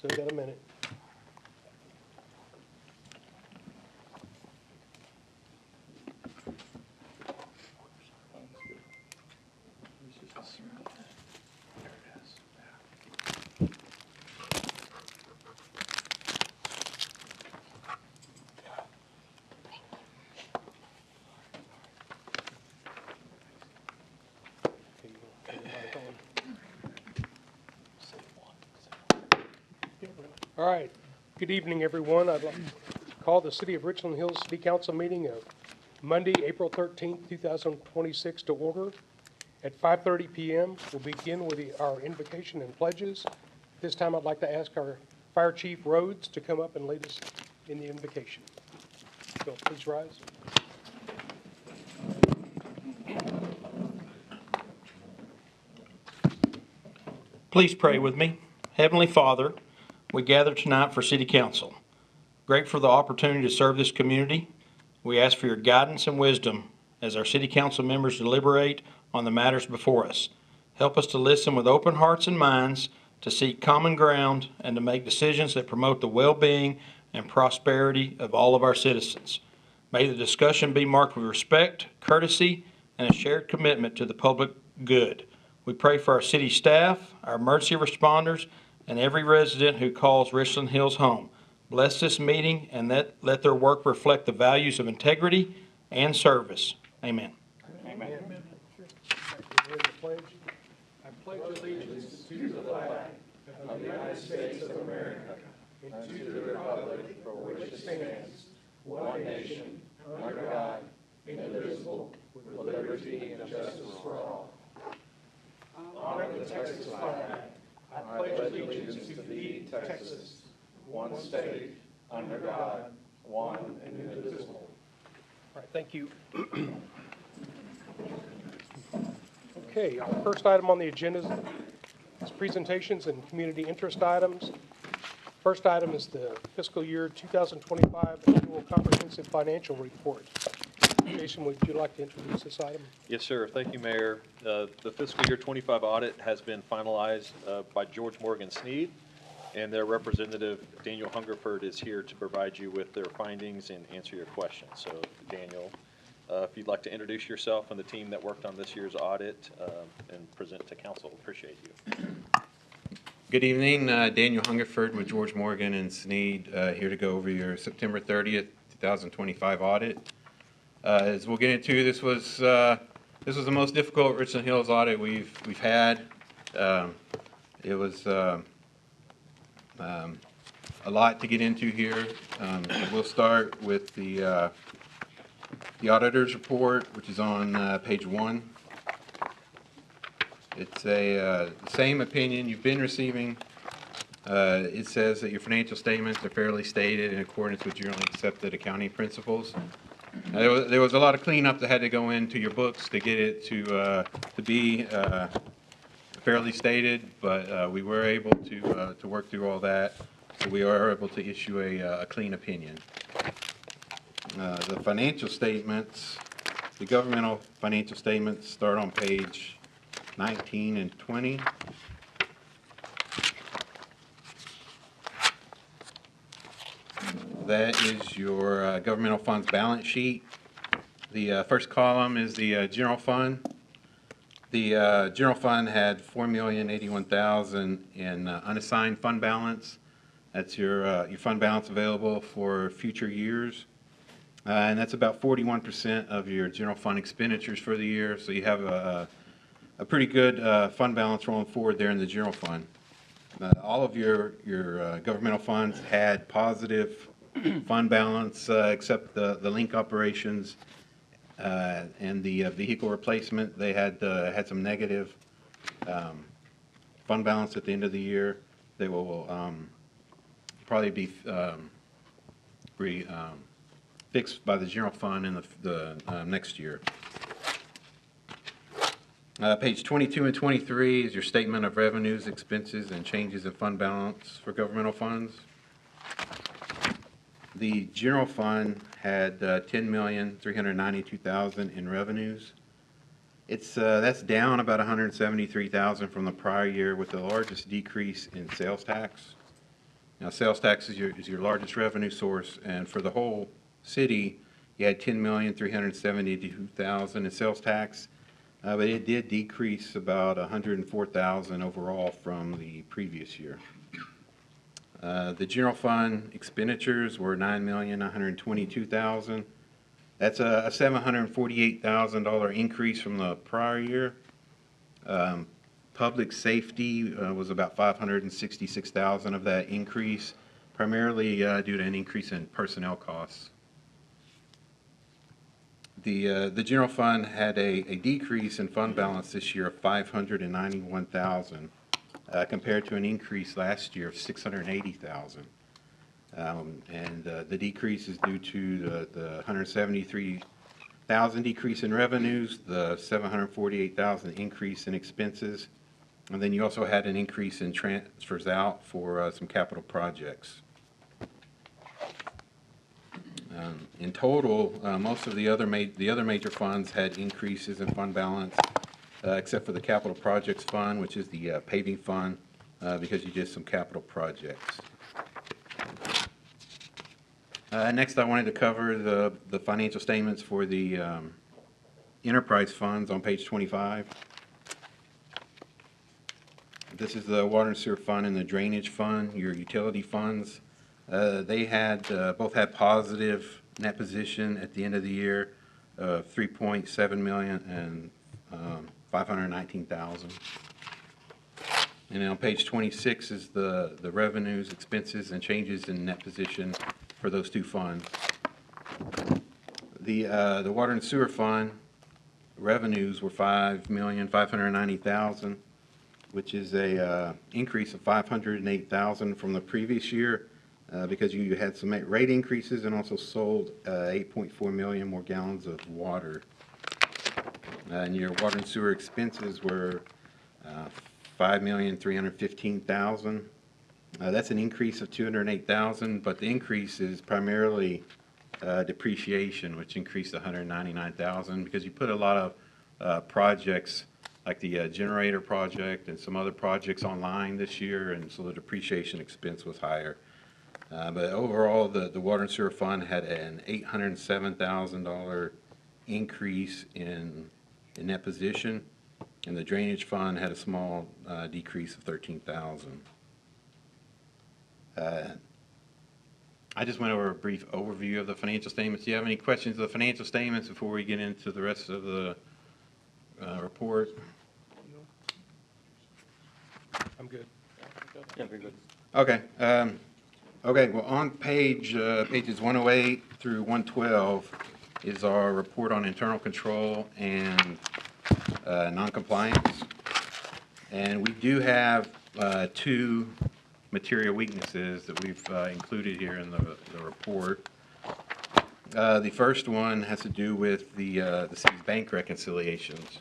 Still got a minute. All right. Good evening, everyone. I'd like to call the City of Richland Hills City Council meeting of Monday, April 13th, 2026 to order. At 5:30 p.m., we'll begin with our invocation and pledges. This time, I'd like to ask our Fire Chief Rhodes to come up and lead us in the invocation. Bill, please rise. Please pray with me. Heavenly Father, we gather tonight for City Council. Grateful for the opportunity to serve this community, we ask for your guidance and wisdom as our City Council members deliberate on the matters before us. Help us to listen with open hearts and minds, to seek common ground, and to make decisions that promote the well-being and prosperity of all of our citizens. May the discussion be marked with respect, courtesy, and a shared commitment to the public good. We pray for our city staff, our emergency responders, and every resident who calls Richland Hills home. Bless this meeting and let their work reflect the values of integrity and service. Amen. Amen. I pledge allegiance to the flag of the United States of America and to the republic for which it stands, one nation, under God, indivisible, with liberty and justice for all. Honor the Texas flag. I pledge allegiance to thee, Texas, one state, under God, one and indivisible. All right, thank you. Okay, our first item on the agenda is presentations and community interest items. First item is the fiscal year 2025 annual comprehensive financial report. Jason, would you like to introduce this item? Yes, sir. Thank you, Mayor. The fiscal year 25 audit has been finalized by George Morgan Sneed, and their representative, Daniel Hungerford, is here to provide you with their findings and answer your questions. So, Daniel, if you'd like to introduce yourself and the team that worked on this year's audit and present to council, appreciate you. Good evening, Daniel Hungerford with George Morgan and Sneed, here to go over your September 30th, 2025 audit. As we'll get into, this was the most difficult Richland Hills audit we've had. It was a lot to get into here. We'll start with the auditor's report, which is on page 1. It's the same opinion you've been receiving. It says that your financial statements are fairly stated in accordance with generally accepted accounting principles. There was a lot of cleanup that had to go into your books to get it to be fairly stated, but we were able to work through all that, so we are able to issue a clean opinion. The financial statements, the governmental financial statements, start on page 19 and 20. That is your governmental funds balance sheet. The first column is the general fund. The general fund had $4,081,000 in unassigned fund balance. That's your fund balance available for future years. And that's about 41% of your general fund expenditures for the year. So you have a pretty good fund balance rolling forward there in the general fund. All of your governmental funds had positive fund balance except the link operations and the vehicle replacement. They had some negative fund balance at the end of the year. They will probably be fixed by the general fund in the next year. Page 22 and 23 is your statement of revenues, expenses, and changes in fund balance for governmental funds. The general fund had $10,392,000 in revenues. That's down about $173,000 from the prior year, with the largest decrease in sales tax. Now, sales tax is your largest revenue source, and for the whole city, you had $10,372,000 in sales tax, but it did decrease about $104,000 overall from the previous year. The general fund expenditures were $9,122,000. That's a $748,000 increase from the prior year. Public safety was about $566,000 of that increase, primarily due to an increase in personnel costs. The general fund had a decrease in fund balance this year of $591,000 compared to an increase last year of $680,000. And the decrease is due to the $173,000 decrease in revenues, the $748,000 increase in expenses, and then you also had an increase in transfers out for some capital projects. In total, most of the other major funds had increases in fund balance, except for the capital projects fund, which is the paving fund, because you did some capital projects. Next, I wanted to cover the financial statements for the enterprise funds on page 25. This is the water and sewer fund and the drainage fund, your utility funds. They had both had positive net position at the end of the year of $3.7 million and $519,000. And then on page 26 is the revenues, expenses, and changes in net position for those two funds. The water and sewer fund revenues were $5,590,000, which is a increase of $508,000 from the previous year because you had some rate increases and also sold 8.4 million more gallons of water. And your water and sewer expenses were $5,315,000. That's an increase of $208,000, but the increase is primarily depreciation, which increased $199,000 because you put a lot of projects like the generator project and some other projects online this year, and so the depreciation expense was higher. But overall, the water and sewer fund had an $807,000 increase in net position, and the drainage fund had a small decrease of $13,000. I just went over a brief overview of the financial statements. Do you have any questions of the financial statements before we get into the rest of the report? I'm good. Yeah, very good. Okay. Okay. Well, on pages 108 through 112 is our report on internal control and noncompliance. And we do have two material weaknesses that we've included here in the report. The first one has to do with the city's bank reconciliations.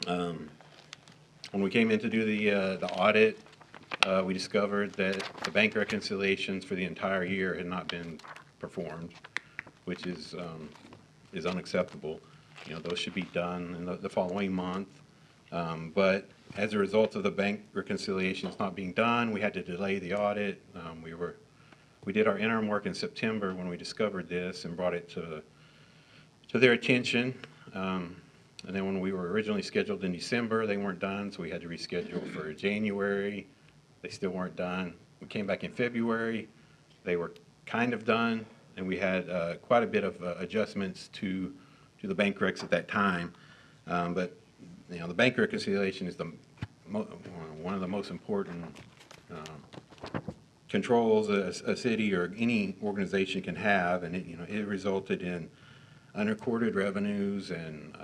When we came in to do the audit, we discovered that the bank reconciliations for the entire year had not been performed, which is unacceptable. You know, those should be done in the following month. But as a result of the bank reconciliations not being done, we had to delay the audit. We did our interim work in September when we discovered this and brought it to their attention. And then when we were originally scheduled in December, they weren't done, so we had to reschedule for January. They still weren't done. We came back in February. They were kind of done, and we had quite a bit of adjustments to the bank recs at that time. But you know, the bank reconciliation is one of the most important controls a city or any organization can have, and it resulted in unrecorded revenues and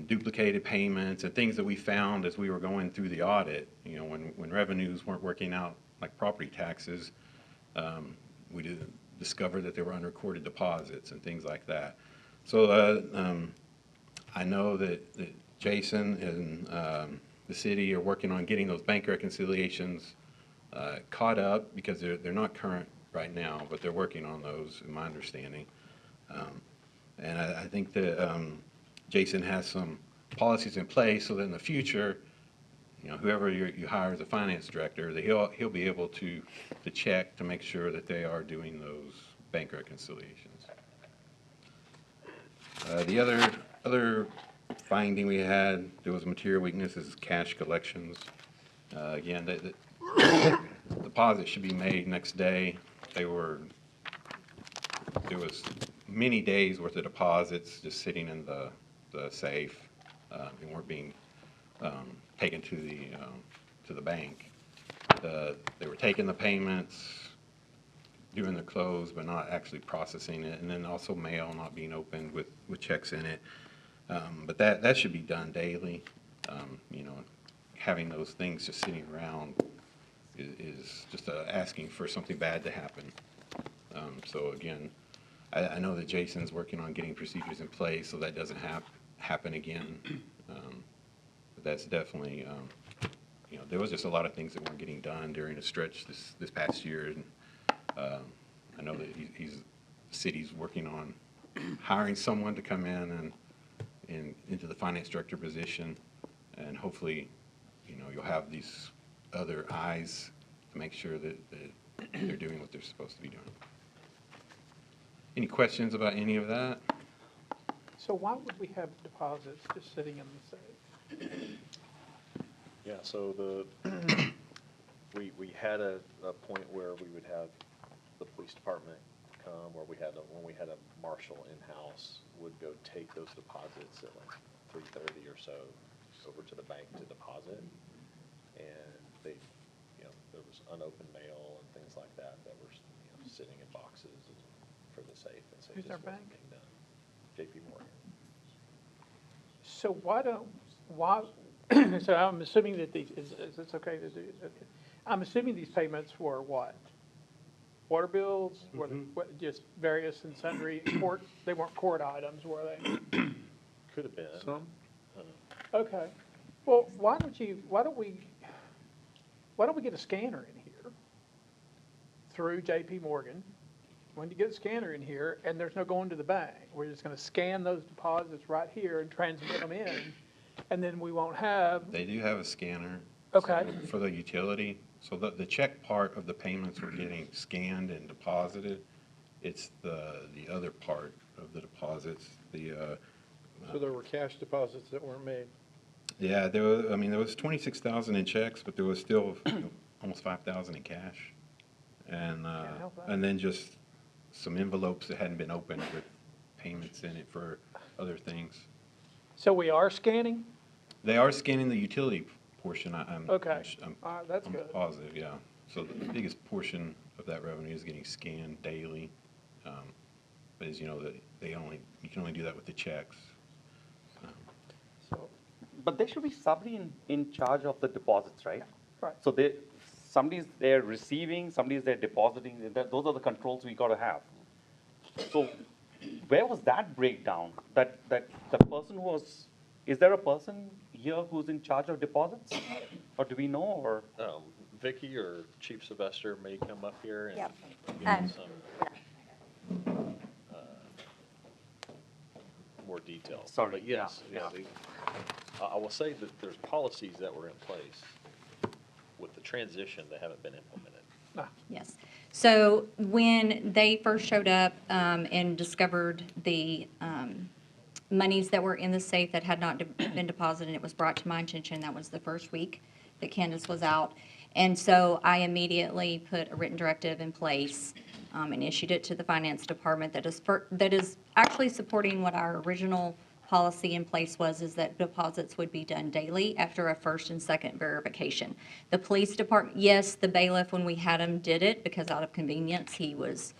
duplicated payments and things that we found as we were going through the audit. You know, when revenues weren't working out, like property taxes, we did discover that there were unrecorded deposits and things like that. So I know that Jason and the city are working on getting those bank reconciliations caught up because they're not current right now, but they're working on those, in my understanding. And I think that Jason has some policies in place so that in the future, whoever you hire as a finance director, that he'll be able to check to make sure that they are doing those bank reconciliations. The other finding we had, there was material weaknesses, cash collections. Again, the deposit should be made next day. There was many days worth of deposits just sitting in the safe, and weren't being taken to the bank. They were taking the payments, doing the close, but not actually processing it, and then also mail not being opened with checks in it. But that should be done daily. Having those things just sitting around is just asking for something bad to happen. So again, I know that Jason's working on getting procedures in place so that doesn't happen again. But that's definitely, there was just a lot of things that weren't getting done during a stretch this past year. And I know that the city's working on hiring someone to come in and into the finance director position, and hopefully, you'll have these other eyes to make sure that they're doing what they're supposed to be doing. Any questions about any of that? So why would we have deposits just sitting in the safe? Yeah, so we had a point where we would have the police department come, or when we had a marshal in-house, would go take those deposits at like 3:30 or so over to the bank to deposit. And they, there was unopened mail and things like that were, sitting in boxes for the safe. And so it Who's just our wasn't bank? being done. JP Morgan. So so I'm assuming that these, is this okay to do? Okay. I'm assuming these payments were what? Water bills, were they, just various and sundry they weren't court items, were they? Could have been. Some? Okay. Well, why don't we get a scanner in here through JP Morgan? When you get a scanner in here and there's no going to the bank, we're just gonna scan those deposits right here and transmit them in, and then we won't have, They do have a scanner. Okay. For the utility. So the check part of the payments were getting scanned and deposited. It's the other part of the deposits, So there were cash deposits that weren't made. yeah, there was 26,000 in checks, but there was still almost 5,000 in cash. And, Can't help that. and then just some envelopes that hadn't been opened with payments in it for other things. so we are scanning? They are scanning the utility portion. Okay. All right, that's I'm good. positive, yeah. So the biggest portion of that revenue is getting scanned daily. But as you know, you can only do that with the checks. So, But there should be somebody in charge of the deposits, right? right. So somebody's there receiving, somebody's there depositing, those are the controls we gotta have. So where was that breakdown? That the person is there a person here who's in charge of deposits? Or do we know, or? Vicky or Chief Sylvester may come up here and Yep. give you some more details. Sorry, But yes, yeah. I will say that there's policies that were in place with the transition that haven't been implemented. Yes. So when they first showed up and discovered the monies that were in the safe that had not been deposited, it was brought to my attention, that was the first week that Candace was out. And so I immediately put a written directive in place and issued it to the finance department that is actually supporting what our original policy in place is that deposits would be done daily after a first and second verification. The police department, yes, the bailiff, when we had him, did it because out of convenience, he was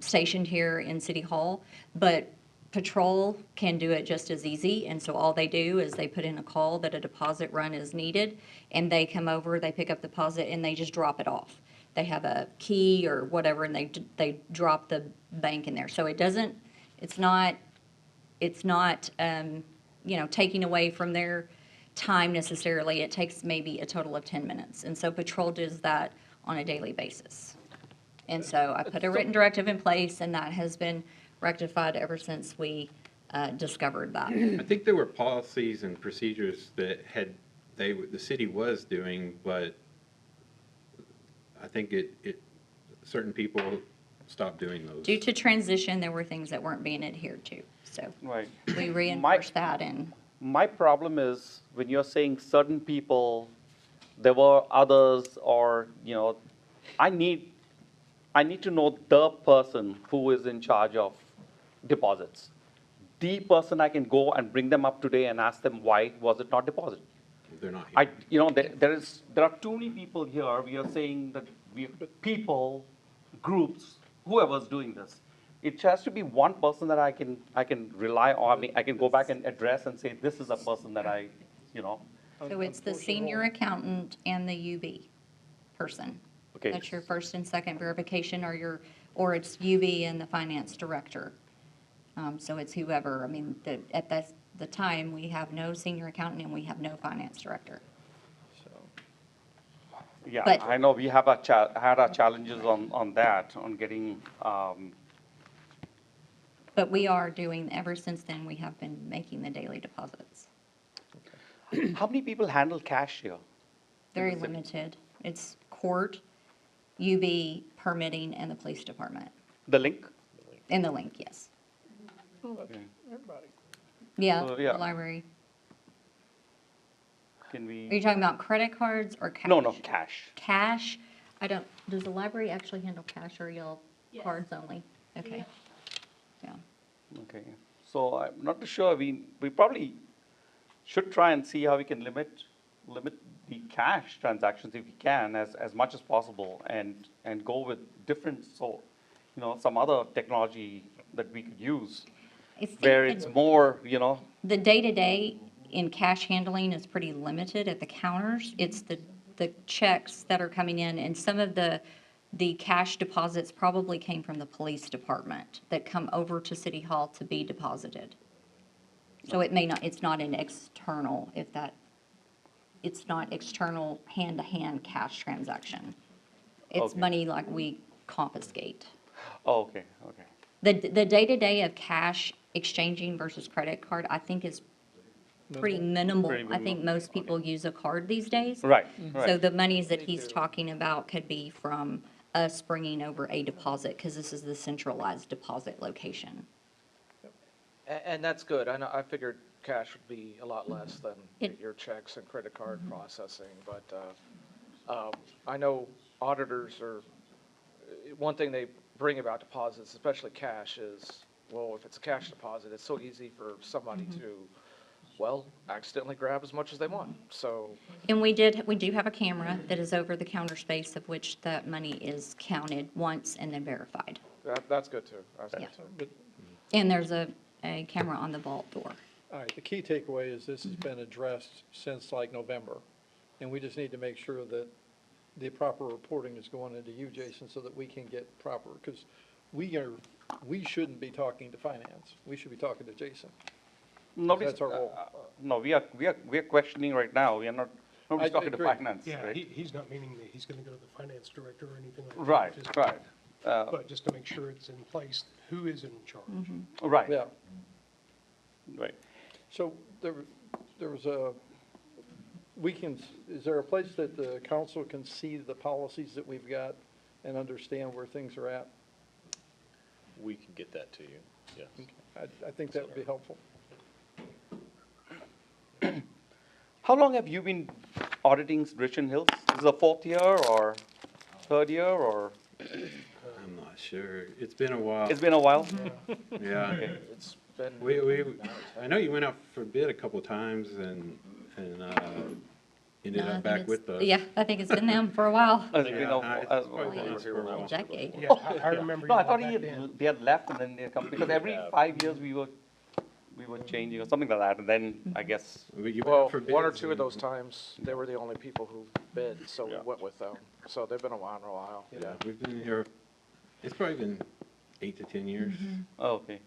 stationed here in City Hall, but patrol can do it just as easy, and so all they do is they put in a call that a deposit run is needed, and they come over, they pick up the deposit, and they just drop it off. They have a key or whatever, and they drop the bank in there. So it's not taking away from their time necessarily. It takes maybe a total of 10 minutes, and so patrol does that on a daily basis. And so I put a written directive in place, and that has been rectified ever since we discovered that. I think there were policies and procedures that had the city was doing, but I think certain people stopped doing those. Due to transition, there were things that weren't being adhered to, so Right. we reinforced that and. My problem is when you're saying certain people, there were others, or, I need to know the person who is in charge of deposits. The person I can go and bring them up today and ask them why was it not deposited. They're not here. There are too many people here. We are saying that people, groups, whoever's doing this. It has to be one person that I can rely on. I mean, I can go back and address and say, this is a person that So it's the senior accountant and the UB person. Okay. That's your first and second verification, or it's UB and the finance director. So it's whoever, I mean, at the time, we have no senior accountant and we have no finance director. Yeah, But- I know we have had our challenges on that, on getting, But we are doing, ever since then, we have been making the daily deposits. how many people handle cash here? Very the city? limited. It's court, UB, permitting, and the police department. The link? And the link, yes. Everybody. Yeah, So, yeah. the library. Can Are you we? talking about credit cards or cash? No, cash. Cash, does the library actually handle cash or y'all cards only? Okay. Yeah. Okay, so I'm not too sure, we probably should try and see how we can limit the cash transactions if we can, as much as possible, and go with different, some other technology that we could use, I think where the- it's more, The day-to-day in cash handling is pretty limited at the counters. It's the checks that are coming in, and some of the cash deposits probably came from the police department that come over to City Hall to be deposited. So it's not an external, it's not external hand-to-hand cash transaction. It's Okay. money like we confiscate. oh, okay. The day-to-day of cash exchanging versus credit card, I think is pretty minimal. Pretty I think minimal, most people use a card these days. Right, So right, the monies that he's talking about could be from us bringing over a deposit, because this is the centralized deposit location. And that's good. I know, I figured cash would be a lot less than It- your checks and credit card processing, but, I know auditors one thing they bring about deposits, especially cash, is, well, if it's a cash deposit, it's so easy for somebody to, well, accidentally grab as much as they want, so. And we do have a camera that is over the counter space of which that money is counted once and then verified. That's good too. That's good Yeah. too. But, And there's a camera on the vault door. all right, the key takeaway is this has been addressed since like November. And we just need to make sure that the proper reporting is going into you, Jason, so that we can get proper, because we shouldn't be talking to finance. We should be talking to Jason. nobody's, That's our role. no, we are questioning right now, we are not, nobody's I talking to agree. finance, Yeah, right? he's not meaning that he's gonna go to the finance director or anything like that. Right, just- right, But just to make sure it's in place, who is in charge? right, Yeah. right. So there was is there a place that the council can see the policies that we've got and understand where things are at? We can get that to you, yes. I think that would be helpful. How long have you been auditing Richland Hills? Is it the fourth year or third year, or I'm not sure. It's been a while. it's been a while? Yeah. It's been. I know you went out for bid a couple times and ended No, I up think back it's- with us. Yeah, I think it's been them for a while. It's been Yeah, it's a- probably been us for a A while. decade. Yeah, I remember you No, I all thought back then. they had left and then they come, because every 5 years we were changing or something like that, and then I guess, You went Well, out for one or bids two of and- those times, they were the only people who bid, so we Yeah. went with them. So they've been around a while. Yeah, we've been here, it's probably been 8 to 10 years. oh, okay.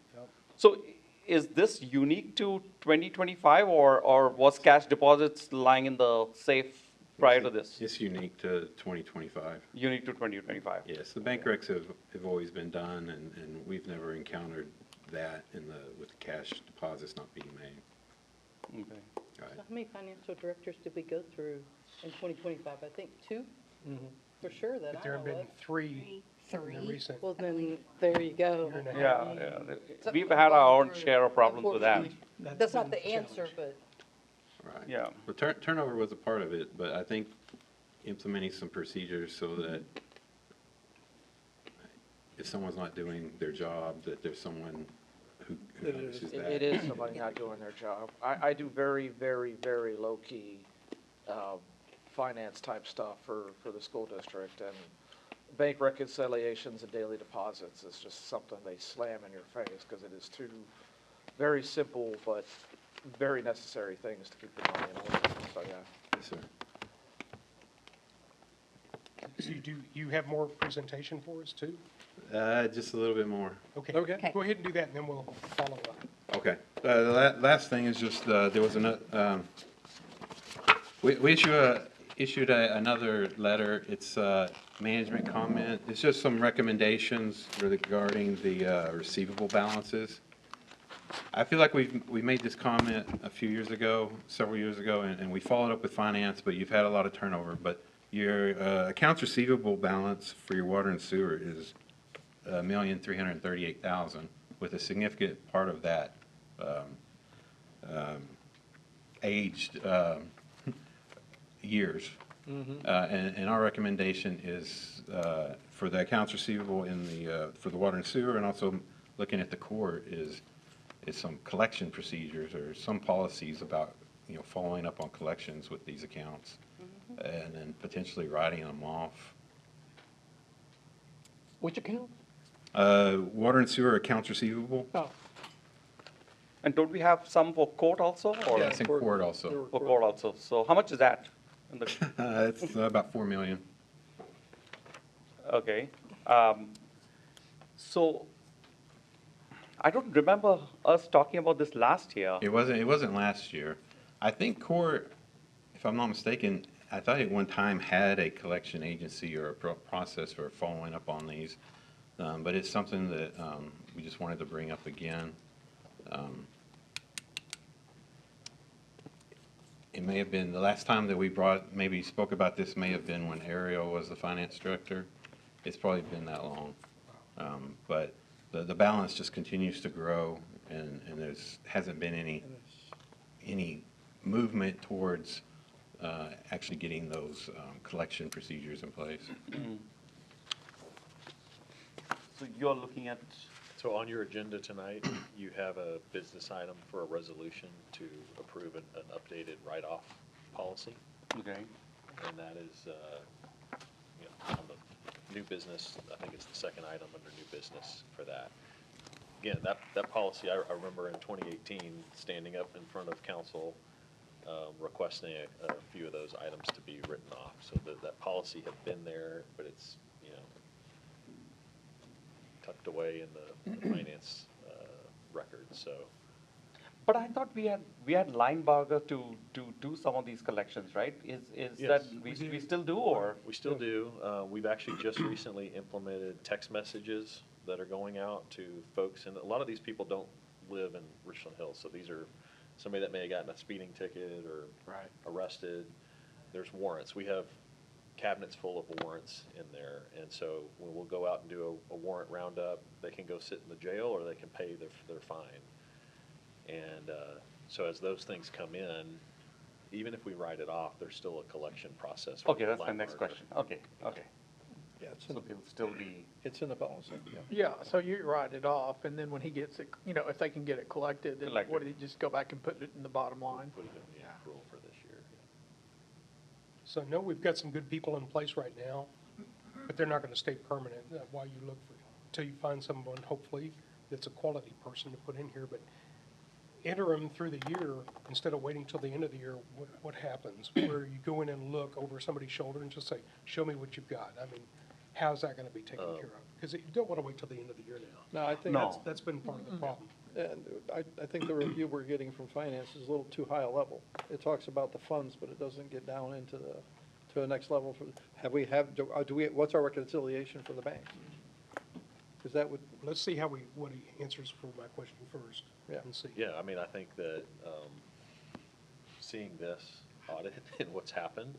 So is this unique to 2025, or was cash deposits lying in the safe prior to this? It's unique to 2025. Unique to 2025? Yes, the bank recs have always been done, and we've never encountered that with the cash deposits not being made. Okay. Right. So how many financial directors did we go through in 2025? I think two, for sure that But I there have know been of. three in the Three. recent Well, then, there you go. year and a half. Yeah, yeah. Something We've we've had our gone own through, share of problems with that. unfortunately. That's not the answer, but Right. Yeah. Well, turnover was a part of it, but I think implementing some procedures so that if someone's not doing their job, that there's someone who notices that. It is somebody not doing their job. I do very, very, very low-key, finance type stuff for the school district, and bank reconciliations and daily deposits is just something they slam in your face, because it is two very simple but very necessary things to keep the money in order, so, yeah. Yes, sir. So you have more presentation for us too? Just a little bit more. Okay. Okay. Go ahead and do that and then we'll follow up. Okay. The last thing is just, there was another, we issued another letter. It's management comment. It's just some recommendations regarding the receivable balances. I feel like we made this comment a few years ago, several years ago, and we followed up with finance, but you've had a lot of turnover. But your accounts receivable balance for your water and sewer is $1,338,000, with a significant part of that aged years. And our recommendation is for the accounts receivable in the for the water and sewer, and also looking at the court is some collection procedures or some policies about, following up on collections with these accounts, and then potentially writing them off. Which account? Water and sewer accounts receivable. Oh, And don't we have some for court also, or? Yeah, it's in court also. For court also. So how much is that? In the, It's about $4 million. okay. So I don't remember us talking about this last year. It wasn't last year. I think court, if I'm not mistaken, I thought at one time had a collection agency or a process for following up on these. But it's something that we just wanted to bring up again. It may have been, the last time that we maybe spoke about this may have been when Ariel was the finance director. It's probably been that long. But the balance just continues to grow, and hasn't been any movement towards actually getting those collection procedures in place. So you're looking at, So on your agenda tonight, you have a business item for a resolution to approve an updated write-off policy. okay, And that is, on the new business, I think it's the second item under new business for that. Again, that policy, I remember in 2018, standing up in front of council, requesting a few of those items to be written off. So that policy had been there, but it's, tucked away in the finance record, so. but I thought we had Linebarger to do some of these collections, right? Is that, Yes. we still do, or? We still do. We've actually just recently implemented text messages that are going out to folks, and a lot of these people don't live in Richland Hills, so these are somebody that may have gotten a speeding ticket or arrested. There's warrants. We have cabinets full of warrants in there, and so when we'll go out and do a warrant roundup, they can go sit in the jail or they can pay their fine. And so as those things come in, even if we write it off, there's still a collection process. with Okay, that's my Linebarger. next question. Okay. yeah, So they'll still be, It's in the policy, yeah, so you write it off, and then when he gets it, if they can get it collected, then Collected. what, do you just go back and put it in the bottom line? Put it in the accrual for this year. So no, we've got some good people in place right now, but they're not going to stay permanent while you look for, until you find someone, hopefully, that's a quality person to put in here. But interim through the year, instead of waiting till the end of the year, what happens? Where you go in and look over somebody's shoulder and just say, show me what you've got. I mean, how's that going to be taken care of? Because you don't want to wait till the end of the year now. No, I think No. That's been part of the problem. And I think the review we're getting from finance is a little too high a level. It talks about the funds, but it doesn't get down into to the next level. What's our reconciliation for the bank? Because that would, Let's see what he answers for my question first Yeah. and see. Yeah, I mean, I think that seeing this audit and what's happened,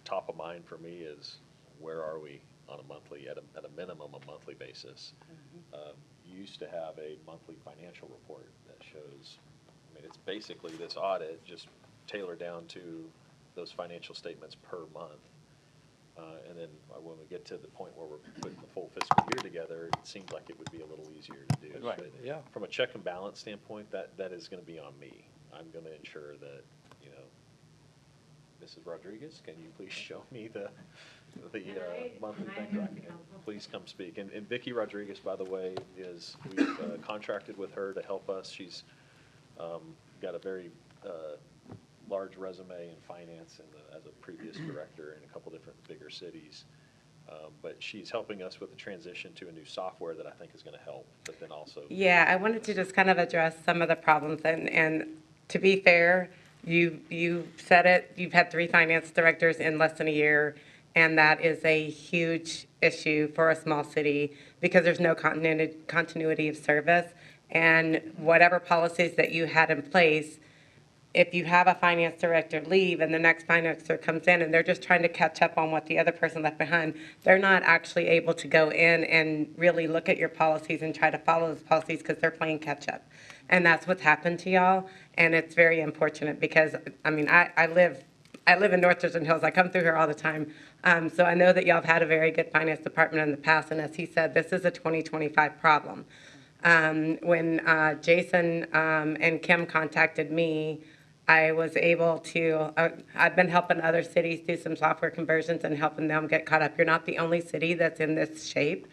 top of mind for me is where are we on a monthly, at a minimum, a monthly basis. You used to have a monthly financial report that shows, I mean, it's basically this audit just tailored down to those financial statements per month. And then when we get to the point where we're putting the full fiscal year together, it seems like it would be a little easier to do. Right, But yeah. from a check and balance standpoint, that is gonna be on me. I'm gonna ensure that, you know, Mrs. Rodriguez, can you please show me the monthly bank record? Please come speak. And Vicki Rodriguez, by the way, we've contracted with her to help us. She's got a very large resume in finance and as a previous director in a couple different bigger cities. But she's helping us with the transition to a new software that I think is going to help, but then also. Yeah, I wanted to just kind of address some of the problems, and to be fair, you said it, you've had 3 finance directors in less than a year, and that is a huge issue for a small city because there's no continuity of service, and whatever policies that you had in place, if you have a finance director leave and the next finance director comes in and they're just trying to catch up on what the other person left behind, they're not actually able to go in and really look at your policies and try to follow those policies because they're playing catch up. And that's what's happened to y'all. And it's very unfortunate because, I mean, I live in North Thurston Hills. I come through here all the time. So I know that y'all have had a very good finance department in the past. And as he said, this is a 2025 problem. When Jason and Kim contacted me, I was able to, I've been helping other cities do some software conversions and helping them get caught up. You're not the only city that's in this shape.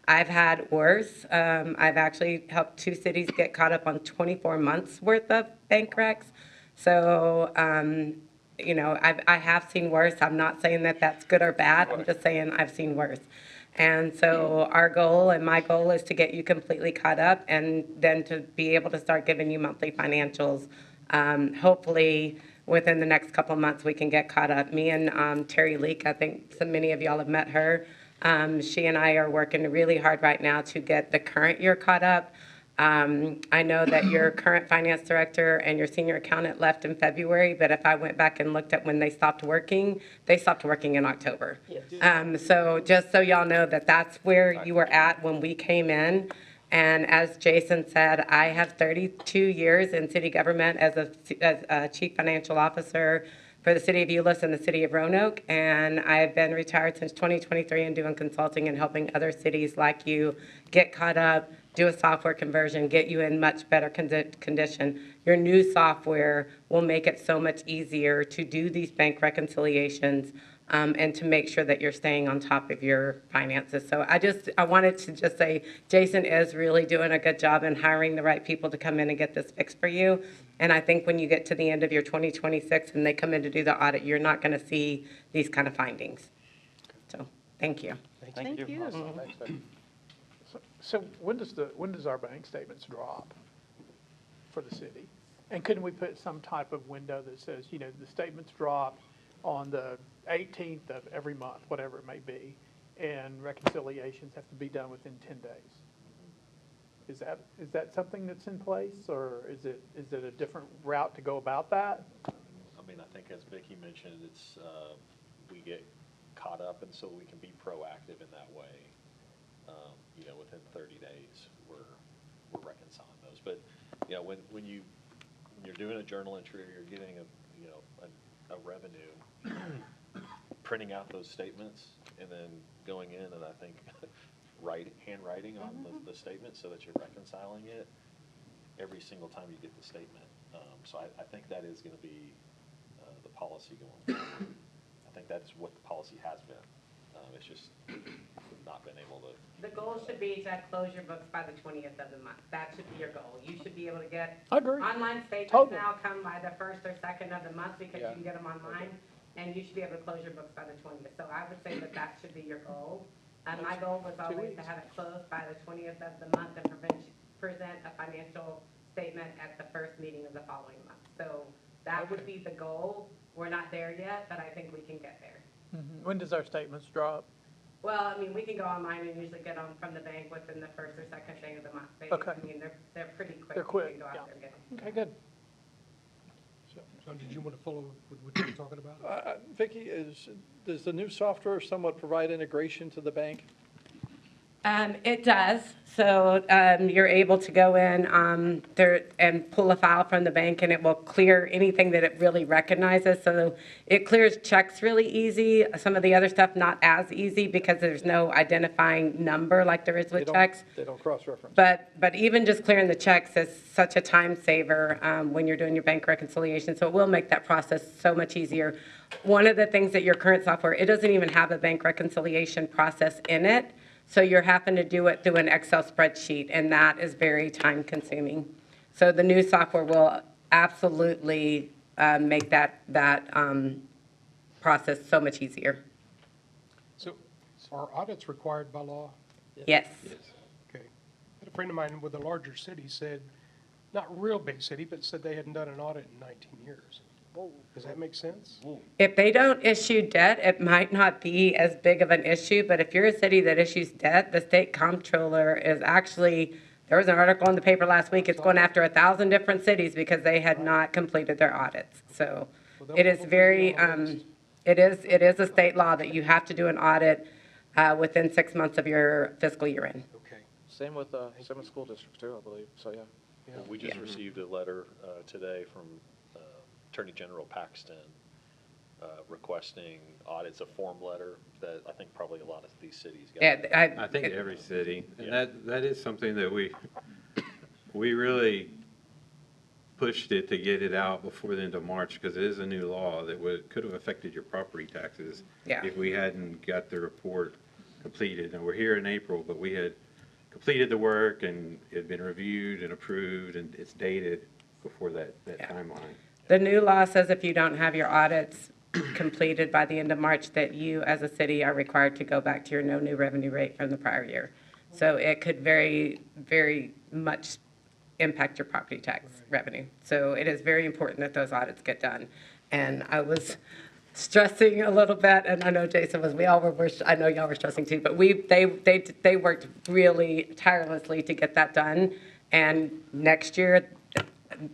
I've had worse. I've actually helped 2 cities get caught up on 24 months worth of bank recs. So, you know, I have seen worse. I'm not saying that that's good or bad. I'm just saying I've seen worse. And so our goal and my goal is to get you completely caught up and then to be able to start giving you monthly financials. Hopefully, within the next couple months, we can get caught up. Me and Terry Leak, I think many of y'all have met her. She and I are working really hard right now to get the current year caught up. I know that your current finance director and your senior accountant left in February, but if I went back and looked at when they stopped working in October. Yes. So just so y'all know that that's where you were at when we came in. And as Jason said, I have 32 years in city government as a chief financial officer for the city of Euless and the city of Roanoke. And I've been retired since 2023 and doing consulting and helping other cities like you get caught up, do a software conversion, get you in much better condition. Your new software will make it so much easier to do these bank reconciliations and to make sure that you're staying on top of your finances. So I wanted to just say, Jason is really doing a good job in hiring the right people to come in and get this fixed for you. And I think when you get to the end of your 2026 and they come in to do the audit, you're not going to see these kind of findings. So, thank you. Thank you. So when does our bank statements drop for the city? And couldn't we put some type of window that says, you know, the statements drop on the 18th of every month, whatever it may be, and reconciliations have to be done within 10 days? Is that something that's in place, or is it a different route to go about that? I mean, I think as Vicki mentioned, it's, we get caught up, and so we can be proactive in that way. You know, within 30 days, we're reconciling those. But, you know, when you're doing a journal entry, or you're getting a revenue, printing out those statements and then going in and I think handwriting on the statement so that you're reconciling it every single time you get the statement. So I think that is going to be the policy going forward. I think that's what the policy has been. It's just not been able to. The goal should be to close your books by the 20th of the month. That should be your goal. You should be able to get I agree. online statements Totally. now come by the 1st or 2nd of the month because you can get them online, and you should be able to close your books by the 20th. So I would say that should be your goal. My goal was always to have it closed by the 20th of the month and present a financial statement at the first meeting of the following month. So that would be the goal. We're not there yet, but I think we can get there. When does our statements drop? Well, I mean, we can go online and usually get them from the bank within the 1st or 2nd day of the month. Okay. I mean, they're pretty quick. They're quick, You can go out yeah. there and get them. Okay, good. John, did you want to follow with what you were talking about? Vicki, does the new software somewhat provide integration to the bank? It does. So you're able to go in there and pull a file from the bank, and it will clear anything that it really recognizes. So it clears checks really easy. Some of the other stuff not as easy because there's no identifying number like there is with checks. They don't cross-reference. But even just clearing the checks is such a time saver when you're doing your bank reconciliation. So it will make that process so much easier. One of the things that your current software, it doesn't even have a bank reconciliation process in it. So you're having to do it through an Excel spreadsheet, and that is very time consuming. So the new software will absolutely make that process so much easier. So are audits required by law? Yes. Okay. I had a friend of mine with a larger city said, not real big city, but said they hadn't done an audit in 19 years. Does that make sense? If they don't issue debt, it might not be as big of an issue, but if you're a city that issues debt, the state comptroller is actually, there was an article in the paper last week, it's going after 1,000 different cities because they had not completed their audits. So it is very, it is a state law that you have to do an audit within 6 months of your fiscal year end. Okay. Same with school districts too, I believe, so yeah. Well, we just received a letter today from Attorney General Paxton requesting audits, a form letter that I think probably a lot of these cities got. Yeah, I think every city, and Yeah. that is something that we really pushed it to get it out before the end of March, because it is a new law that could have affected your property taxes Yeah. if we hadn't got the report completed. And we're here in April, but we had completed the work and it had been reviewed and approved, and it's dated before that timeline. The new law says if you don't have your audits completed by the end of March, that you, as a city, are required to go back to your no new revenue rate from the prior year. So it could very, very much impact your property tax revenue. So it is very important that those audits get done. And I was stressing a little bit, and I know Jason was, I know y'all were stressing too, but they worked really tirelessly to get that done. And next year,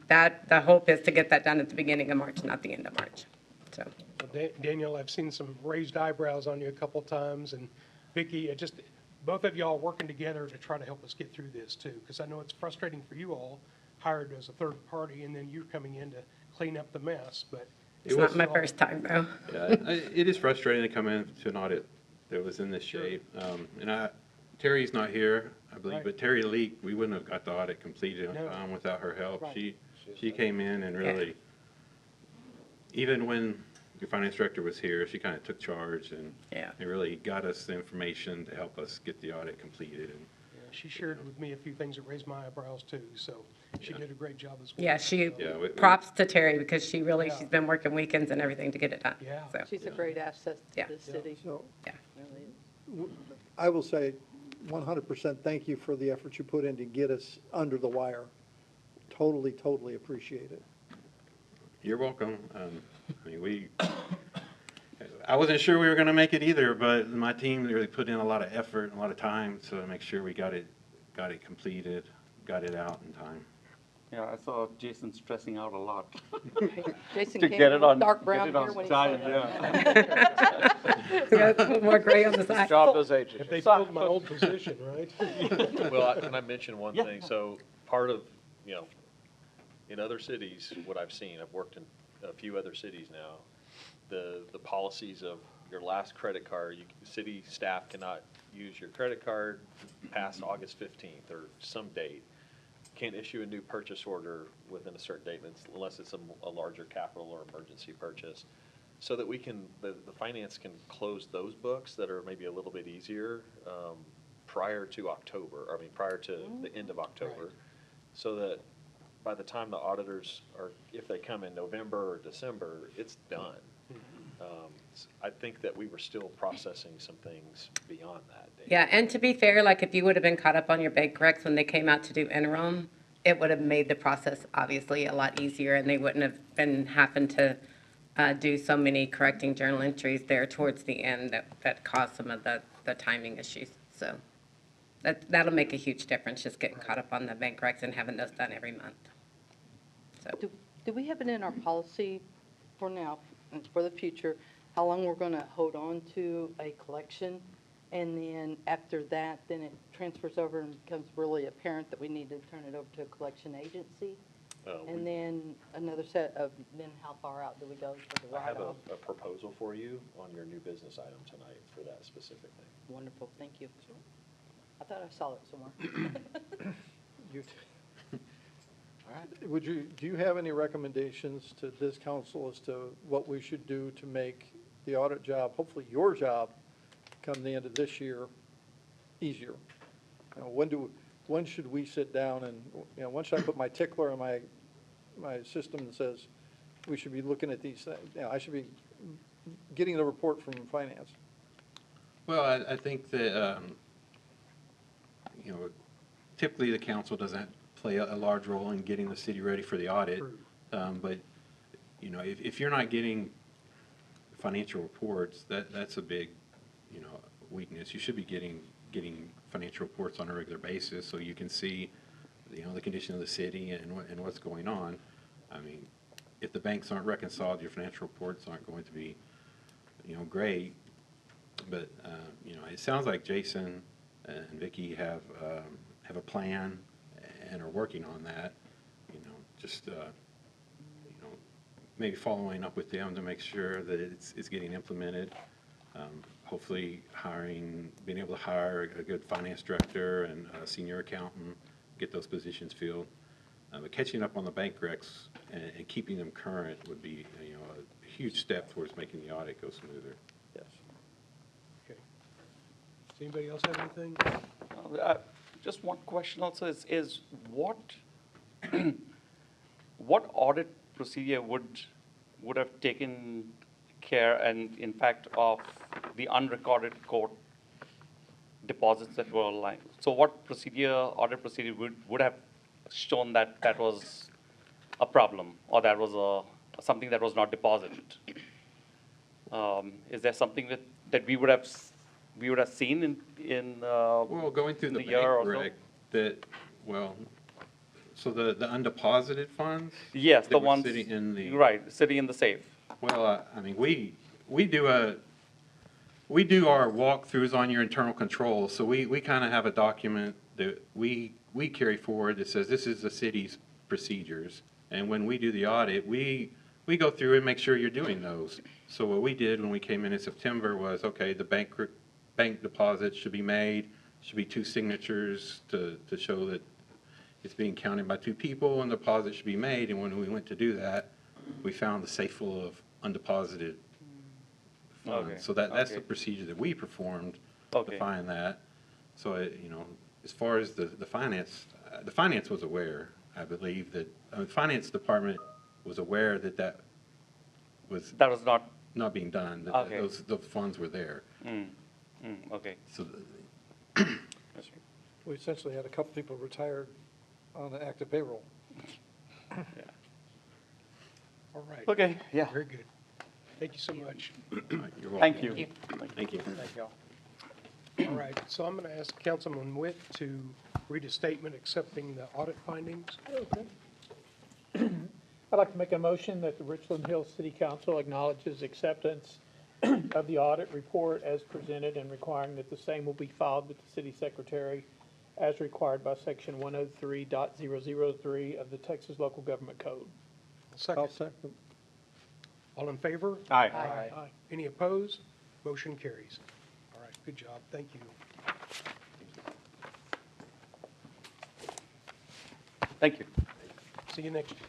the hope is to get that done at the beginning of March, not the end of March. So, Well, Daniel, I've seen some raised eyebrows on you a couple times, and Vicki, both of y'all working together to try to help us get through this too, because I know it's frustrating for you all, hired as a third party, and then you're coming in to clean up the mess, but. it's not my first time though. Yeah, it is frustrating to come into an audit that was in this shape. Terry's not here, I believe, Right. but Terry Leak, we wouldn't have got the audit completed on No. time without her help. Right. She came in and really, even when your finance director was here, she kind of took charge and Yeah. it really got us the information to help us get the audit completed. And She shared with me a few things that raised my eyebrows too, so she did a great job as well. Yeah, Yeah, props to Terry because she's Yeah. been working weekends and everything to get it done. Yeah. So, She's a great asset Yeah. to the city. So yeah. Really is. I will say 100% thank you for the effort you put in to get us under the wire. Totally, totally appreciate it. you're welcome. I mean, I wasn't sure we were going to make it either, but my team really put in a lot of effort and a lot of time to make sure we got it completed, got it out in time. Yeah, I saw Jason stressing out a lot. Jason To came get it in on, dark brown get it on here when he time, said that. yeah. We got a little more gray on the side. Job does age. If they filled my old position, right? Well, can I mention one Yeah. thing? So part of, in other cities, what I've seen, I've worked in a few other cities now, the policies of your last credit card, city staff cannot use your credit card past August 15th or some date. Can't issue a new purchase order within a certain date unless it's a larger capital or emergency purchase. So that the finance can close those books that are maybe a little bit easier prior to the end of October. So that by the time the auditors if they come in November or December, it's done. I think that we were still processing some things beyond that date. Yeah, and to be fair, like if you would have been caught up on your bank recs when they came out to do interim, it would have made the process obviously a lot easier and they wouldn't have been having to do so many correcting journal entries there towards the end that caused some of the timing issues. So that'll make a huge difference, just getting caught up on the bank recs and having those done every month. So, Do we have it in our policy for now, and for the future, how long we're going to hold on to a collection? And then after that, then it transfers over and becomes really apparent that we need to turn it over to a collection agency? And then another set of, then how far out do we go for the I have write-off? a proposal for you on your new business item tonight for that specific thing. Wonderful, thank you. I thought I saw it somewhere. You- All right. Do you have any recommendations to this council as to what we should do to make the audit job, hopefully your job, come the end of this year, easier? You know, when should we sit down and, you know, when should I put my tickler in my system that says we should be looking at these things? You know, I should be getting the report from finance. Well, I think that, you know, typically the council doesn't play a large role in getting the city ready for the audit. But, you know, if you're not getting financial reports, that's a big, you know, weakness. You should be getting financial reports on a regular basis so you can see, you know, the condition of the city and what's going on. I mean, if the banks aren't reconciled, your financial reports aren't going to be, you know, great. But, you know, it sounds like Jason and Vicki have a plan and are working on that, you know, just, you know, maybe following up with them to make sure that it's getting implemented. Hopefully being able to hire a good finance director and a senior accountant, get those positions filled. But catching up on the bank recs and keeping them current would be, you know, a huge step towards making the audit go smoother. Yes. Okay. Does anybody else have anything? Just one question also is what, what audit procedure would have taken care and in fact of the unrecorded court deposits that were lying? So what audit procedure would have shown that that was a problem or that was something that was not deposited? Is there something that we would have seen in Well, going through the the year or bank so? rec, that, well, so the undeposited funds? Yes, that the were ones, sitting in the. right, sitting in the safe. Well, I mean, we do our walkthroughs on your internal controls, so we kind of have a document that we carry forward that says this is the city's procedures. And when we do the audit, we go through and make sure you're doing those. So what we did when we came in September was, okay, the bank deposits should be made, should be 2 signatures to show that it's being counted by 2 people, and the deposit should be made. And when we went to do that, we found the safe full of undeposited funds. Okay, So that's the okay. procedure that we performed Okay. to find that. So, you know, as far as the finance was aware, I believe that, the finance department was aware that was That was not, being done, that Okay. those funds were there. okay. So, We essentially had a couple people retired on an active payroll. All right. Okay, yeah. Very good. Thank you so much. you're welcome. Thank you. Thank you. All right, so I'm going to ask Councilman Witt to read a statement accepting the audit findings. I'd like to make a motion that the Richland Hills City Council acknowledges acceptance of the audit report as presented and requiring that the same will be filed with the city secretary as required by section 103.003 of the Texas Local Government Code. Second. I'll second. All in favor? Aye. Aye. Any opposed? Motion carries. All right, good job. Thank you. Thank you. See you next year.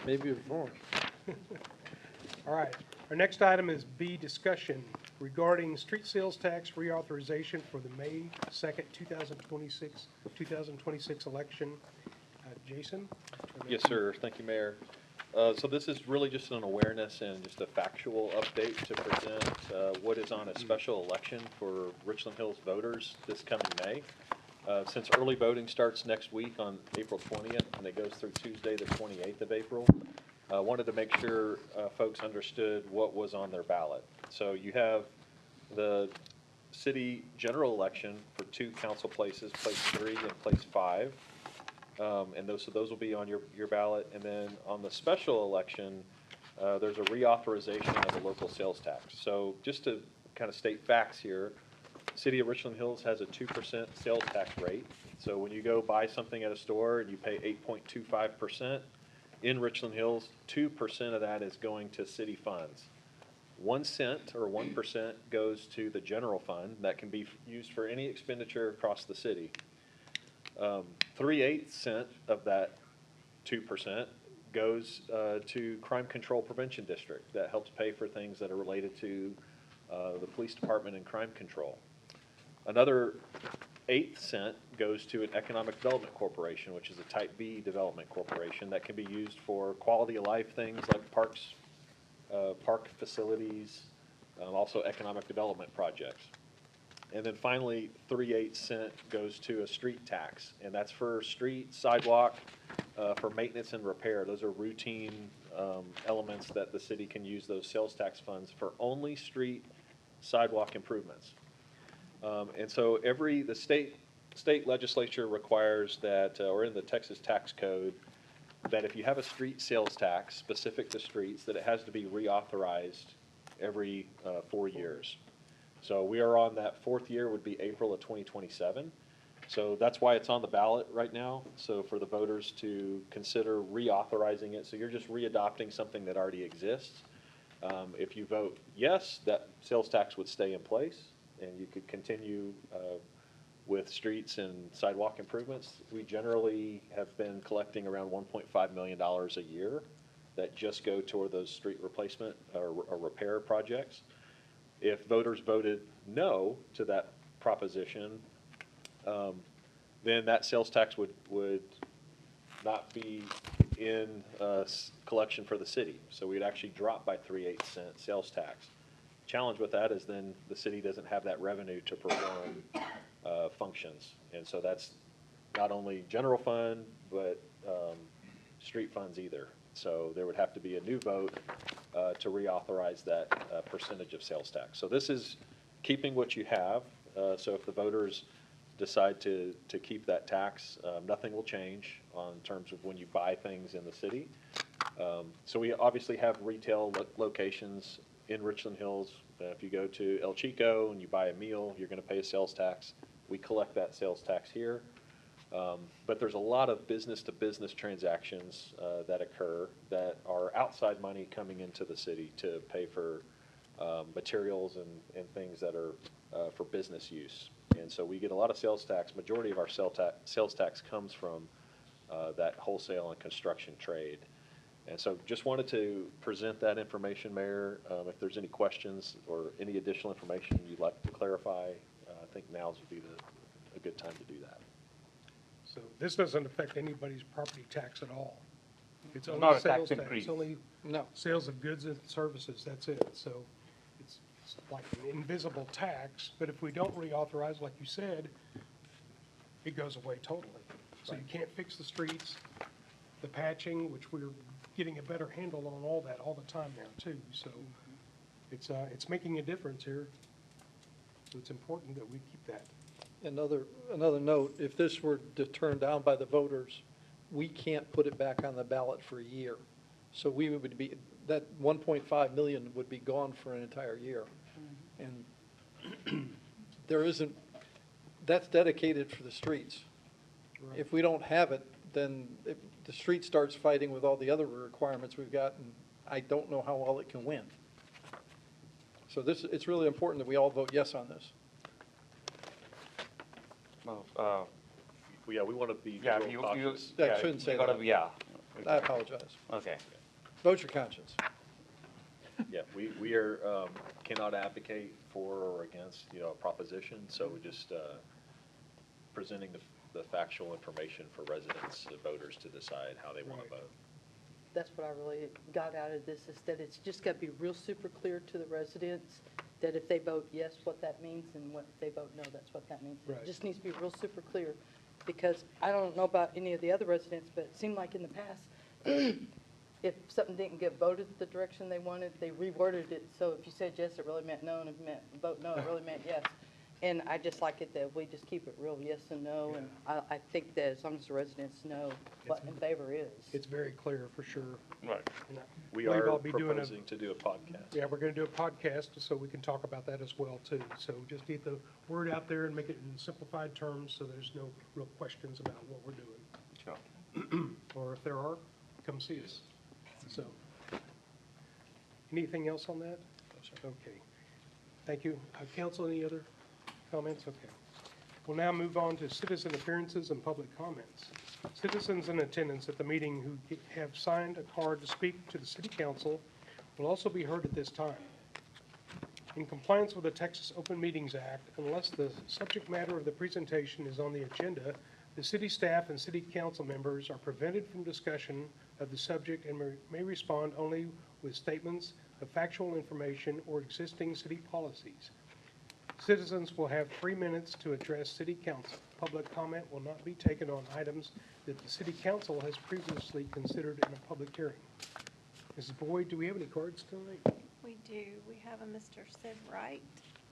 Maybe before. All right, our next item is B, discussion regarding street sales tax reauthorization for the May 2nd, 2026 election. Jason? Yes, sir. Thank you, Mayor. So this is really just an awareness and just a factual update to present what is on a special election for Richland Hills voters this coming May. Since early voting starts next week on April 20th and it goes through Tuesday, the 28th of April, I wanted to make sure folks understood what was on their ballot. So you have the city general election for 2 council places, place 3 and place 5. And those will be on your ballot. And then on the special election, there's a reauthorization of the local sales tax. So just to kind of state facts here, City of Richland Hills has a 2% sales tax rate. So when you go buy something at a store and you pay 8.25%, in Richland Hills, 2% of that is going to city funds. 1 cent or 1% goes to the general fund that can be used for any expenditure across the city. 3/8 cent of that 2% goes to Crime Control Prevention District. That helps pay for things that are related to the police department and crime control. Another 1/8 cent goes to an Economic Development Corporation, which is a Type B development corporation that can be used for quality of life things like parks, park facilities, also economic development projects. And then finally, 3/8 cent goes to a street tax, and that's for street, sidewalk, for maintenance and repair. Those are routine elements that the city can use those sales tax funds for only street, sidewalk improvements. And so the state legislature requires that, or in the Texas tax code, that if you have a street sales tax specific to streets, that it has to be reauthorized every 4 years. So we are on that 4th year, would be April of 2027. So that's why it's on the ballot right now. So for the voters to consider reauthorizing it. So you're just readopting something that already exists. If you vote yes, that sales tax would stay in place and you could continue with streets and sidewalk improvements. We generally have been collecting around $1.5 million a year that just go toward those street replacement or repair projects. If voters voted no to that proposition, then that sales tax would not be in collection for the city. So we'd actually drop by 3/8 cent sales tax. Challenge with that is then the city doesn't have that revenue to perform functions. And so that's not only general fund, but street funds either. So there would have to be a new vote to reauthorize that percentage of sales tax. So this is keeping what you have. So if the voters decide to keep that tax, nothing will change on terms of when you buy things in the city. So we obviously have retail locations in Richland Hills. If you go to El Chico and you buy a meal, you're going to pay a sales tax. We collect that sales tax here. But there's a lot of business-to-business transactions that occur that are outside money coming into the city to pay for materials and things that are for business use. And so we get a lot of sales tax. Majority of our sales tax comes from that wholesale and construction trade. And so just wanted to present that information, Mayor. If there's any questions or any additional information you'd like to clarify, I think now's would be a good time to do that. So this doesn't affect anybody's property tax at all. It's only Not a sales tax increase. It's only No. sales of goods and services, that's it. So it's like an invisible tax, but if we don't reauthorize, like you said, it goes away totally. So you can't fix the streets, the patching, which we're getting a better handle on all that all the time now too. So it's making a difference here. So it's important that we keep that. Another note, if this were to turn down by the voters, we can't put it back on the ballot for a year. So we would be, that 1.5 million would be gone for an entire year. And there isn't, that's dedicated for the streets. Right. If we don't have it, then the street starts fighting with all the other requirements we've got, and I don't know how well it can win. So it's really important that we all vote yes on this. No, Yeah, we want to be yeah, real cautious. I shouldn't say that. Yeah. I apologize. Okay. Vote your conscience. Yeah, we are, cannot advocate for or against, a proposition, so we're just presenting the factual information for residents, voters to decide how they want to vote. That's what I really got out of this, is that it's just got to be real super clear to the residents, that if they vote yes, what that means, and if they vote no, that's what that means. Right. It just needs to be real super clear, because I don't know about any of the other residents, but it seemed like in the past, if something didn't get voted the direction they wanted, they reworded it, so if you said yes, it really meant no, and if it meant vote no, it really meant yes. And I just like it that we just keep it real yes and no, and I think that as long as the residents know what in favor is. It's very clear for sure. Right. And I We believe are I'll be doing a- proposing to do a podcast. Yeah, we're going to do a podcast, so we can talk about that as well, too. So just get the word out there and make it in simplified terms, so there's no real questions about what we're doing. Sure. Or if there are, come see us. So, anything else on that? Okay. Thank you. Council, any other comments? Okay. We'll now move on to citizen appearances and public comments. Citizens in attendance at the meeting who have signed a card to speak to the city council will also be heard at this time. In compliance with the Texas Open Meetings Act, unless the subject matter of the presentation is on the agenda, the city staff and city council members are prevented from discussion of the subject and may respond only with statements of factual information or existing city policies. Citizens will have 3 minutes to address city council. Public comment will not be taken on items that the city council has previously considered in a public hearing. Mrs. Boyd, do we have any cards tonight? We do. We have a Mr. Sid Wright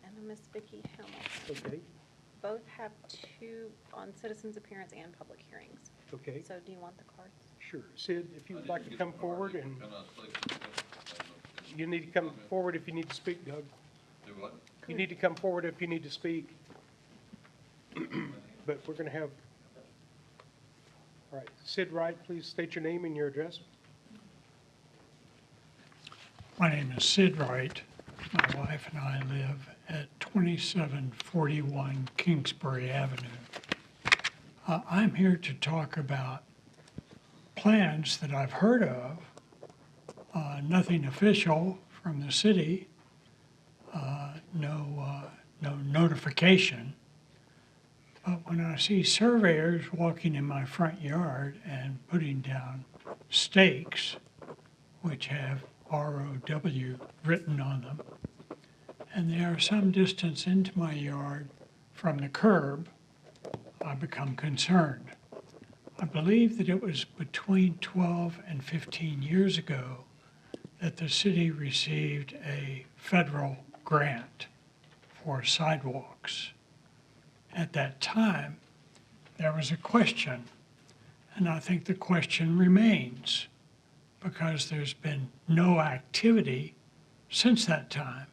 and a Miss Vicki Hamilton. Okay, Both have 2 on citizens appearance and public hearings. okay, So do you want the cards? sure. Sid, if you would like to come forward, and you need to come forward if you need to speak, Doug. Do what? You need to come forward if you need to speak. But we're going to have, all right, Sid Wright, please state your name and your address. My name is Sid Wright. My wife and I live at 2741 Kingsbury Avenue. I'm here to talk about plans that I've heard of, nothing official from the city, no notification. But when I see surveyors walking in my front yard and putting down stakes, which have ROW written on them, and they are some distance into my yard from the curb, I become concerned. I believe that it was between 12 and 15 years ago that the city received a federal grant for sidewalks. At that time, there was a question, and I think the question remains because there's been no activity since that time.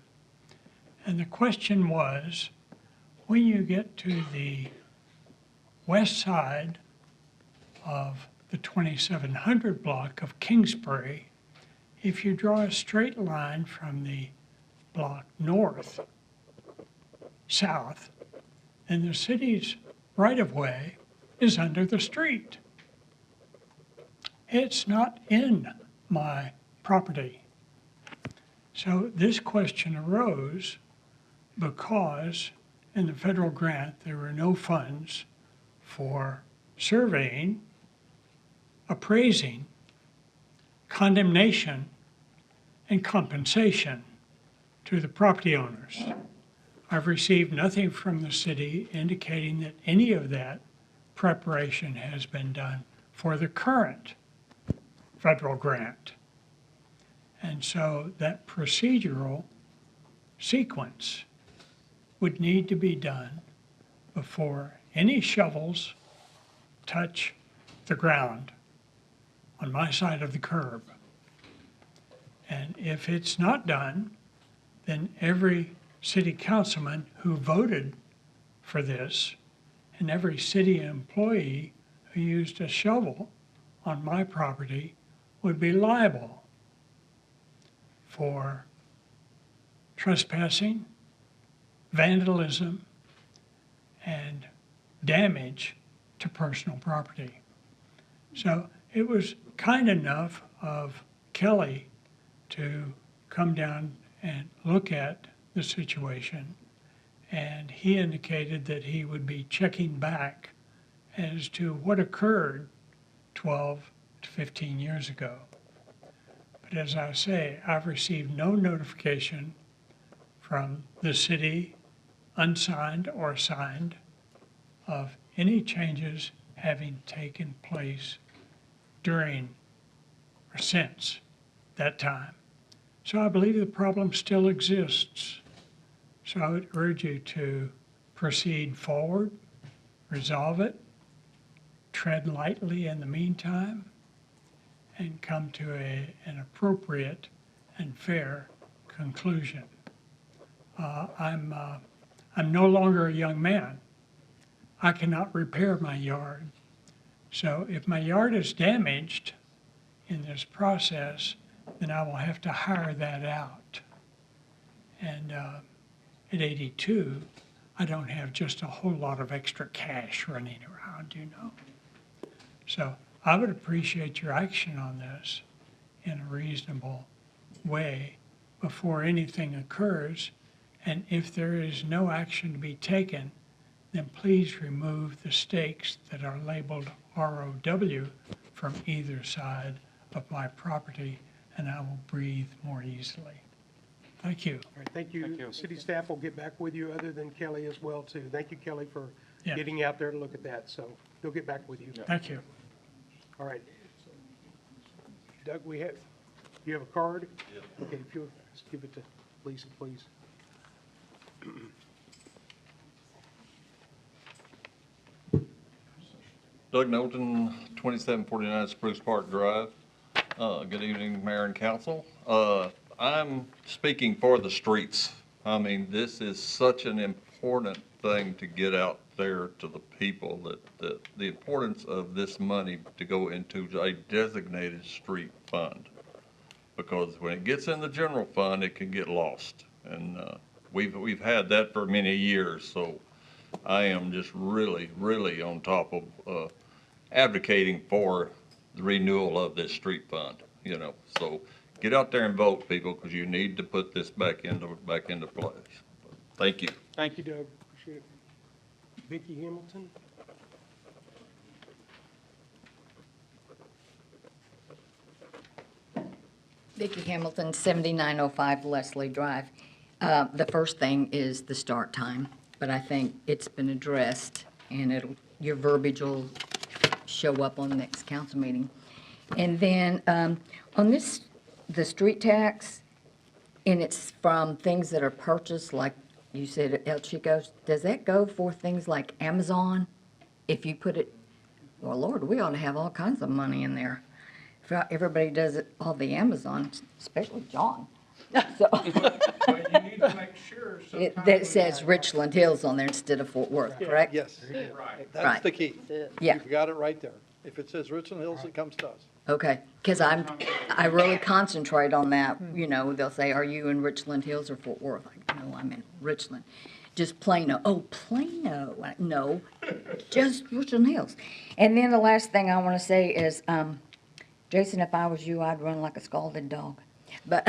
And the question was, when you get to the west side of the 2700 block of Kingsbury, if you draw a straight line from the block north, south, then the city's right-of-way is under the street. It's not in my property. So this question arose because in the federal grant, there were no funds for surveying, appraising, condemnation, and compensation to the property owners. I've received nothing from the city indicating that any of that preparation has been done for the current federal grant. And so that procedural sequence would need to be done before any shovels touch the ground on my side of the curb. And if it's not done, then every city councilman who voted for this and every city employee who used a shovel on my property would be liable for trespassing, vandalism, and damage to personal property. So it was kind enough of Kelly to come down and look at the situation, and he indicated that he would be checking back as to what occurred 12 to 15 years ago. But as I say, I've received no notification from the city, unsigned or signed, of any changes having taken place during or since that time. So I believe the problem still exists. So I would urge you to proceed forward, resolve it, tread lightly in the meantime, and come to an appropriate and fair conclusion. I'm no longer a young man. I cannot repair my yard. So if my yard is damaged in this process, then I will have to hire that out. And at 82, I don't have just a whole lot of extra cash running around, you know. So I would appreciate your action on this in a reasonable way before anything occurs. And if there is no action to be taken, then please remove the stakes that are labeled ROW from either side of my property, and I will breathe more easily. Thank you. All right, thank you. City staff will get back with you, other than Kelly as well, too. Thank you, Kelly, for Yeah. getting out there to look at that, so they'll get back with you. Thank you. All right. Doug, you have a card? Yeah. Okay, if you'll just give it to Lisa, please. Doug Knowlton, 2749 Spruce Park Drive. Good evening, Mayor and Council. I'm speaking for the streets. I mean, this is such an important thing to get out there to the people, that the importance of this money to go into a designated street fund. Because when it gets in the general fund, it can get lost. And we've had that for many years, so I am just really, really on top of advocating for the renewal of this street fund, you know. So get out there and vote, people, because you need to put this back into place. Thank you. Thank you, Doug. Appreciate it. Vicki Hamilton? Vicki Hamilton, 7905 Leslie Drive. The first thing is the start time, but I think it's been addressed, and your verbiage will show up on the next council meeting. And then on this, the street tax, and it's from things that are purchased, like you said at El Chico's, does that go for things like Amazon? If you put it, well, Lord, we ought to have all kinds of money in there. If everybody does it, all the Amazon, especially John. So But you need to make sure that says Richland Hills on there instead of Fort Worth, correct? Yes, Right. that's the key. Yeah. You've got it right there. If it says Richland Hills, it comes to us. Okay, because I really concentrate on that, you know, they'll say, are you in Richland Hills or Fort Worth? No, I'm in Richland. Just Plano. Oh, Plano. No, just Richland Hills. And then the last thing I want to say is, Jason, if I was you, I'd run like a scalded dog. But,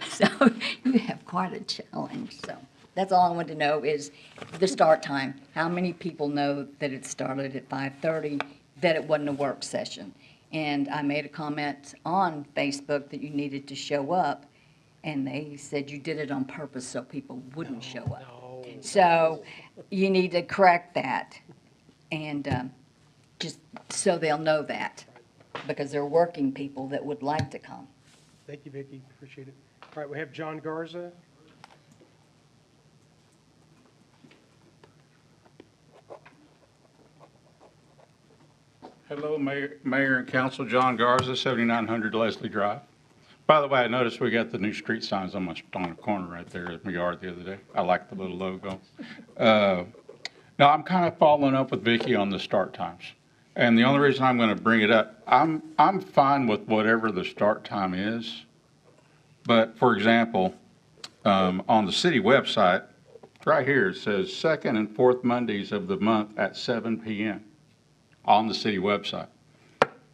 so you have quite a challenge, so. That's all I want to know is the start time. How many people know that it started at 5:30, that it wasn't a work session? And I made a comment on Facebook that you needed to show up, and they said you did it on purpose so people wouldn't show up. So you need to correct that, and just so they'll know that, because they're working people that would like to come. Thank you, Vicki. Appreciate it. All right, we have John Garza. Hello, Mayor and Council. John Garza, 7900 Leslie Drive. By the way, I noticed we got the new street signs on the corner right there in my yard the other day. I like the little logo. Now, I'm kind of following up with Vicki on the start times. And the only reason I'm going to bring it up, I'm fine with whatever the start time is. But, for example, on the city website, right here, it says second and fourth Mondays of the month at 7 p.m. on the city website.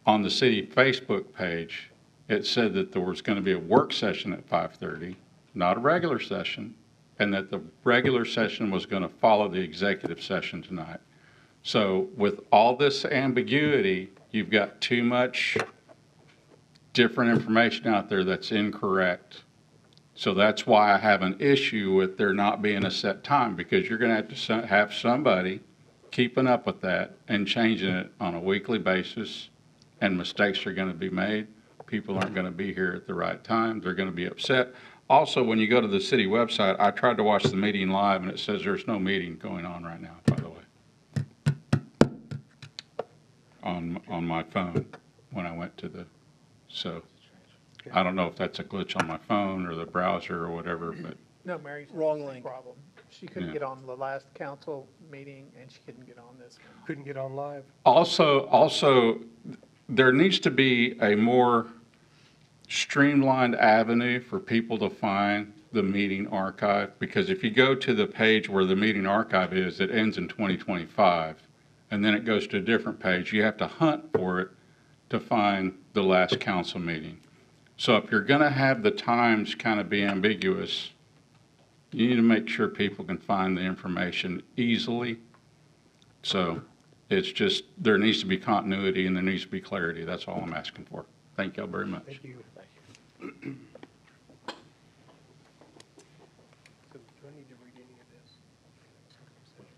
On the city Facebook page, it said that there was going to be a work session at 5:30, not a regular session, and that the regular session was going to follow the executive session tonight. So with all this ambiguity, you've got too much different information out there that's incorrect. So that's why I have an issue with there not being a set time, because you're going to have to have somebody keeping up with that and changing it on a weekly basis, and mistakes are going to be made. People aren't going to be here at the right time. They're going to be upset. Also, when you go to the city website, I tried to watch the meeting live, and it says there's no meeting going on right now, by the way, on my phone when I went to the, so I don't know if that's a glitch on my phone or the browser or whatever, but No, Mary's. Wrong link. Problem. She couldn't Yeah. get on the last council meeting, and she couldn't get on this. Couldn't get on live. also, there needs to be a more streamlined avenue for people to find the meeting archive, because if you go to the page where the meeting archive is, it ends in 2025, and then it goes to a different page. You have to hunt for it to find the last council meeting. So if you're going to have the times kind of be ambiguous, you need to make sure people can find the information easily. So it's just, there needs to be continuity and there needs to be clarity. That's all I'm asking for. Thank y'all very much. Thank you. So do I need to read any of this?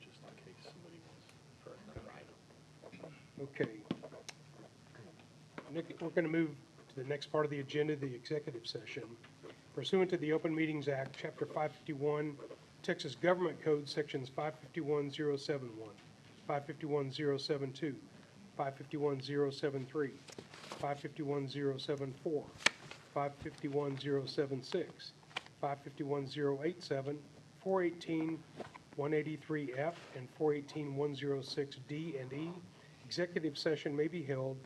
Just in case somebody wants for another item. Okay. Nick, we're going to move to the next part of the agenda, the executive session. Pursuant to the Open Meetings Act, Chapter 551, Texas Government Code, Sections 551071, 551072, 551073, 551074, 551076, 551087, 418-183F, and 418-106D and E. Executive session may be held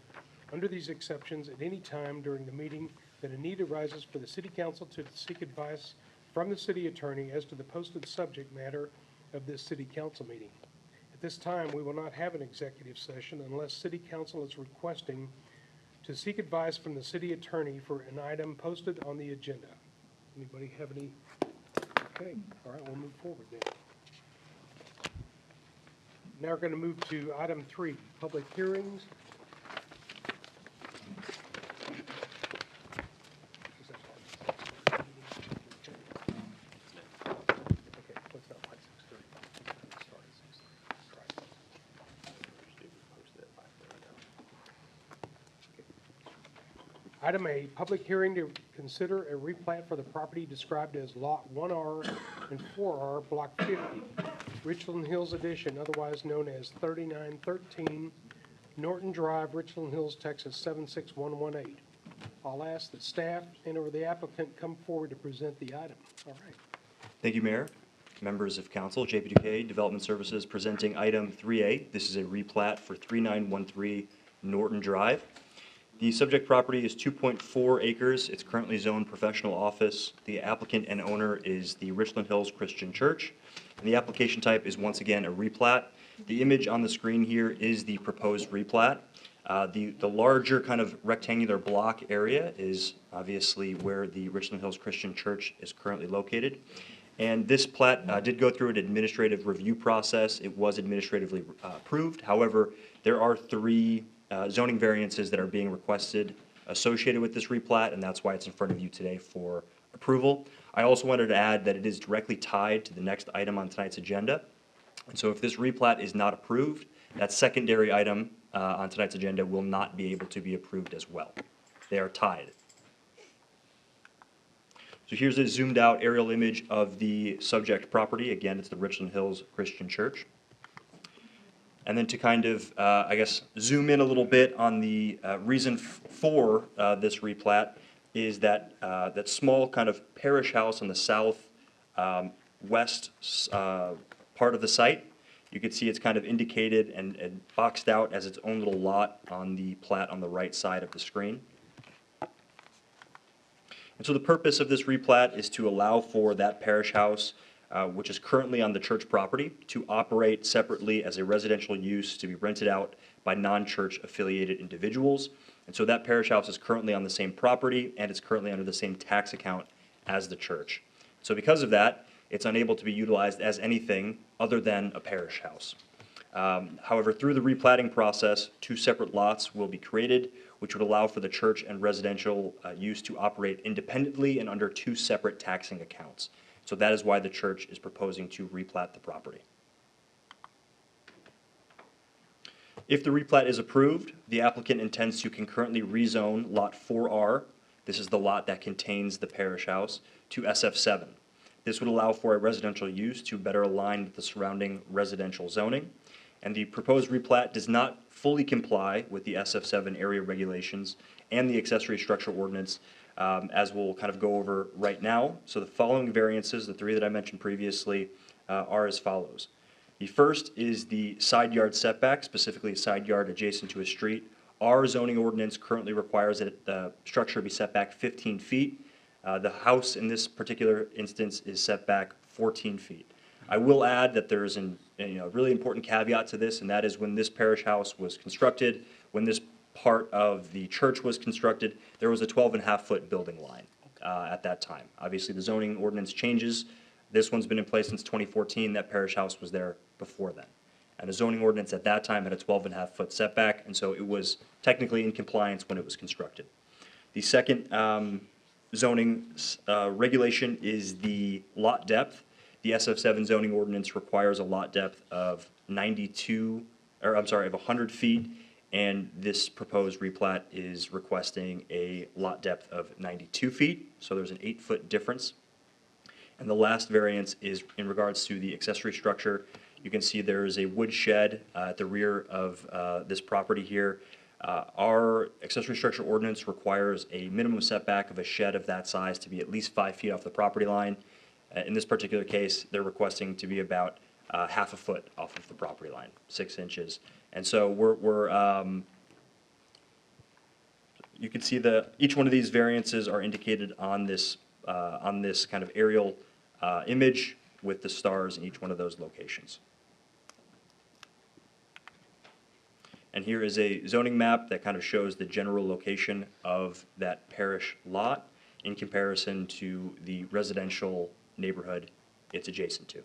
under these exceptions at any time during the meeting that a need arises for the city council to seek advice from the city attorney as to the posted subject matter of this city council meeting. At this time, we will not have an executive session unless city council is requesting to seek advice from the city attorney for an item posted on the agenda. Anybody have any? Okay, all right, we'll move forward then. Now we're going to move to item 3, public hearings. Item A, public hearing to consider a replat for the property described as Lot 1R and 4R, Block 50, Richland Hills Edition, otherwise known as 3913 Norton Drive, Richland Hills, Texas 76118. I'll ask that staff and/or the applicant come forward to present the item. All right. Thank you, Mayor. Members of council, JP Duque, Development Services, presenting item 3A. This is a replat for 3913 Norton Drive. The subject property is 2.4 acres. It's currently zoned professional office. The applicant and owner is the Richland Hills Christian Church. And the application type is once again a replat. The image on the screen here is the proposed replat. The larger kind of rectangular block area is obviously where the Richland Hills Christian Church is currently located. And this plat did go through an administrative review process. It was administratively approved. However, there are 3 zoning variances that are being requested associated with this replat, and that's why it's in front of you today for approval. I also wanted to add that it is directly tied to the next item on tonight's agenda. And so if this replat is not approved, that secondary item on tonight's agenda will not be able to be approved as well. They are tied. So here's a zoomed out aerial image of the subject property. Again, it's the Richland Hills Christian Church. And then to kind of, I guess, zoom in a little bit on the reason for this replat is that that small kind of parish house on the south west part of the site. You can see it's kind of indicated and boxed out as its own little lot on the plat on the right side of the screen. And so the purpose of this replat is to allow for that parish house, which is currently on the church property, to operate separately as a residential use to be rented out by non-church affiliated individuals. And so that parish house is currently on the same property and it's currently under the same tax account as the church. So because of that, it's unable to be utilized as anything other than a parish house. However, through the replatting process, 2 separate lots will be created, which would allow for the church and residential use to operate independently and under 2 separate taxing accounts. So that is why the church is proposing to replat the property. If the replat is approved, the applicant intends to concurrently rezone Lot 4R, This is the lot that contains the parish house, to SF7. This would allow for a residential use to better align with the surrounding residential zoning. And the proposed replat does not fully comply with the SF7 area regulations and the accessory structure ordinance, as we'll kind of go over right now. So the following variances, the three that I mentioned previously, are as follows. The first is the side yard setback, specifically a side yard adjacent to a street. Our zoning ordinance currently requires that the structure be set back 15 feet. The house in this particular instance is set back 14 feet. I will add that there is a really important caveat to this, and that is when this parish house was constructed, when this part of the church was constructed, there was a 12.5-foot building line at that time. Obviously, the zoning ordinance changes. This one's been in place since 2014. That parish house was there before then. And the zoning ordinance at that time had a 12.5-foot setback, and so it was technically in compliance when it was constructed. The second zoning regulation is the lot depth. The SF7 zoning ordinance requires a lot depth of 100 feet, and this proposed replat is requesting a lot depth of 92 feet, so there's an 8-foot difference. And the last variance is in regards to the accessory structure. You can see there is a wood shed at the rear of this property here. Our accessory structure ordinance requires a minimum setback of a shed of that size to be at least 5 feet off the property line. In this particular case, they're requesting to be about half a foot off of the property line, 6 inches. And so you can see each one of these variances are indicated on this kind of aerial image with the stars in each one of those locations. And here is a zoning map that kind of shows the general location of that parish lot in comparison to the residential neighborhood it's adjacent to.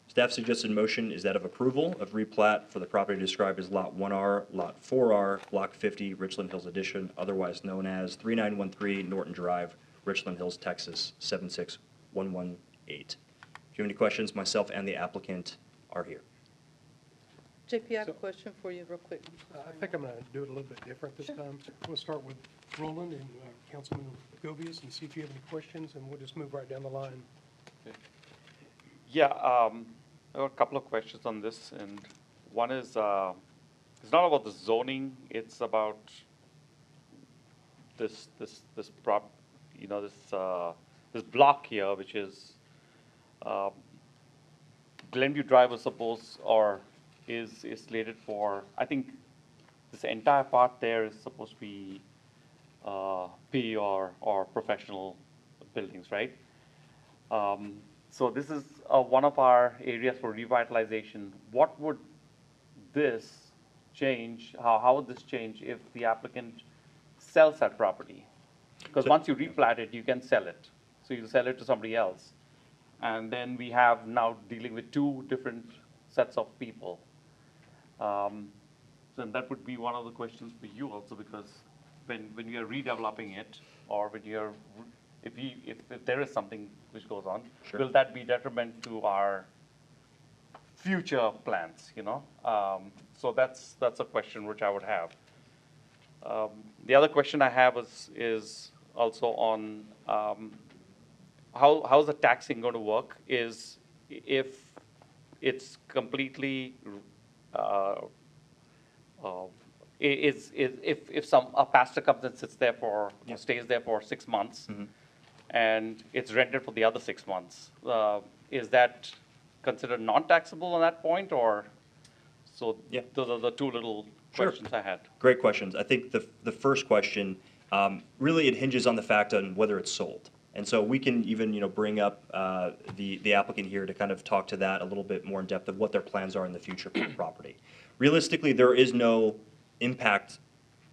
Staff suggested motion is that of approval of replat for the property described as Lot 1R, Lot 4R, Block 50, Richland Hills Addition, otherwise known as 3913 Norton Drive, Richland Hills, Texas, 76118. If you have any questions, myself and the applicant are here. JP, I have a question for you real quick. I think I'm going to do it a little bit different this time. We'll start with Roland and Councilman Govius and see if you have any questions, and we'll just move right down the line. Yeah, I have a couple of questions on this, and one is, it's not about the zoning, it's about this block here, which is Glenview Drive, I suppose, or is slated for, I think this entire part there is supposed to be P or professional buildings, right? So this is one of our areas for revitalization. What would this change, how would this change if the applicant sells that property? Because once you replat it, you can sell it. So you sell it to somebody else. And then we have now dealing with two different sets of people. So that would be one of the questions for you also, because when you're redeveloping it, or when you're, if there is something which goes on, Sure. Will that be detriment to our future plans, you know? So that's a question which I would have. The other question I have is also on how's the taxing going to work? Is if it's completely if a pastor comes and sits there for stays there for 6 months, and it's rented for the other 6 months, is that considered non-taxable at that point, or? So those are the two little questions I had. Great questions. I think the first question, really it hinges on the fact on whether it's sold. And so we can even, bring up the applicant here to kind of talk to that a little bit more in depth of what their plans are in the future for the property. Realistically, there is no impact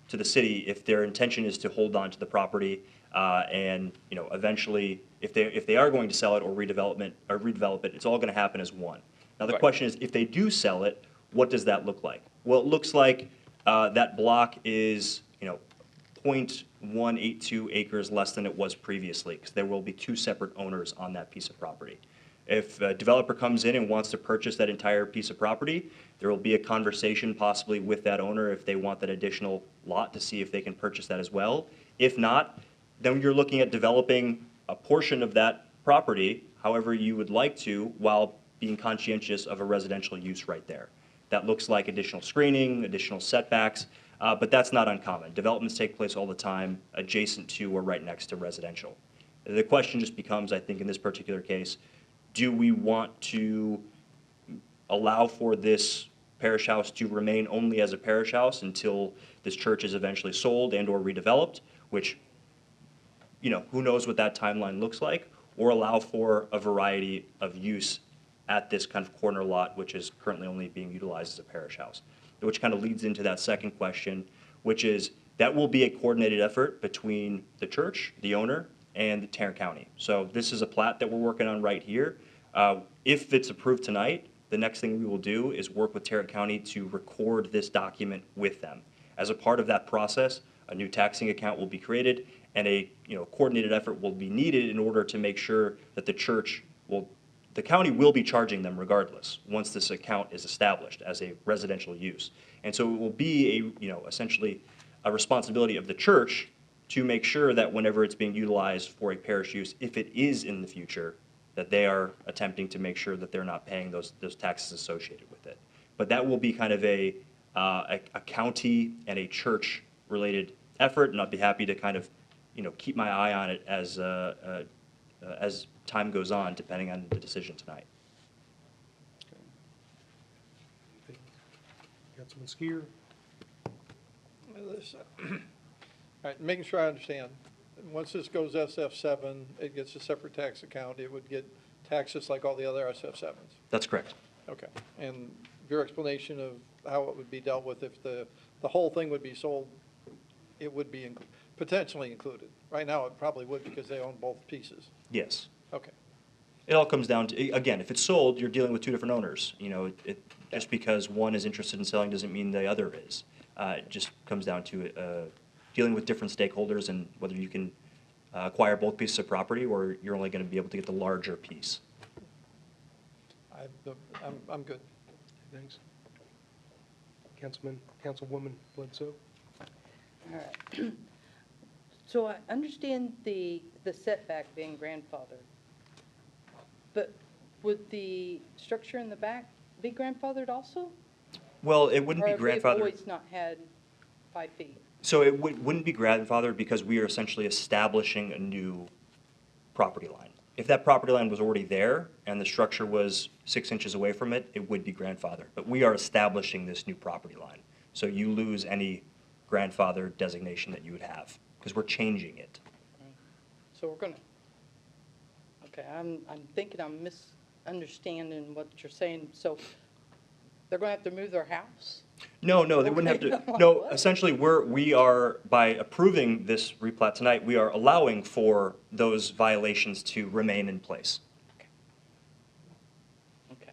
to the city if their intention is to hold on to the property and eventually if they are going to sell it or redevelop it, it's all going to happen as one. Now the question is, if they do sell it, what does that look like? Well, it looks like that block is 0.182 acres less than it was previously, because there will be two separate owners on that piece of property. If a developer comes in and wants to purchase that entire piece of property, there will be a conversation possibly with that owner if they want that additional lot to see if they can purchase that as well. If not, then you're looking at developing a portion of that property however you would like to while being conscientious of a residential use right there. That looks like additional screening, additional setbacks, but that's not uncommon. Developments take place all the time adjacent to or right next to residential. The question just becomes, I think in this particular case, do we want to allow for this parish house to remain only as a parish house until this church is eventually sold and or redeveloped, which, you know, who knows what that timeline looks like, or allow for a variety of use at this kind of corner lot, which is currently only being utilized as a parish house. Which kind of leads into that second question, which is that will be a coordinated effort between the church, the owner, and the Tarrant County. So this is a plat that we're working on right here. If it's approved tonight, the next thing we will do is work with Tarrant County to record this document with them. As a part of that process, a new taxing account will be created, and a coordinated effort will be needed in order to make sure that the county will be charging them regardless once this account is established as a residential use. And so it will be essentially a responsibility of the church to make sure that whenever it's being utilized for a parish use, if it is in the future, that they are attempting to make sure that they're not paying those taxes associated with it. But that will be kind of a county and a church related effort, and I'd be happy to kind of keep my eye on it as time goes on, depending on the decision tonight. Councilman Skier? All right, making sure I understand. Once this goes SF7, it gets a separate tax account. It would get taxes like all the other SF7s. That's correct. Okay. And your explanation of how it would be dealt with if the whole thing would be sold, it would be potentially included. Right now, it probably would because they own both pieces. Yes. Okay. It all comes down to, again, if it's sold, you're dealing with two different owners. Just because one is interested in selling doesn't mean the other is. It just comes down to dealing with different stakeholders and whether you can acquire both pieces of property or you're only going to be able to get the larger piece. I'm good. Thanks. Councilwoman Bledsoe? All right. So I understand the setback being grandfathered, but would the structure in the back be grandfathered also? Well, it wouldn't be Or have grandfathered. we always not had 5 feet? So it wouldn't be grandfathered because we are essentially establishing a new property line. If that property line was already there and the structure was 6 inches away from it, it would be grandfathered. But we are establishing this new property line. So you lose any grandfather designation that you would have because we're changing it. So we're gonna, okay, I'm thinking I'm misunderstanding what you're saying. So they're gonna have to move their house? No, they wouldn't have to. No, essentially, we are, by approving this replat tonight, we are allowing for those violations to remain in place. Okay.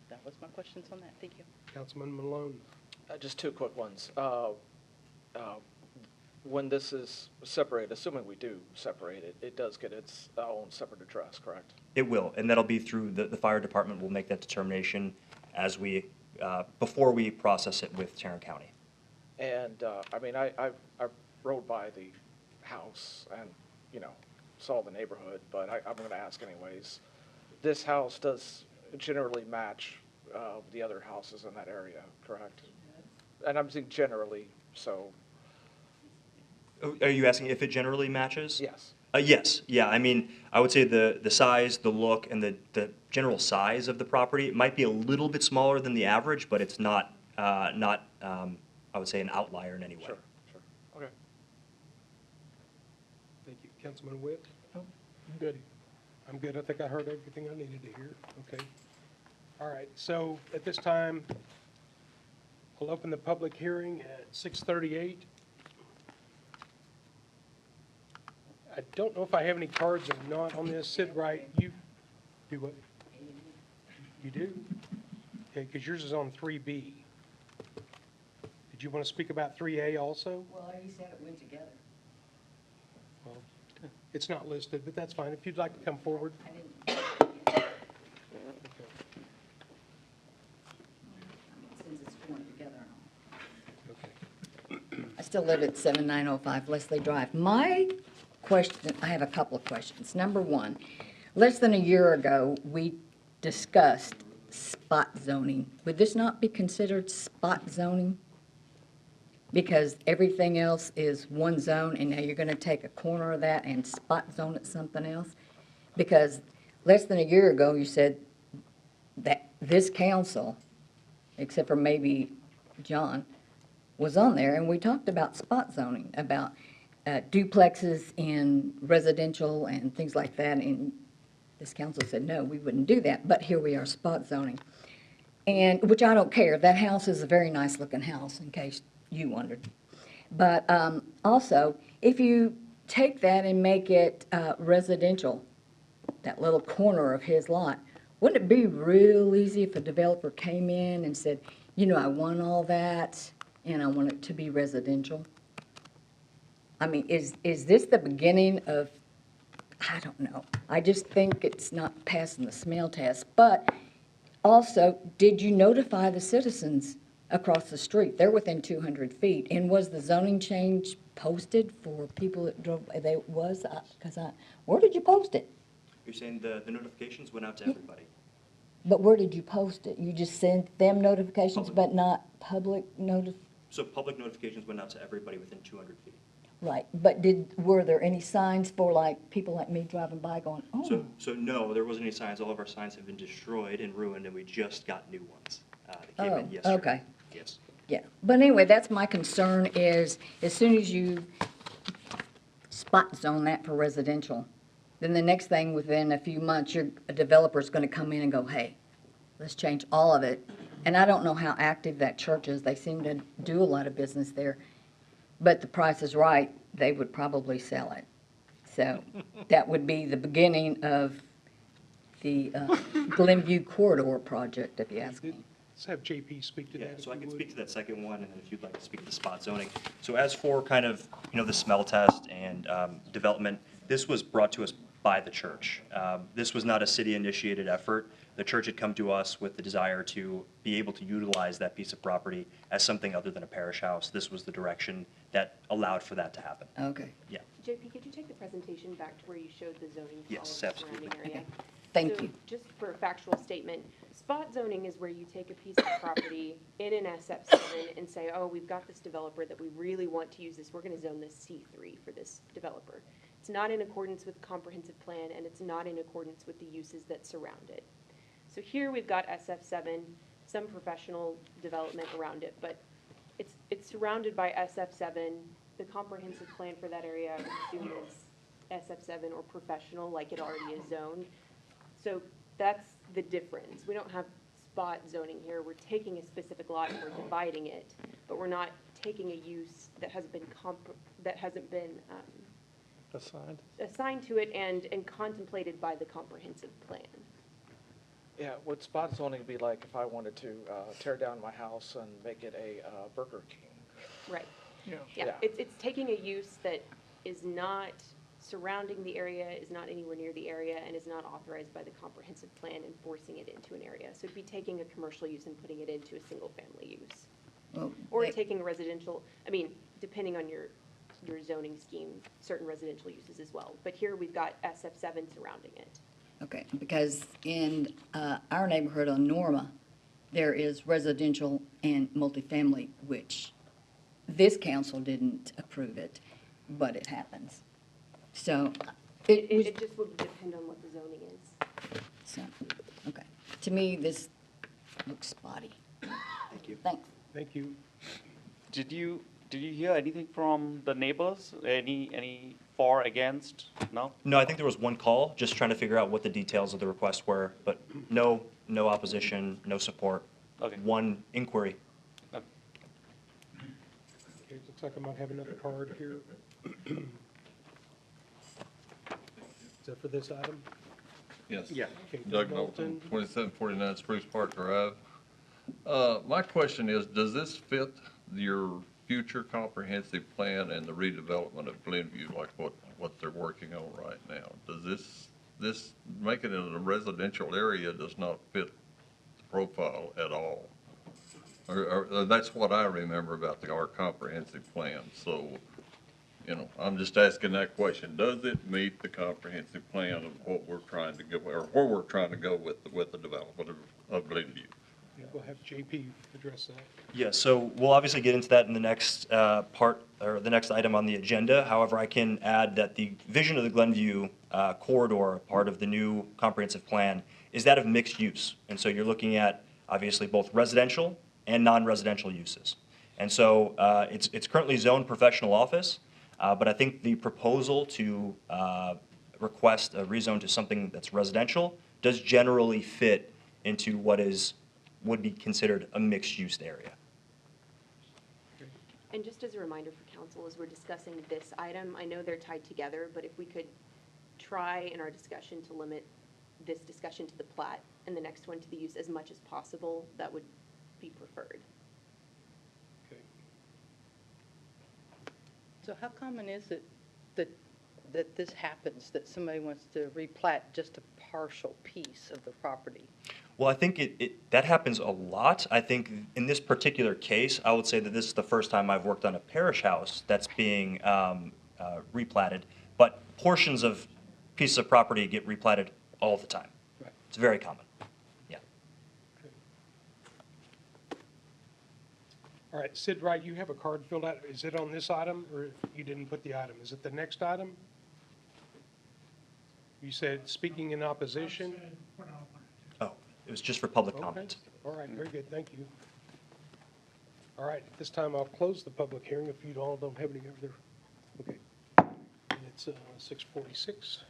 That was my questions on that. Thank you. Councilman Malone? Just two quick ones. When this is separated, assuming we do separate it, it does get its own separate address, correct? It will, and that'll be through the fire department will make that determination as we, before we process it with Tarrant County. And, I rode by the house and, saw the neighborhood, but I'm going to ask anyways. This house does generally match the other houses in that area, correct? And I'm saying generally, so. Are you asking if it generally matches? Yes. Yes, yeah, I would say the size, the look, and the general size of the property, it might be a little bit smaller than the average, but it's not, I would say, an outlier in any way. Sure. Okay. Thank you. Councilman Witt? I'm good. I'm good. I think I heard everything I needed to hear. Okay. All right. So at this time, I'll open the public hearing at 6:38. I don't know if I have any cards or not on this. Sid Wright, you do what? You do? Okay, because yours is on 3B. Did you want to speak about 3A also? Well, he said it went together. Well, it's not listed, but that's fine. If you'd like to come forward. I didn't. Since it's going together and all. I still live at 7905 Leslie Drive. My question, I have a couple of questions. Number one, less than a year ago, we discussed spot zoning. Would this not be considered spot zoning? Because everything else is one zone, and now you're gonna take a corner of that and spot zone it something else? Because less than a year ago, you said that this council, except for maybe John, was on there, and we talked about spot zoning, about duplexes in residential and things like that, and this council said, no, we wouldn't do that, but here we are, spot zoning. And, which I don't care, that house is a very nice-looking house, in case you wondered. But also, if you take that and make it residential, that little corner of his lot, wouldn't it be real easy if a developer came in and said, you know, I want all that, and I want it to be residential? I mean, is this the beginning of, I don't know. I just think it's not passing the smell test. But also, did you notify the citizens across the street? They're within 200 feet. And was the zoning change posted for people that drove, where did you post it? You're saying the notifications went out to everybody? But where did you post it? You just sent them notifications, but not public notif, So public notifications went out to everybody within 200 feet. right. But were there any signs for like, people like me driving by going, oh? So no, there wasn't any signs. All of our signs have been destroyed and ruined, and we just got new ones. That came in yesterday. Okay. Yes. Yeah, but anyway, that's my concern is, as soon as you spot zone that for residential, then the next thing, within a few months, a developer's gonna come in and go, hey, let's change all of it. And I don't know how active that church is, they seem to do a lot of business there. But the price is right, they would probably sell it. So that would be the beginning of the Glenview Corridor project, if you ask me. Let's have JP speak to that. Yeah, if so I you can would. speak to that second one, and then if you'd like to speak to the spot zoning. So as for kind of, the smell test and development, this was brought to us by the church. This was not a city-initiated effort. The church had come to us with the desire to be able to utilize that piece of property as something other than a parish house. This was the direction that allowed for that to happen. Okay. Yeah. JP, could you take the presentation back to where you showed the zoning for all Yes, of the absolutely. surrounding area? Thank So, you. just for a factual statement, spot zoning is where you take a piece of property in an SF7 and say, oh, we've got this developer that we really want to use this, we're gonna zone this C3 for this developer. It's not in accordance with the comprehensive plan, and it's not in accordance with the uses that surround it. So here we've got SF7, some professional development around it, but it's surrounded by SF7. The comprehensive plan for that area, I assume, is SF7 or professional, like it already is zoned. So that's the difference. We don't have spot zoning here. We're taking a specific lot and we're dividing it, but we're not taking a use that hasn't been assigned to it and contemplated by the comprehensive plan. Yeah, what spot zoning be like if I wanted to tear down my house and make it a Burger King? Right. Yeah. Yeah, it's taking a use that is not surrounding the area, is not anywhere near the area, and is not authorized by the comprehensive plan and forcing it into an area. So it'd be taking a commercial use and putting it into a single-family use. Well, Or taking a residential, depending on your zoning scheme, certain residential uses as well. But here we've got SF7 surrounding it. Okay, because in our neighborhood on Norma, there is residential and multifamily, which this council didn't approve it, but it happens. So It just would depend on what the zoning is. So, okay. To me, this looks spotty. Thank you. Thanks. Thank you. Did you hear anything from the neighbors? Any for, against? No? No, I think there was one call, just trying to figure out what the details of the request were, but no opposition, no support. Okay. One inquiry. Okay. Okay, looks like I might have another card here. Is that for this item? Yes. Yeah. Okay, Doug Knowlton, 2749 Spruce Park Drive. My question is, does this fit your future comprehensive plan and the redevelopment of Glenview, like what they're working on right now? Does this this, making it a residential area does not fit the profile at all. Or that's what I remember about our comprehensive plan. So, you know, I'm just asking that question. Does it meet the comprehensive plan of what we're trying to go, or where we're trying to go with the development of Glenview? Yeah, we'll have JP address that. Yeah, so we'll obviously get into that in the next part, or the next item on the agenda. However, I can add that the vision of the Glenview corridor, part of the new comprehensive plan, is that of mixed use. And so you're looking at, obviously, both residential and non-residential uses. And so it's currently zoned professional office, but I think the proposal to request a rezone to something that's residential does generally fit into what would be considered a mixed-use area. And just as a reminder for council, as we're discussing this item, I know they're tied together, but if we could try in our discussion to limit this discussion to the plat and the next one to the use as much as possible, that would be preferred. So how common is it that this happens, that somebody wants to replat just a partial piece of the property? Well, I think that happens a lot. I think in this particular case, I would say that this is the first time I've worked on a parish house that's being replatted, but portions of pieces of property get replatted all the time. Right. It's very common. Yeah. All right, Sid Wright, you have a card filled out. Is it on this item, or you didn't put the item? Is it the next item? You said speaking in opposition? Oh, it was just for public Okay. comment. All right, very good, thank you. All right, at this time, I'll close the public hearing if you all don't have any over there. Okay. And it's 6:46.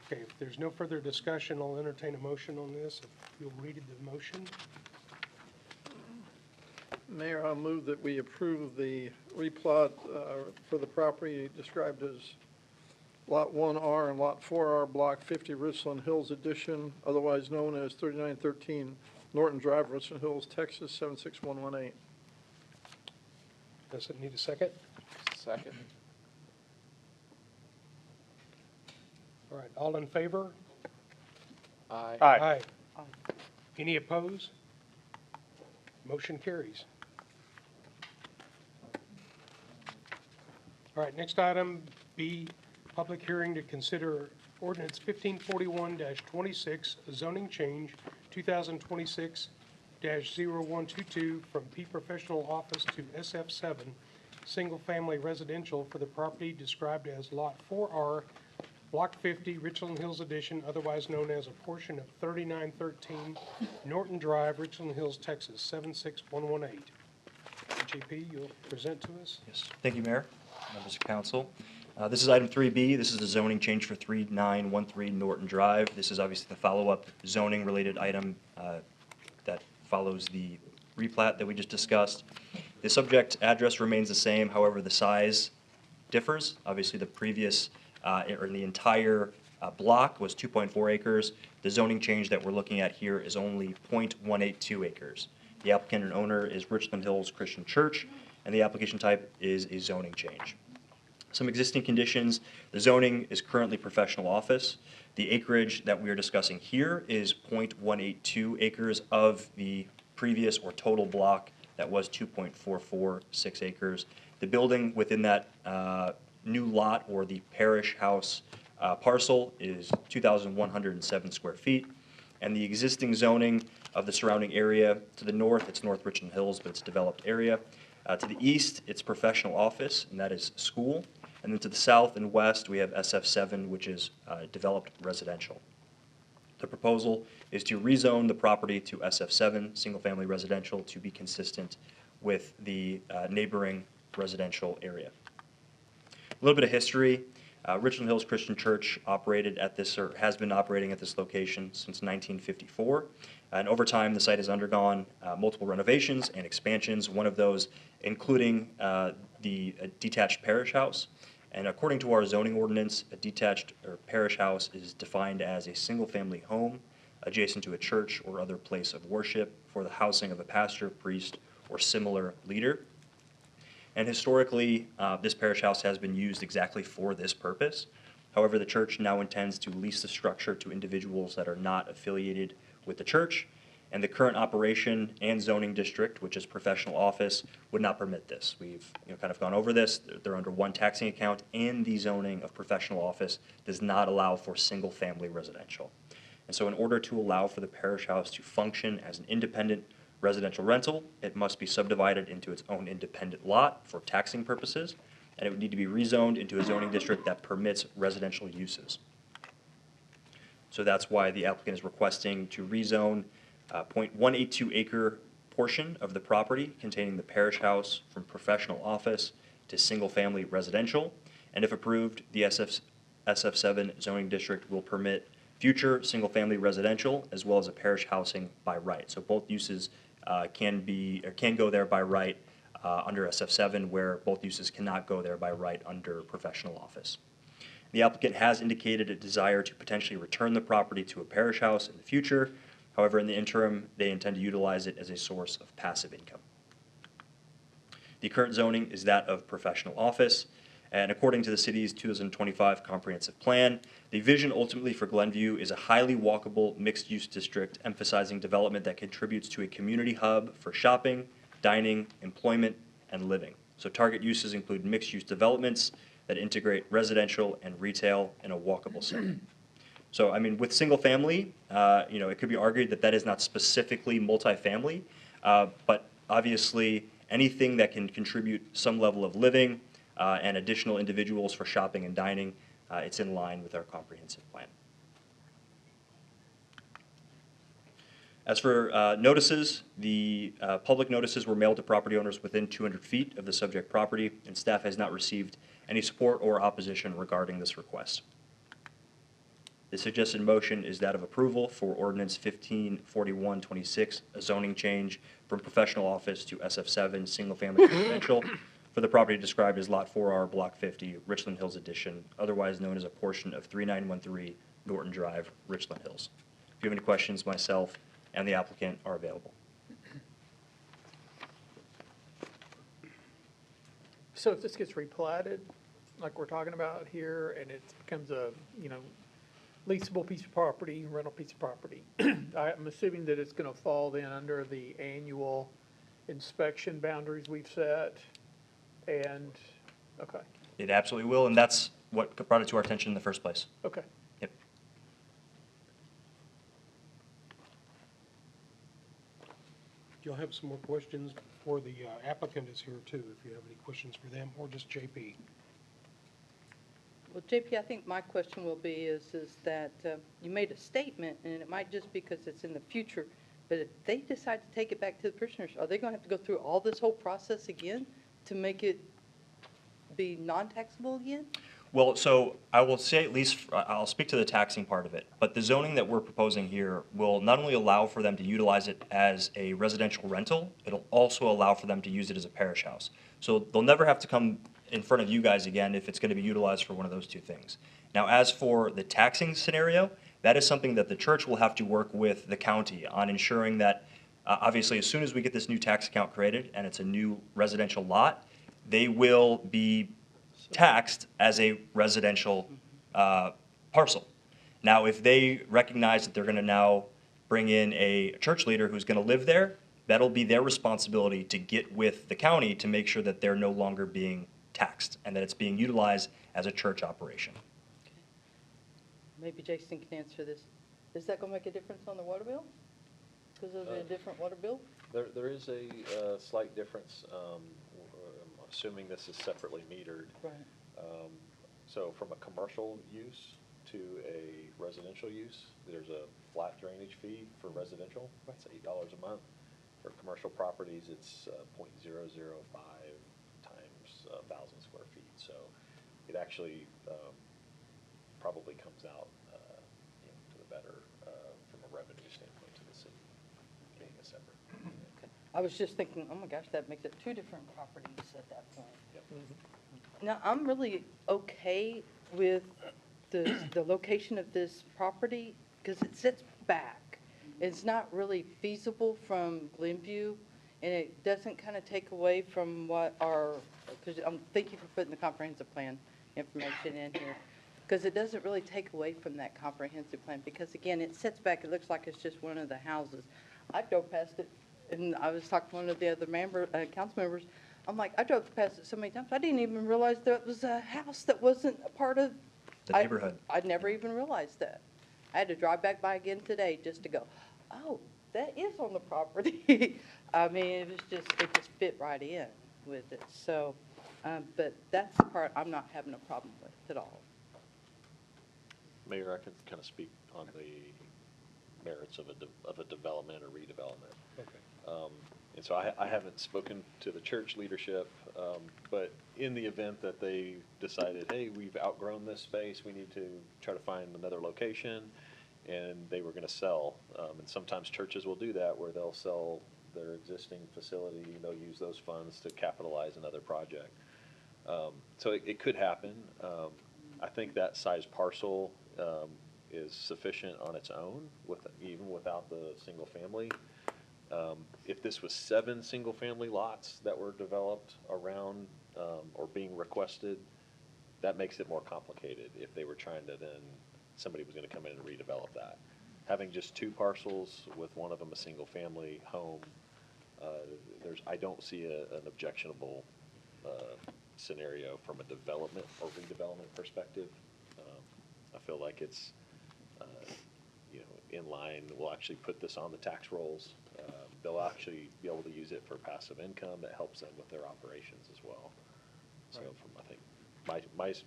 Okay, if there's no further discussion, I'll entertain a motion on this. If you'll read the motion. Mayor, I'll move that we approve the replot for the property described as Lot 1R and Lot 4R, Block 50, Richland Hills Edition, otherwise known as 3913 Norton Drive, Richland Hills, Texas, 76118. Does it need a second? Second. All right, all in favor? Aye. Aye. Any opposed? Motion carries. All right, next item, B, public hearing to consider ordinance 1541-26, zoning change 2026-0122 from P Professional Office to SF7, single-family residential for the property described as Lot 4R, Block 50, Richland Hills Edition, otherwise known as a portion of 3913 Norton Drive, Richland Hills, Texas, 76118. JP, you'll present to us? Yes. Thank you, Mayor, members of council. This is item 3B. This is the zoning change for 3913 Norton Drive. This is obviously the follow-up zoning-related item that follows the replat that we just discussed. The subject address remains the same, however, the size differs. Obviously, the previous, or the entire block was 2.4 acres. The zoning change that we're looking at here is only 0.182 acres. The applicant and owner is Richland Hills Christian Church, and the application type is a zoning change. Some existing conditions: the zoning is currently professional office. The acreage that we are discussing here is 0.182 acres of the previous or total block that was 2.446 acres. The building within that new lot, or the parish house parcel, is 2,107 square feet. And the existing zoning of the surrounding area, to the north, it's North Richland Hills, but it's a developed area. To the east, it's professional office, and that is school. And then to the south and west, we have SF7, which is developed residential. The proposal is to rezone the property to SF7, single-family residential, to be consistent with the neighboring residential area. A little bit of history. Richland Hills Christian Church operated at this, or has been operating at this location since 1954. And over time, the site has undergone multiple renovations and expansions, one of those including the detached parish house. And according to our zoning ordinance, a detached or parish house is defined as a single-family home adjacent to a church or other place of worship for the housing of a pastor, priest, or similar leader. And historically, this parish house has been used exactly for this purpose. However, the church now intends to lease the structure to individuals that are not affiliated with the church, and the current operation and zoning district, which is professional office, would not permit this. We've kind of gone over this. They're under one taxing account, and the zoning of professional office does not allow for single-family residential. And so in order to allow for the parish house to function as an independent residential rental, it must be subdivided into its own independent lot for taxing purposes, and it would need to be rezoned into a zoning district that permits residential uses. So that's why the applicant is requesting to rezone 0.182 acre portion of the property containing the parish house from professional office to single-family residential. And if approved, the SF7 zoning district will permit future single-family residential as well as a parish housing by right. So both uses can go there by right under SF7, where both uses cannot go there by right under professional office. The applicant has indicated a desire to potentially return the property to a parish house in the future. However, in the interim, they intend to utilize it as a source of passive income. The current zoning is that of professional office, and according to the city's 2025 comprehensive plan, the vision ultimately for Glenview is a highly walkable mixed-use district emphasizing development that contributes to a community hub for shopping, dining, employment, and living. So target uses include mixed-use developments that integrate residential and retail in a walkable setting. So, I mean, with single family, it could be argued that that is not specifically multifamily, but obviously anything that can contribute some level of living and additional individuals for shopping and dining, it's in line with our comprehensive plan. As for notices, the public notices were mailed to property owners within 200 feet of the subject property, and staff has not received any support or opposition regarding this request. The suggested motion is that of approval for Ordinance 154126, a zoning change from professional office to SF7, single-family residential, for the property described as Lot 4R, Block 50, Richland Hills Addition, otherwise known as a portion of 3913 Norton Drive, Richland Hills. If you have any questions, myself and the applicant are available. So if this gets replatted, like we're talking about here, and it becomes a, leasable piece of property, rental piece of property, I'm assuming that it's gonna fall then under the annual inspection boundaries we've set, and, okay, It absolutely will, and that's what brought it to our attention in the first place. okay. Yep. You'll have some more questions for the applicant is here too, if you have any questions for them, or just JP. Well, JP, I think my question will be is that you made a statement, and it might just because it's in the future, but if they decide to take it back to the parishioners, are they going to have to go through all this whole process again to make it be non-taxable again? Well, so I will say at least, I'll speak to the taxing part of it, but the zoning that we're proposing here will not only allow for them to utilize it as a residential rental, it'll also allow for them to use it as a parish house. So they'll never have to come in front of you guys again if it's going to be utilized for one of those two things. Now, as for the taxing scenario, that is something that the church will have to work with the county on ensuring that, obviously, as soon as we get this new tax account created and it's a new residential lot, they will be taxed as a residential parcel. Now, if they recognize that they're going to now bring in a church leader who's going to live there, that'll be their responsibility to get with the county to make sure that they're no longer being taxed and that it's being utilized as a church operation. Okay. Maybe Jason can answer this. Is that going to make a difference on the water bill? Because of a different water bill? There is a slight difference, assuming this is separately metered. Right. So from a commercial use to a residential use, there's a flat drainage fee for residential. It's $8 a month. For commercial properties, it's 0.005 times 1,000 square feet. So it actually probably comes out to the better from a revenue standpoint to the city, being a separate. Okay. I was just thinking, oh my gosh, that makes it two different properties at that point. Yep. Now, I'm really okay with the location of this property because it sits back. It's not really feasible from Glenview, and it doesn't kind of take away from what our because thank you for putting the comprehensive plan information in here, because it doesn't really take away from that comprehensive plan, because again, it sits back, it looks like it's just one of the houses. I drove past it, and I was talking to one of the other council members, I'm like, I drove past it so many times, I didn't even realize there was a house that wasn't a part of The neighborhood. I'd never even realized that. I had to drive back by again today just to go, oh, that is on the property. I mean, it just fit right in with it. So, but that's the part I'm not having a problem with at all. Mayor, I can kind of speak on the merits of a development or redevelopment. Okay. And so I haven't spoken to the church leadership, but in the event that they decided, hey, we've outgrown this space, we need to try to find another location, and they were going to sell. And sometimes churches will do that, where they'll sell their existing facility, they'll use those funds to capitalize another project. So it could happen. I think that size parcel is sufficient on its own, even without the single family. If this was 7 single-family lots that were developed around or being requested, that makes it more complicated. If they were trying to then, somebody was going to come in and redevelop that. Having just 2 parcels with one of them a single-family home, I don't see an objectionable scenario from a development or redevelopment perspective. I feel like it's in line. We'll actually put this on the tax rolls. They'll actually be able to use it for passive income that helps them with their operations as well. So from, I think,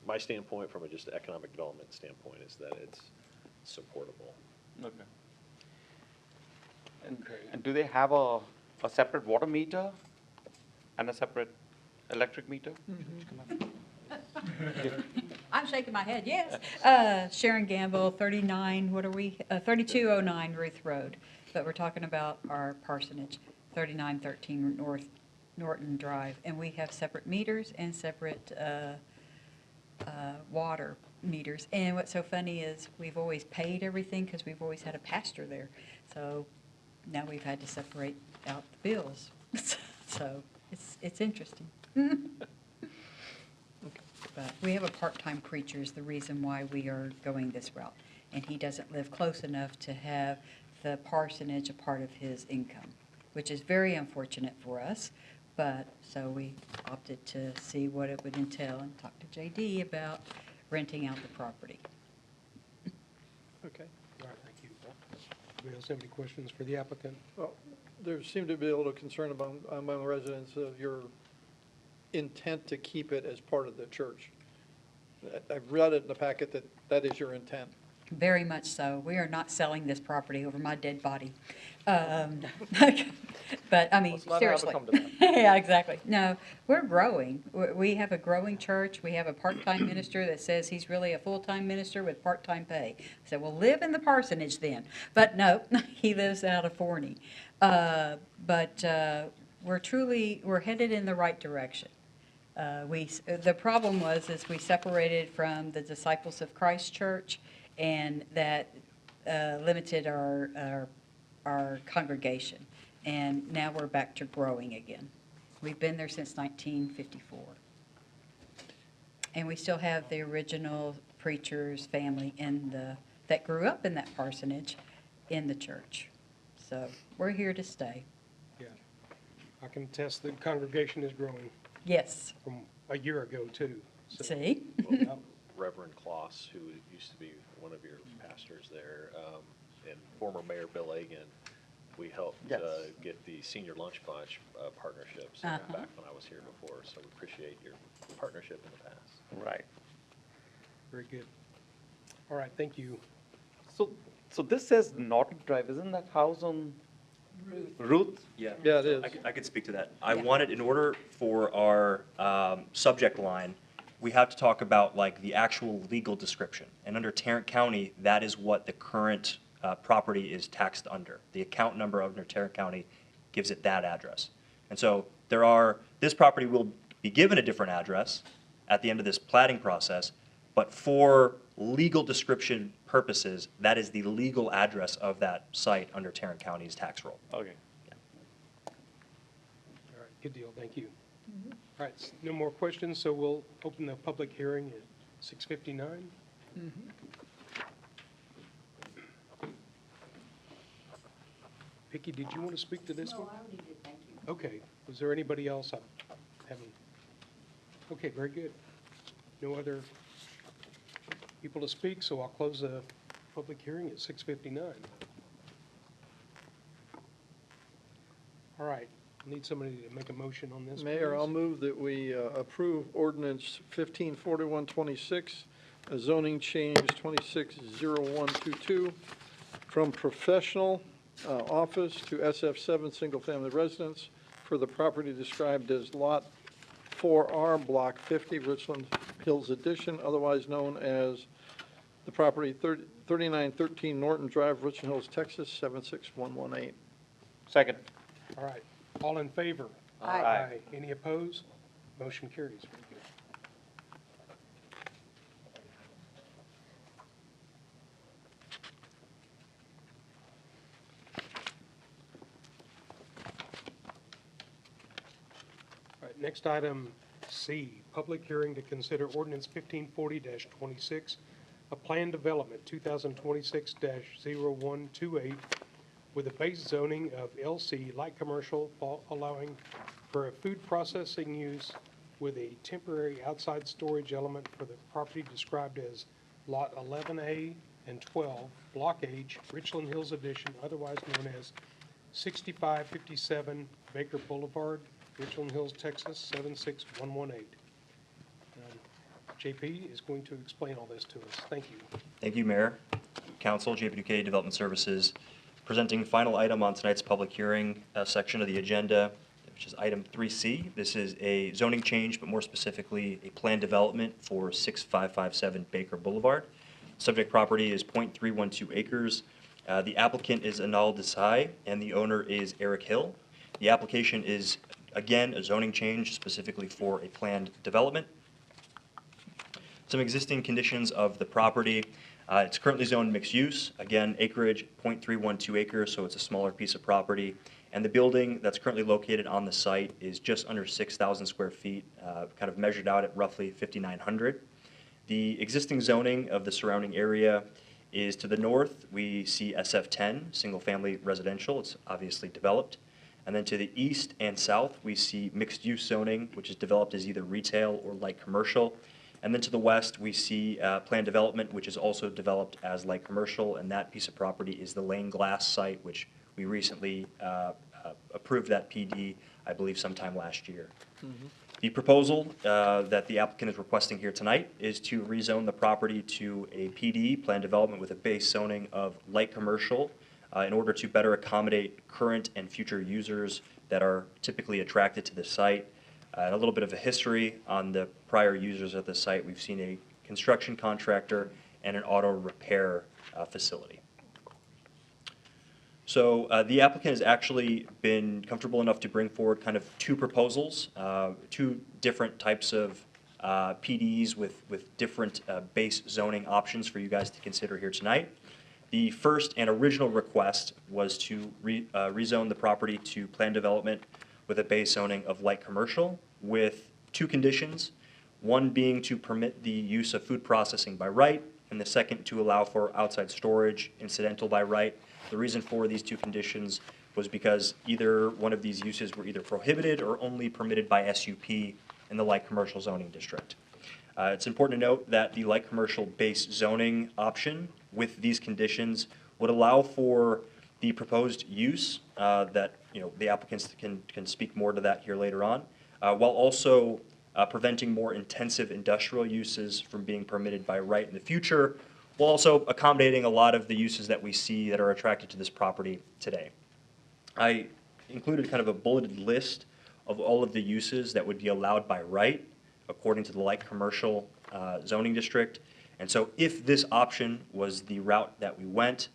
my standpoint from just an economic development standpoint is that it's supportable. Okay. And do they have a separate water meter and a separate electric meter? I'm shaking my head, yes. Sharon Gamble, 3209 Ruth Road. But we're talking about our parsonage, 3913 North Norton Drive. And we have separate meters and separate water meters. And what's so funny is we've always paid everything because we've always had a pastor there. So now we've had to separate out the bills. So it's interesting. But we have a part-time preacher is the reason why we are going this route. And he doesn't live close enough to have the parsonage a part of his income, which is very unfortunate for us. But, so we opted to see what it would entail and talk to JD about renting out the property. Okay. All right, thank you. Anybody else have any questions for the applicant? Well, there seemed to be a little concern among residents of your intent to keep it as part of the church. I've read it in the packet that is your intent. Very much so. We are not selling this property over my dead body. But, I mean, Let's not have it seriously. come to that. Yeah, exactly. No, we're growing. We have a growing church. We have a part-time minister that says he's really a full-time minister with part-time pay. I said, well, live in the parsonage then. But no, he lives out of Forney. But we're headed in the right direction. The problem is we separated from the Disciples of Christ Church, and that limited our congregation. And now we're back to growing again. We've been there since 1954. And we still have the original preacher's family that grew up in that parsonage in the church. So we're here to stay. Yeah. I can attest the congregation is growing Yes. from a year ago, too. So- See? Reverend Kloss, who used to be one of your pastors there, and former Mayor Bill Agan, we helped Yes. get the Senior Lunch Bunch partnerships Uh-huh. back when I was here before, so we appreciate your partnership in the past. Right. Very good. All right, thank you. So this says Norton Drive, isn't that house on Ruth? Yeah. Yeah, it is. I could speak to that. I Yeah. wanted, in order for our subject line, we have to talk about like the actual legal description. And under Tarrant County, that is what the current property is taxed under. The account number under Tarrant County gives it that address. And so this property will be given a different address at the end of this platting process, but for legal description purposes, that is the legal address of that site under Tarrant County's tax roll. Okay. All right, good deal, thank you. All right, no more questions, so we'll open the public hearing at 6:59. Vicki, did you want to speak to this one? No, I already did, thank you. Okay, was there anybody else I haven't? Okay, very good. No other people to speak, so I'll close the public hearing at 6:59. All right, need somebody to make a motion on this. Mayor, please. I'll move that we approve ordinance 154126, a zoning change 260122, from professional office to SF7 single-family residence for the property described as Lot 4R, Block 50, Richland Hills Addition, otherwise known as the property 3913 Norton Drive, Richland Hills, Texas, 76118. Second. All right, all in favor? Aye. Any opposed? Motion carries. Very good. All right, next item C, public hearing to consider ordinance 1540-26, a planned development 2026-0128 with a base zoning of LC light commercial, allowing for a food processing use with a temporary outside storage element for the property described as Lot 11A and 12, Block H, Richland Hills Addition, otherwise known as 6557 Baker Boulevard, Richland Hills, Texas, 76118. JP is going to explain all this to us. Thank you. Thank you, Mayor, Council, JPWK Development Services. Presenting final item on tonight's public hearing section of the agenda, which is item 3C. This is a zoning change, but more specifically, a planned development for 6557 Baker Boulevard. Subject property is .312 acres. The applicant is Anal Desai, and the owner is Eric Hill. The application is, again, a zoning change specifically for a planned development. Some existing conditions of the property. It's currently zoned mixed use. Again, acreage, .312 acres, so it's a smaller piece of property. And the building that's currently located on the site is just under 6,000 square feet, kind of measured out at roughly 5,900. The existing zoning of the surrounding area is to the north, we see SF10, single-family residential. It's obviously developed. And then to the east and south, we see mixed-use zoning, which is developed as either retail or light commercial. And then to the west, we see planned development, which is also developed as light commercial, and that piece of property is the Lane Glass site, which we recently approved that PD, I believe, sometime last year. The proposal that the applicant is requesting here tonight is to rezone the property to a PD, planned development with a base zoning of light commercial, in order to better accommodate current and future users that are typically attracted to the site. And a little bit of a history on the prior users at the site. We've seen a construction contractor and an auto repair facility. So the applicant has actually been comfortable enough to bring forward kind of two proposals, two different types of PDs with different base zoning options for you guys to consider here tonight. The first and original request was to rezone the property to planned development with a base zoning of light commercial with two conditions, one being to permit the use of food processing by right, and the second to allow for outside storage incidental by right. The reason for these two conditions was because either one of these uses were either prohibited or only permitted by SUP in the light commercial zoning district. It's important to note that the light commercial base zoning option with these conditions would allow for the proposed use that the applicants can speak more to that here later on, while also preventing more intensive industrial uses from being permitted by right in the future, while also accommodating a lot of the uses that we see that are attracted to this property today. I included kind of a bulleted list of all of the uses that would be allowed by right according to the light commercial zoning district. And so if this option was the route that we went,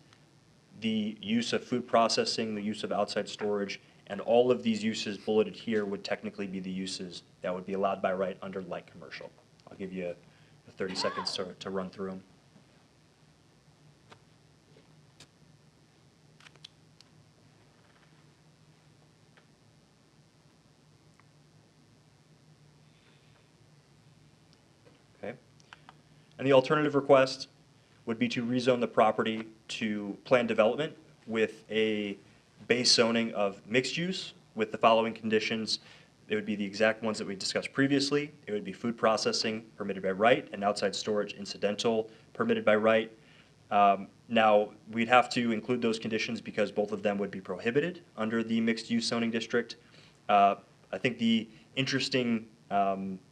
the use of food processing, the use of outside storage, and all of these uses bulleted here would technically be the uses that would be allowed by right under light commercial. I'll give you 30 seconds to run through them. And the alternative request would be to rezone the property to planned development with a base zoning of mixed use with the following conditions. It would be the exact ones that we discussed previously. It would be food processing permitted by right and outside storage incidental permitted by right. Now, we'd have to include those conditions because both of them would be prohibited under the mixed use zoning district. I think the interesting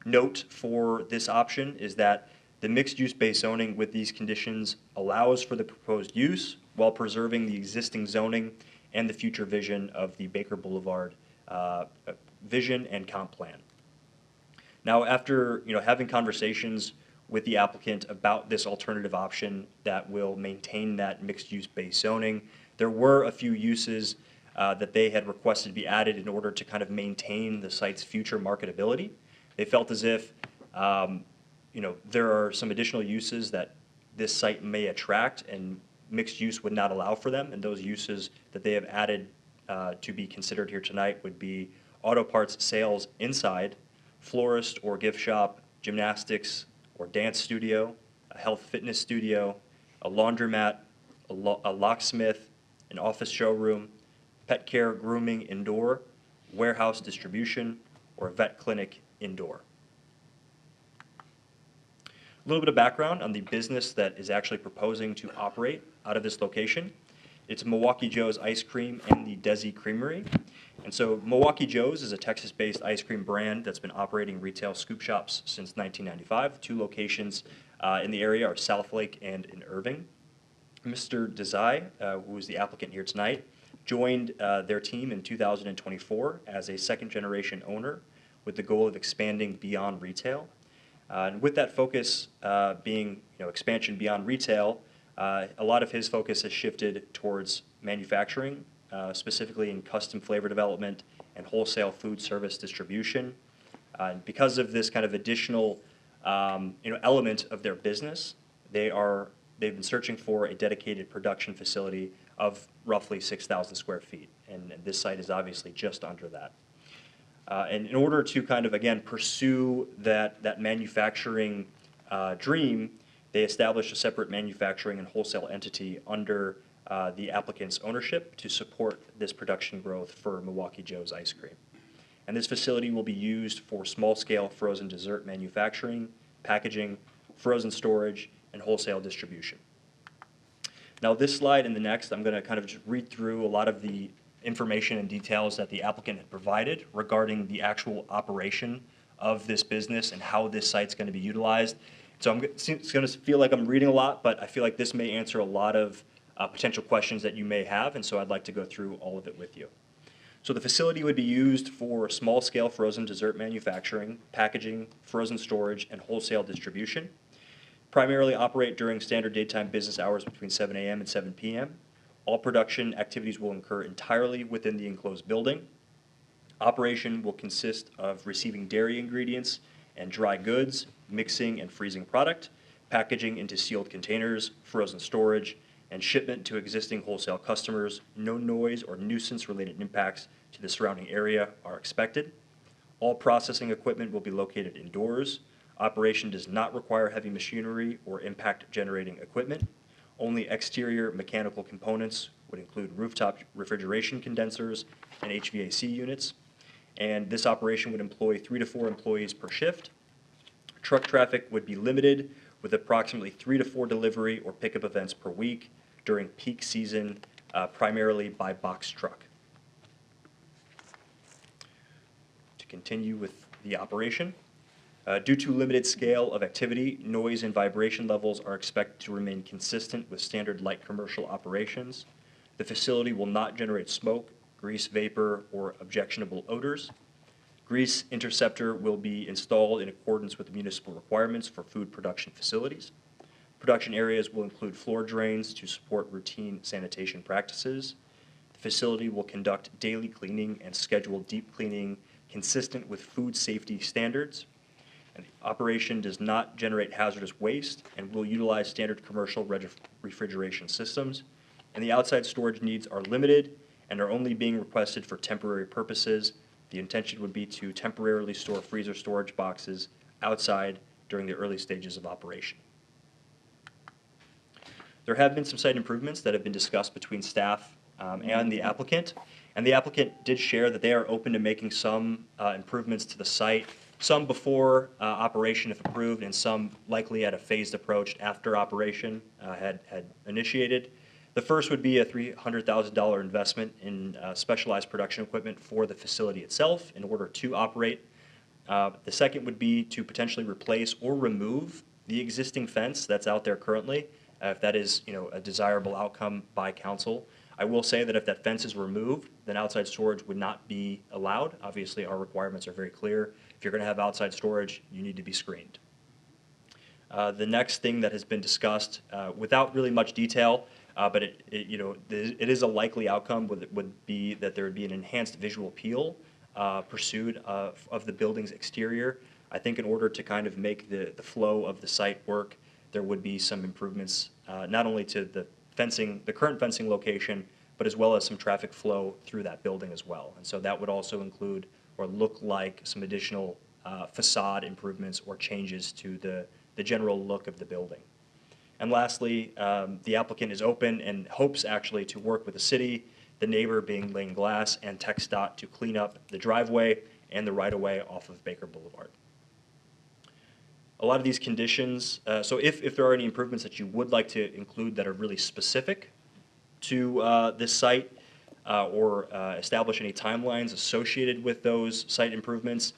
note for this option is that the mixed-use based zoning with these conditions allows for the proposed use while preserving the existing zoning and the future vision of the Baker Boulevard vision and comp plan. Now, after having conversations with the applicant about this alternative option that will maintain that mixed-use based zoning, there were a few uses that they had requested be added in order to kind of maintain the site's future marketability. They felt as if there are some additional uses that this site may attract and mixed use would not allow for them. And those uses that they have added to be considered here tonight would be auto parts sales inside, florist or gift shop, gymnastics or dance studio, a health fitness studio, a laundromat, a locksmith, an office showroom, pet care, grooming indoor, warehouse distribution, or a vet clinic indoor. A little bit of background on the business that is actually proposing to operate out of this location. It's Milwaukee Joe's Ice Cream and the Desi Creamery. And so Milwaukee Joe's is a Texas-based ice cream brand that's been operating retail scoop shops since 1995. Two locations in the area are Southlake and in Irving. Mr. Desai, who is the applicant here tonight, joined their team in 2024 as a second-generation owner with the goal of expanding beyond retail. And with that focus being expansion beyond retail, a lot of his focus has shifted towards manufacturing, specifically in custom flavor development and wholesale food service distribution. And because of this kind of additional element of their business, they've been searching for a dedicated production facility of roughly 6,000 square feet, and this site is obviously just under that. And in order to kind of, again, pursue that manufacturing dream, they established a separate manufacturing and wholesale entity under the applicant's ownership to support this production growth for Milwaukee Joe's Ice Cream. And this facility will be used for small-scale frozen dessert manufacturing, packaging, frozen storage, and wholesale distribution. Now, this slide and the next, I'm going to kind of just read through a lot of the information and details that the applicant had provided regarding the actual operation of this business and how this site's going to be utilized. So it's going to feel like I'm reading a lot, but I feel like this may answer a lot of potential questions that you may have, and so I'd like to go through all of it with you. So the facility would be used for small-scale frozen dessert manufacturing, packaging, frozen storage, and wholesale distribution. Primarily operate during standard daytime business hours between 7 a.m. and 7 p.m. All production activities will occur entirely within the enclosed building. Operation will consist of receiving dairy ingredients and dry goods, mixing and freezing product, packaging into sealed containers, frozen storage, and shipment to existing wholesale customers. No noise or nuisance-related impacts to the surrounding area are expected. All processing equipment will be located indoors. Operation does not require heavy machinery or impact-generating equipment. Only exterior mechanical components would include rooftop refrigeration condensers and HVAC units. And this operation would employ 3 to 4 employees per shift. Truck traffic would be limited with approximately 3 to 4 delivery or pickup events per week during peak season, primarily by box truck. To continue with the operation, due to limited scale of activity, noise and vibration levels are expected to remain consistent with standard light commercial operations. The facility will not generate smoke, grease vapor, or objectionable odors. Grease interceptor will be installed in accordance with the municipal requirements for food production facilities. Production areas will include floor drains to support routine sanitation practices. The facility will conduct daily cleaning and schedule deep cleaning consistent with food safety standards. And the operation does not generate hazardous waste and will utilize standard commercial refrigeration systems. And the outside storage needs are limited and are only being requested for temporary purposes. The intention would be to temporarily store freezer storage boxes outside during the early stages of operation. There have been some site improvements that have been discussed between staff and the applicant. And the applicant did share that they are open to making some improvements to the site, some before operation if approved, and some likely at a phased approach after operation had initiated. The first would be a $300,000 investment in specialized production equipment for the facility itself in order to operate. The second would be to potentially replace or remove the existing fence that's out there currently, if that is, a desirable outcome by council. I will say that if that fence is removed, then outside storage would not be allowed. Obviously, our requirements are very clear. If you're going to have outside storage, you need to be screened. The next thing that has been discussed, without really much detail, but it is a likely outcome would be that there would be an enhanced visual appeal pursued of the building's exterior. I think in order to kind of make the flow of the site work, there would be some improvements, not only to the current fencing location, but as well as some traffic flow through that building as well. And so that would also include or look like some additional facade improvements or changes to the general look of the building. And lastly, the applicant is open and hopes actually to work with the city, the neighbor being Lane Glass, and TxDOT to clean up the driveway and the right-of-way off of Baker Boulevard. A lot of these conditions, so if there are any improvements that you would like to include that are really specific to this site or establish any timelines associated with those site improvements,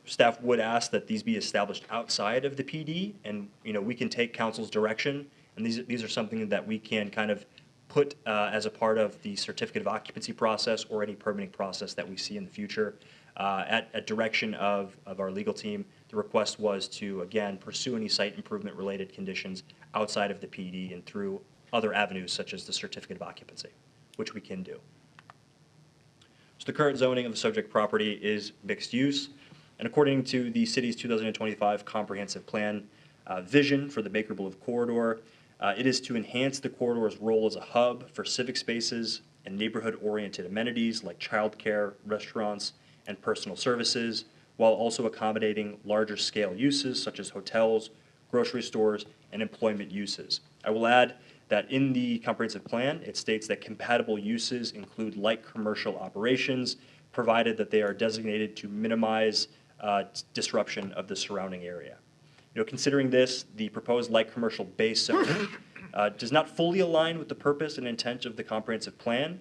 staff would ask that these be established outside of the PD, and we can take council's direction, and these are something that we can kind of put as a part of the certificate of occupancy process or any permitting process that we see in the future. At direction of our legal team, the request was to, again, pursue any site improvement related conditions outside of the PD and through other avenues such as the certificate of occupancy, which we can do. So the current zoning of the subject property is mixed use, and according to the city's 2025 comprehensive plan vision for the Baker Boulevard corridor, it is to enhance the corridor's role as a hub for civic spaces and neighborhood-oriented amenities like childcare, restaurants, and personal services, while also accommodating larger scale uses such as hotels, grocery stores, and employment uses. I will add that in the comprehensive plan, it states that compatible uses include light commercial operations, provided that they are designated to minimize disruption of the surrounding area. Considering this, the proposed light commercial base zone does not fully align with the purpose and intent of the comprehensive plan.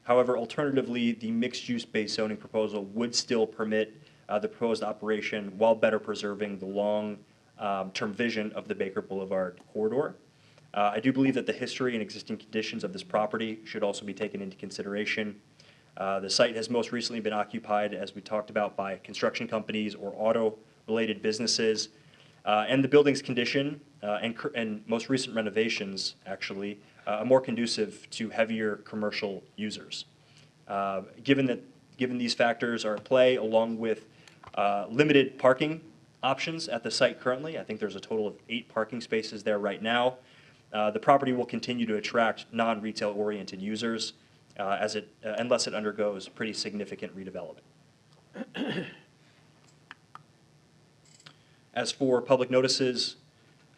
However, alternatively, the mixed-use base zoning proposal would still permit the proposed operation while better preserving the long-term vision of the Baker Boulevard corridor. I do believe that the history and existing conditions of this property should also be taken into consideration. The site has most recently been occupied, as we talked about, by construction companies or auto-related businesses. And the building's condition and most recent renovations, actually, are more conducive to heavier commercial users. Given these factors are at play, along with limited parking options at the site currently, I think there's a total of 8 parking spaces there right now, the property will continue to attract non-retail oriented users unless it undergoes pretty significant redevelopment. As for public notices,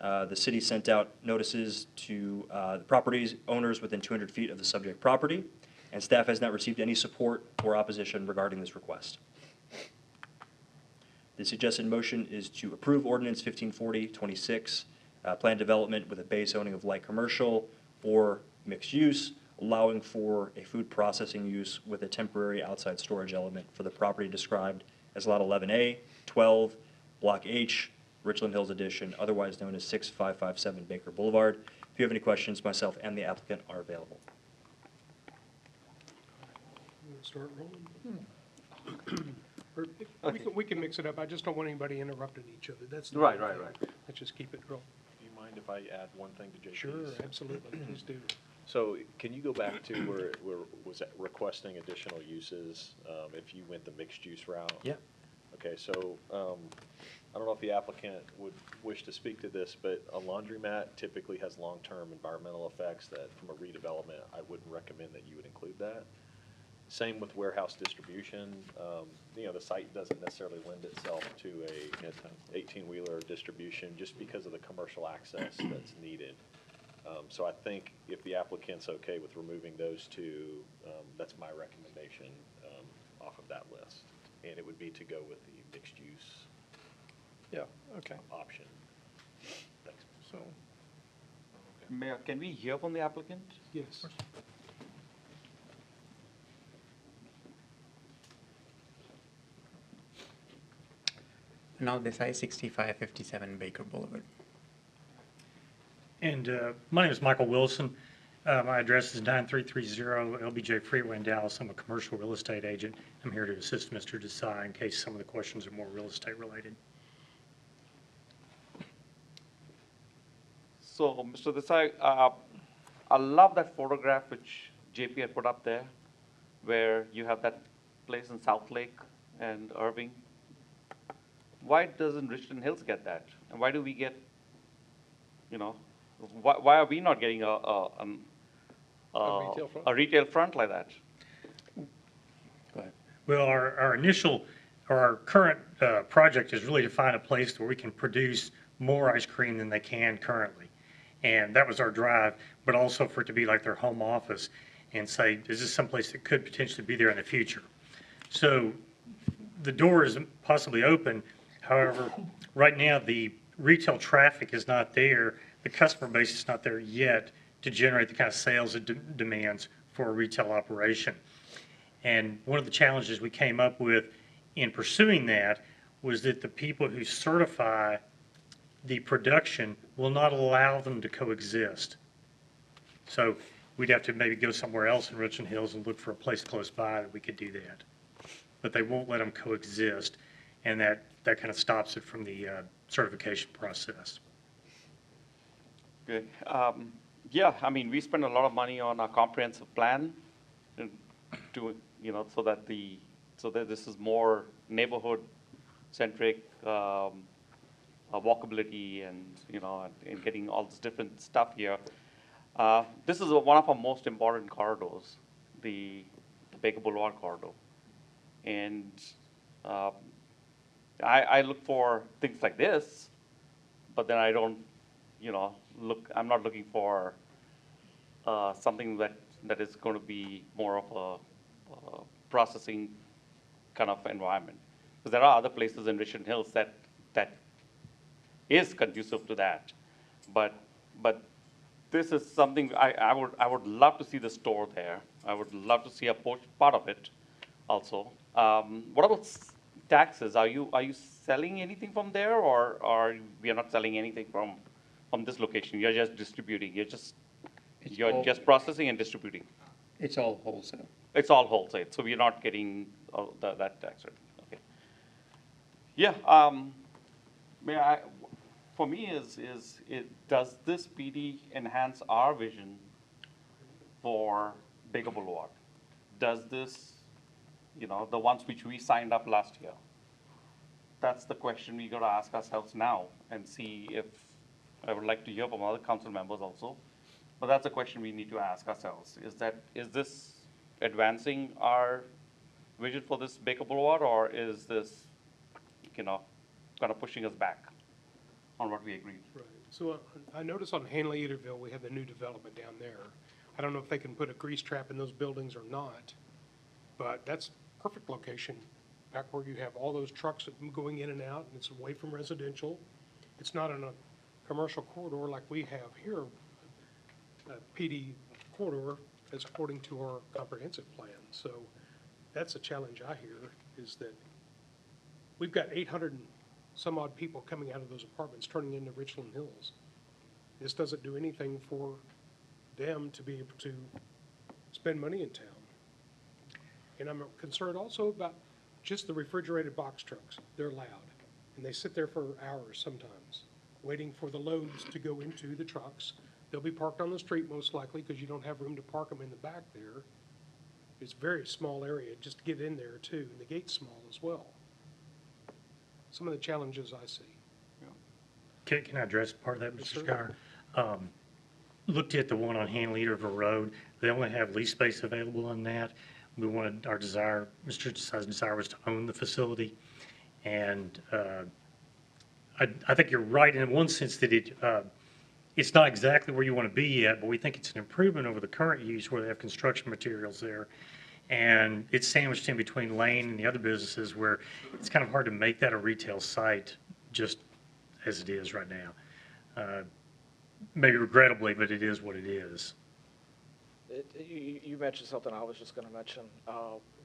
the city sent out notices to the property owners within 200 feet of the subject property, and staff has not received any support or opposition regarding this request. The suggested motion is to approve Ordinance 1540-26, planned development with a base zoning of light commercial or mixed use, allowing for a food processing use with a temporary outside storage element for the property described as Lot 11A, 12, Block H, Richland Hills Edition, otherwise known as 6557 Baker Boulevard. If you have any questions, myself and the applicant are available. Start rolling. We can mix it up. I just don't want anybody interrupting each other. That's Right. Let's just keep it rolling. Do you mind if I add one thing to JP's? Sure, absolutely. Please do. So can you go back to where it was at requesting additional uses, if you went the mixed use route? Yeah. Okay, so I don't know if the applicant would wish to speak to this, but a laundromat typically has long-term environmental effects that from a redevelopment, I wouldn't recommend that you would include that. Same with warehouse distribution. The site doesn't necessarily lend itself to a 18-wheeler distribution just because of the commercial access that's needed. So I think if the applicant's okay with removing those two, that's my recommendation off of that list. And it would be to go with the mixed use Yeah, okay, option. Thanks. so, Mayor, can we hear from the applicant? Yes. Now Desai, 6557 Baker Boulevard. And my name is Michael Wilson. My address is 9330 LBJ Freeway in Dallas. I'm a commercial real estate agent. I'm here to assist Mr. Desai in case some of the questions are more real estate related. So, Mr. Desai, I love that photograph which JP had put up there, where you have that place in South Lake and Irving. Why doesn't Richland Hills get that? And why do we get, you know, why are we not getting a retail front like that? Go ahead. Well, our initial, or our current project is really to find a place where we can produce more ice cream than they can currently. And that was our drive, but also for it to be like their home office and say, is this someplace that could potentially be there in the future? So the door is possibly open. However, right now, the retail traffic is not there. The customer base is not there yet to generate the kind of sales it demands for a retail operation. And one of the challenges we came up with in pursuing that was that the people who certify the production will not allow them to coexist. So we'd have to maybe go somewhere else in Richland Hills and look for a place close by that we could do that. But they won't let them coexist, and that kind of stops it from the certification process. Okay. Yeah, I mean, we spend a lot of money on our comprehensive plan to, you know, so that this is more neighborhood centric, walkability and, you know, and getting all this different stuff here. This is one of our most important corridors, the Baker Boulevard corridor. And I look for things like this, but then I don't, you know, I'm not looking for something that is going to be more of a processing kind of environment. Because there are other places in Richland Hills that is conducive to that. But this is something I would love to see the store there. I would love to see a part of it also. What about taxes? Are you selling anything from there, or we are not selling anything from this location? You're just distributing. You're just processing and distributing. It's all wholesale. It's all wholesale, so we're not getting that tax rate. Okay. Yeah. For me, does this PD enhance our vision for Baker Boulevard? Does this, you know, the ones which we signed up last year? That's the question we got to ask ourselves now and see if, I would like to hear from other council members also, but that's a question we need to ask ourselves. Is this advancing our vision for this Baker Boulevard, or is this, you know, kind of pushing us back on what we agreed? Right. So I noticed on Hanley Eaterville, we have the new development down there. I don't know if they can put a grease trap in those buildings or not, but that's perfect location, back where you have all those trucks going in and out, and it's away from residential. It's not in a commercial corridor like we have here, a PD corridor, as according to our comprehensive plan. So that's a challenge I hear, is that we've got 800 and some odd people coming out of those apartments turning into Richland Hills. This doesn't do anything for them to be able to spend money in town. And I'm concerned also about just the refrigerated box trucks. They're loud, and they sit there for hours sometimes, waiting for the loads to go into the trucks. They'll be parked on the street most likely, because you don't have room to park them in the back there. It's a very small area just to get in there too, and the gate's small as well. Some of the challenges I see. Can I address part of that, Yes, Mr. sir. Schreier? Looked at the one on Hanley Eaterville Road. They only have lease space available on that. We wanted, our desire, Mr. Desai's desire was to own the facility. And I think you're right in one sense that it's not exactly where you want to be yet, but we think it's an improvement over the current use where they have construction materials there. And it's sandwiched in between Lane and the other businesses where it's kind of hard to make that a retail site just as it is right now. Maybe regrettably, but it is what it is. You mentioned something I was just going to mention,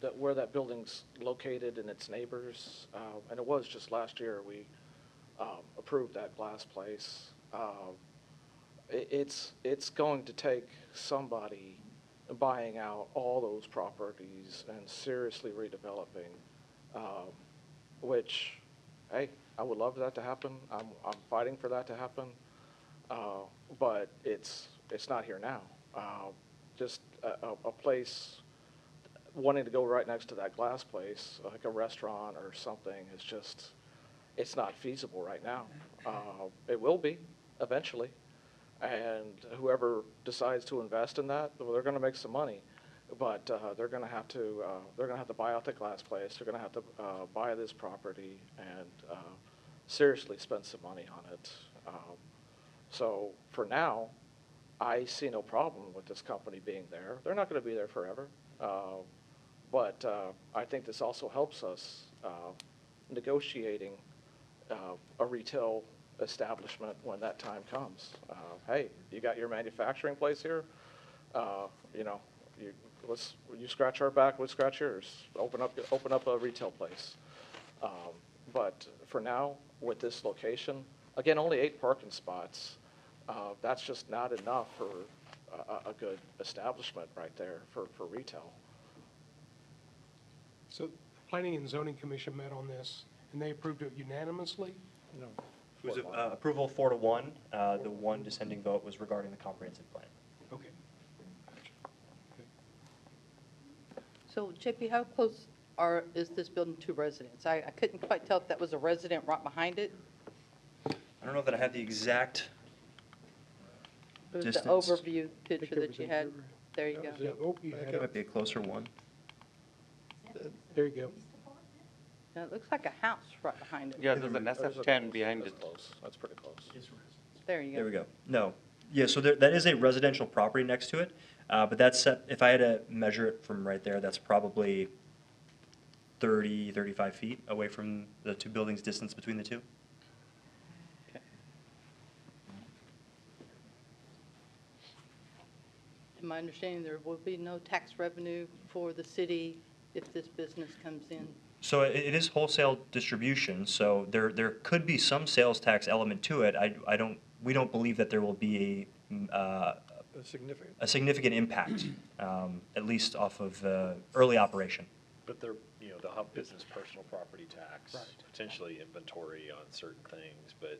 that where that building's located and its neighbors, and it was just last year we approved that glass place. It's going to take somebody buying out all those properties and seriously redeveloping, which, hey, I would love that to happen. I'm fighting for that to happen, but it's not here now. Just a place wanting to go right next to that glass place, like a restaurant or something, is just, it's not feasible right now. It will be eventually, and whoever decides to invest in that, well, they're going to make some money, but they're going to have to buy out the glass place. They're going to have to buy this property and seriously spend some money on it. So for now, I see no problem with this company being there. They're not going to be there forever, but I think this also helps us negotiating a retail establishment when that time comes. Hey, you got your manufacturing place here. You scratch our back, we scratch yours. Open up a retail place. But for now, with this location, again, only 8 parking spots. That's just not enough for a good establishment right there for retail. So the Planning and Zoning Commission met on this, and they approved it unanimously? No. It was approval 4-1. The one dissenting vote was regarding the comprehensive plan. Okay. So JP, how close is this building to residents? I couldn't quite tell if that was a resident right behind it. I don't know that I have the exact It was the distance. overview picture that you had. There you go. It might be a closer one. There you go. Now, it looks like a house right behind it. Yeah, there's an SF10 behind it. That's pretty close. There you go. There we go. No. Yeah, so that is a residential property next to it, but that's set, if I had to measure it from right there, that's probably 30, 35 feet away from the 2 buildings' distance between the 2. To my understanding, there will be no tax revenue for the city if this business comes in. So it is wholesale distribution, so there could be some sales tax element to it. We don't believe that there will be a significant impact, at least off of early operation. But they'll have business personal property tax, potentially inventory on certain things, but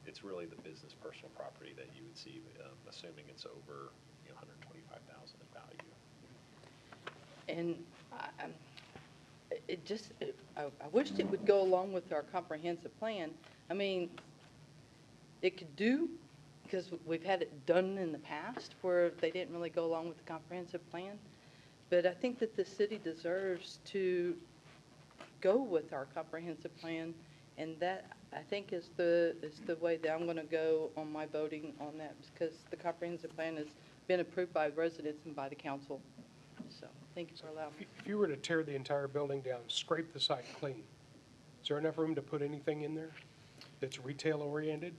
it's really the business personal property that you would see, assuming it's over 125,000 in value. And I wished it would go along with our comprehensive plan. I mean, it could do, because we've had it done in the past where they didn't really go along with the comprehensive plan. But I think that the city deserves to go with our comprehensive plan, and that, I think, is the way that I'm going to go on my voting on that, because the comprehensive plan has been approved by residents and by the council. So, thank you for allowing me. If you were to tear the entire building down, scrape the site clean, is there enough room to put anything in there that's retail-oriented?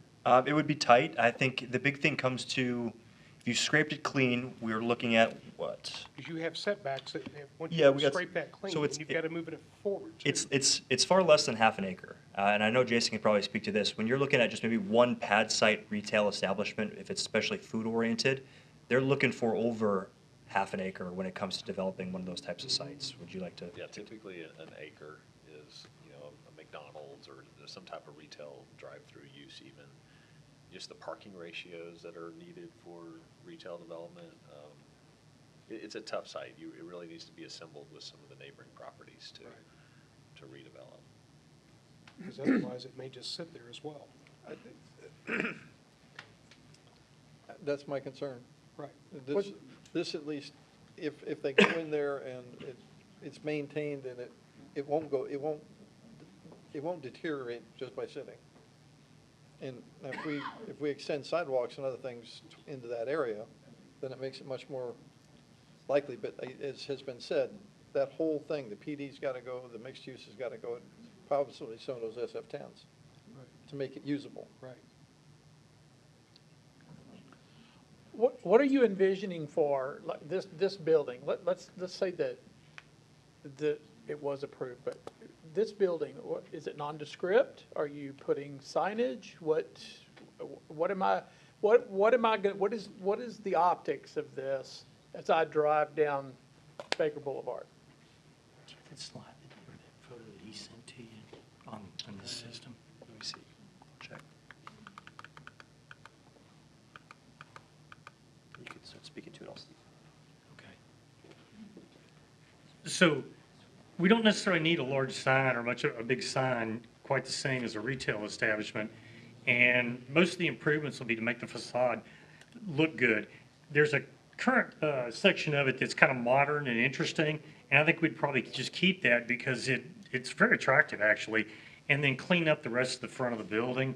It would be tight. I think the big thing comes to, if you scraped it clean, we were looking at what? Because you have setbacks that, once Yeah, you we got- scrape that clean, so then it's- you've got to move it forward. too. It's far less than half an acre, and I know Jason can probably speak to this. When you're looking at just maybe one pad site retail establishment, if it's especially food oriented, they're looking for over half an acre when it comes to developing one of those types of sites. Would you like to? Yeah, typically an acre is, a McDonald's or some type of retail drive-through use even. Just the parking ratios that are needed for retail development. It's a tough site. It really needs to be assembled with some of the neighboring properties to redevelop. Because otherwise, it may just sit there as well. That's my concern. Right. This at least, if they go in there and it's maintained and it won't deteriorate just by sitting. And if we extend sidewalks and other things into that area, then it makes it much more likely. But as has been said, that whole thing, the PD's got to go, the mixed use has got to go, probably some of those SF10s to make it usable. Right. What are you envisioning for, like, this building? Let's say that it was approved, but this building, is it nondescript? Are you putting signage? What is the optics of this as I drive down Baker Boulevard? You could slide that photo that he sent to you on the system. Let me see. Check. You could start speaking to it, Steve. Okay. So we don't necessarily need a large sign or a big sign quite the same as a retail establishment. And most of the improvements will be to make the facade look good. There's a current section of it that's kind of modern and interesting, and I think we'd probably just keep that because it's very attractive, actually, and then clean up the rest of the front of the building.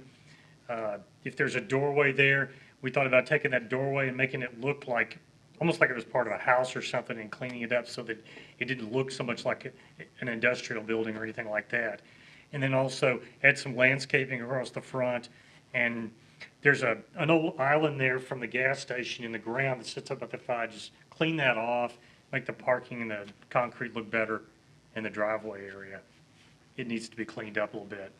If there's a doorway there, we thought about taking that doorway and making it look like, almost like it was part of a house or something, and cleaning it up so that it didn't look so much like an industrial building or anything like that. And then also add some landscaping across the front. And there's an old island there from the gas station in the ground that sits up at the side. Just clean that off, make the parking and the concrete look better in the driveway area. It needs to be cleaned up a little bit.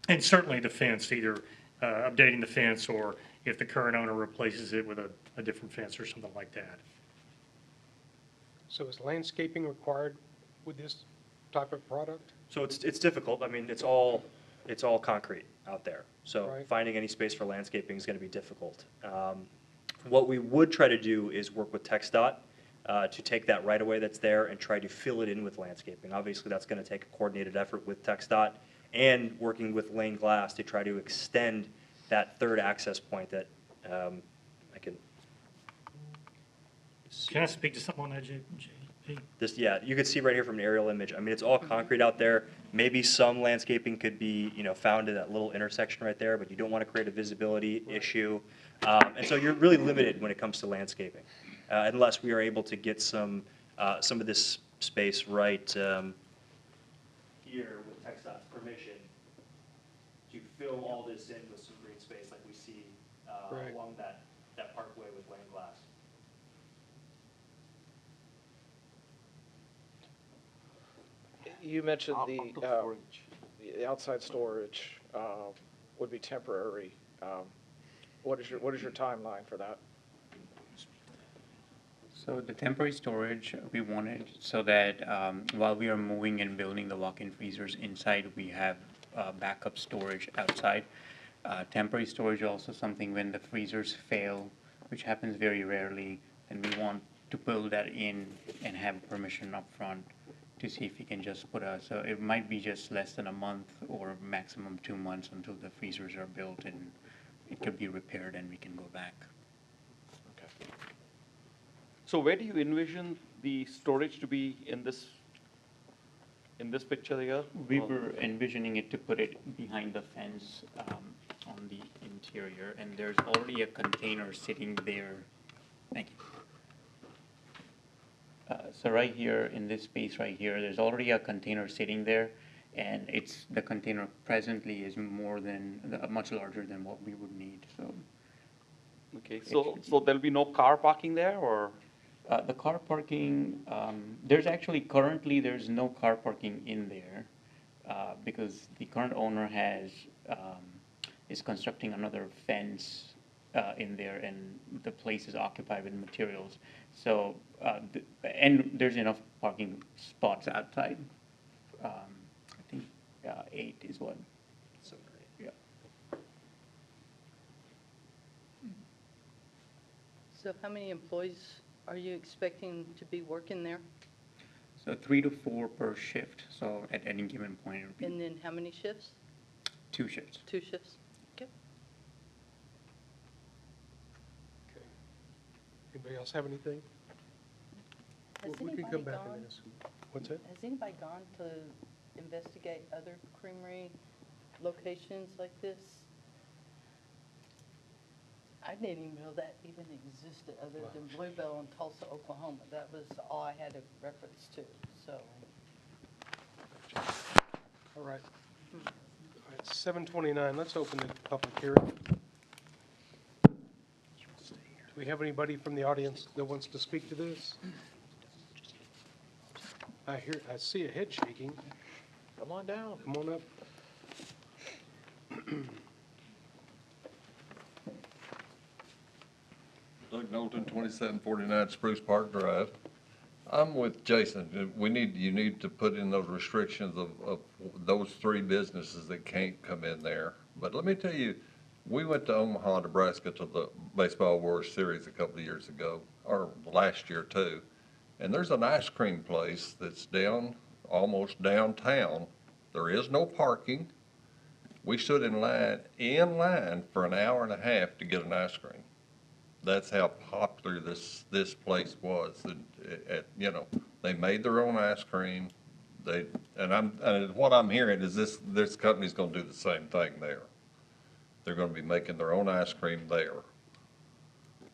And certainly the fence, either updating the fence or if the current owner replaces it with a different fence or something like that. So is landscaping required with this type of product? So it's difficult. I mean, it's all concrete out there. So Right. finding any space for landscaping is going to be difficult. What we would try to do is work with TxDOT to take that right of way that's there and try to fill it in with landscaping. Obviously, that's going to take a coordinated effort with TxDOT and working with Lane Glass to try to extend that third access point that I can. Can I speak to something on that, JP? Yeah, you can see right here from an aerial image. I mean, it's all concrete out there. Maybe some landscaping could be, found in that little intersection right there, but you don't want to create a visibility issue. And so you're really limited when it comes to landscaping, unless we are able to get some of this space right here with TxDOT's permission to fill all this in with some green space like we see Right. along that parkway with Lane Glass. You mentioned the outside storage would be temporary. What is your timeline for that? So the temporary storage, we wanted so that while we are moving and building the walk-in freezers inside, we have backup storage outside. Temporary storage also something when the freezers fail, which happens very rarely, then we want to build that in and have permission up front to see if we can just so it might be just less than a month or maximum 2 months until the freezers are built and it could be repaired and we can go back. Okay. So where do you envision the storage to be in this picture here? We were envisioning it to put it behind the fence on the interior, and there's already a container sitting there. Thank you. So right here, in this space right here, there's already a container sitting there, and the container presently is much larger than what we would need, so. Okay, so there'll be no car parking there, or? The car parking, there's currently no car parking in there, because the current owner is constructing another fence in there, and the place is occupied with materials. So, and there's enough parking spots outside. I think 8 is what. Yeah. So how many employees are you expecting to be working there? So 3 to 4 per shift. So at any given point, it would be And then how many shifts? 2 shifts. 2 shifts. Okay. Okay. Anybody else have anything? Has We can anybody come back gone- to this. What's that? Has anybody gone to investigate other creamery locations like this? I didn't even know that even existed other than Bluebell in Tulsa, Oklahoma. That was all I had a reference to, so. All right. All right, 7:29, let's open the public hearing. Do we have anybody from the audience that wants to speak to this? I see a head shaking. Come on down. Come on up. Doug Knowlton, 2749 Spruce Park Drive. I'm with Jason. You need to put in those restrictions of those three businesses that can't come in there. But let me tell you, we went to Omaha, Nebraska to the Baseball World Series a couple of years ago, or last year too. And there's an ice cream place that's almost downtown. There is no parking. We stood in line for an hour and a half to get an ice cream. That's how popular this place was. They made their own ice cream. And what I'm hearing is this company's going to do the same thing there. They're going to be making their own ice cream there.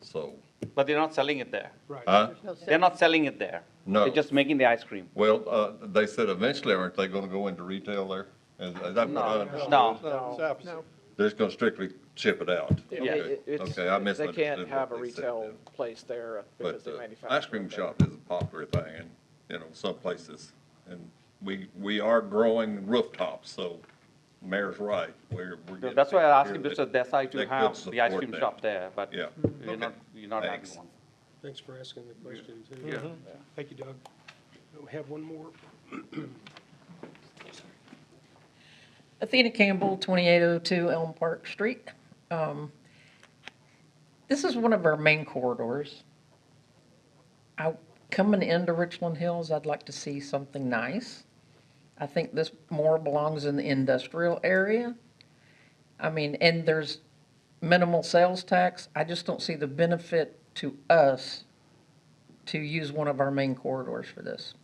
So. But they're not selling it there. Right. Huh? They're not selling it there. No. They're just making the ice cream. Well, they said eventually, aren't they going to go into retail there? Is that what I understood? No. They're just going to strictly ship it out. Yeah. Okay, I They misunderstood. can't have a what they said retail then. place there because But they manufacture. ice cream it there. shop is a popular thing in, some places. And we are growing rooftops, so mayor's right. We're getting That's why I asked people Mr. Desai to that have could the ice support cream that. shop there, but Yeah. you're not having Thanks. one. Thanks for asking the question, too. Yeah. Thank you, Doug. We have one more. Athena Campbell, 2802 Elm Park Street. This is one of our main corridors. Coming into Richland Hills, I'd like to see something nice. I think this more belongs in the industrial area. I mean, and there's minimal sales tax. I just don't see the benefit to us to use one of our main corridors for this.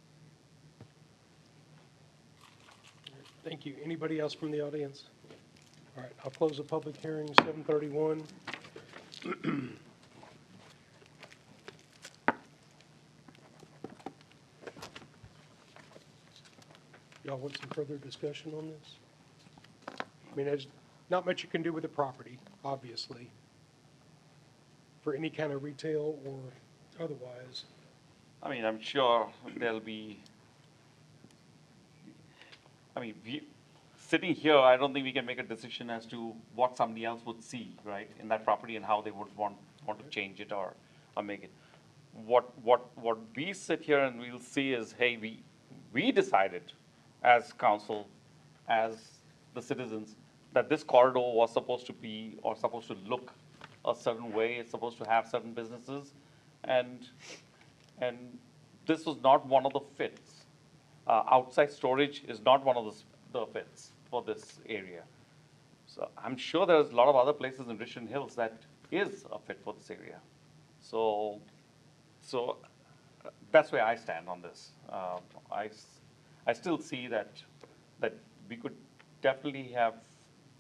Thank you. Anybody else from the audience? All right, I'll close the public hearing, 7:31. Y'all want some further discussion on this? I mean, there's not much you can do with the property, obviously, for any kind of retail or otherwise. I mean, I'm sure there'll be, sitting here, I don't think we can make a decision as to what somebody else would see, right, in that property and how they would want to change it or make it. What we sit here and we'll see is, hey, we decided as council, as the citizens, that this corridor was supposed to be, or supposed to look a certain way, it's supposed to have certain businesses, and this was not one of the fits. Outside storage is not one of the fits for this area. So I'm sure there's a lot of other places in Richland Hills that is a fit for this area. So that's where I stand on this. I still see that we could definitely have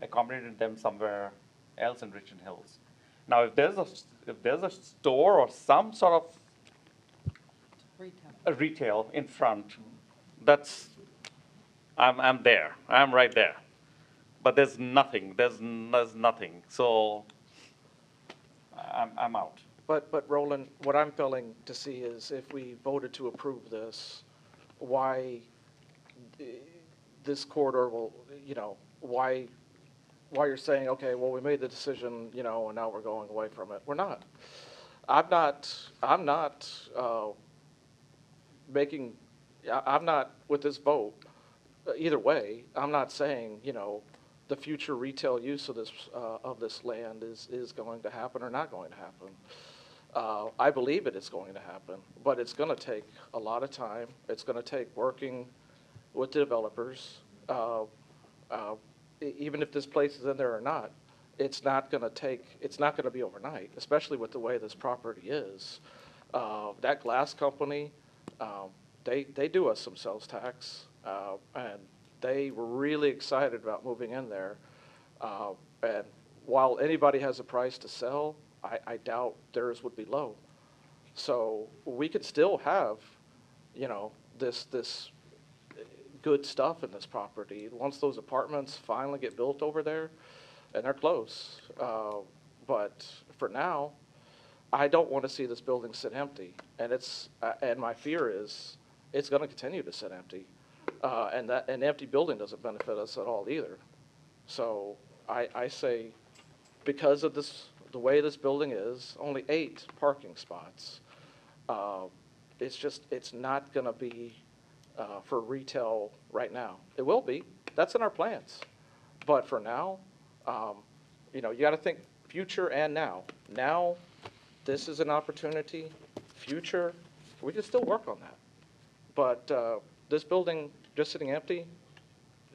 accommodated them somewhere else in Richland Hills. Now, if there's a store or some sort of a retail in front, I'm there. I'm right there. But there's nothing. There's nothing. So I'm out. But Roland, what I'm failing to see is if we voted to approve this, why this corridor will, why you're saying, okay, well, we made the decision, and now we're going away from it. We're not. I'm not with this vote, either way, I'm not saying, the future retail use of this land is going to happen or not going to happen. I believe it is going to happen, but it's going to take a lot of time. It's going to take working with the developers. Even if this place is in there or not, it's not going to be overnight, especially with the way this property is. That glass company, they do us some sales tax, and they were really excited about moving in there. And while anybody has a price to sell, I doubt theirs would be low. So we could still have, this good stuff in this property. Once those apartments finally get built over there, and they're close. But for now, I don't want to see this building sit empty. And and my fear is it's going to continue to sit empty. And an empty building doesn't benefit us at all either. So I say, because of the way this building is, only 8 parking spots. It's not going to be for retail right now. It will be. That's in our plans. But for now, you got to think future and now. Now, this is an opportunity. Future, we can still work on that. But this building just sitting empty,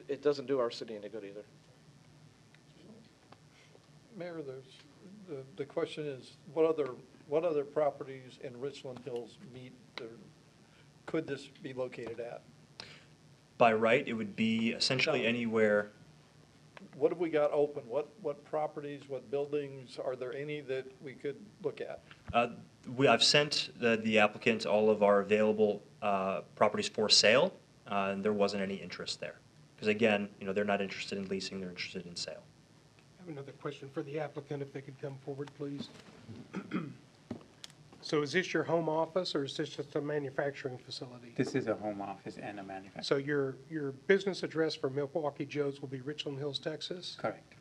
it doesn't do our city any good either. Mayor, the question is, what other properties in Richland Hills could this be located at? By right, it would be essentially anywhere. What have we got open? What properties, what buildings, are there any that we could look at? I've sent the applicant all of our available properties for sale, and there wasn't any interest there. Because again, they're not interested in leasing, they're interested in sale. I have another question for the applicant, if they could come forward, please. So is this your home office, or is this just a manufacturing facility? This is a home office and a manufacturing. So your business address for Milwaukee Joe's will be Richland Hills, Texas? Correct.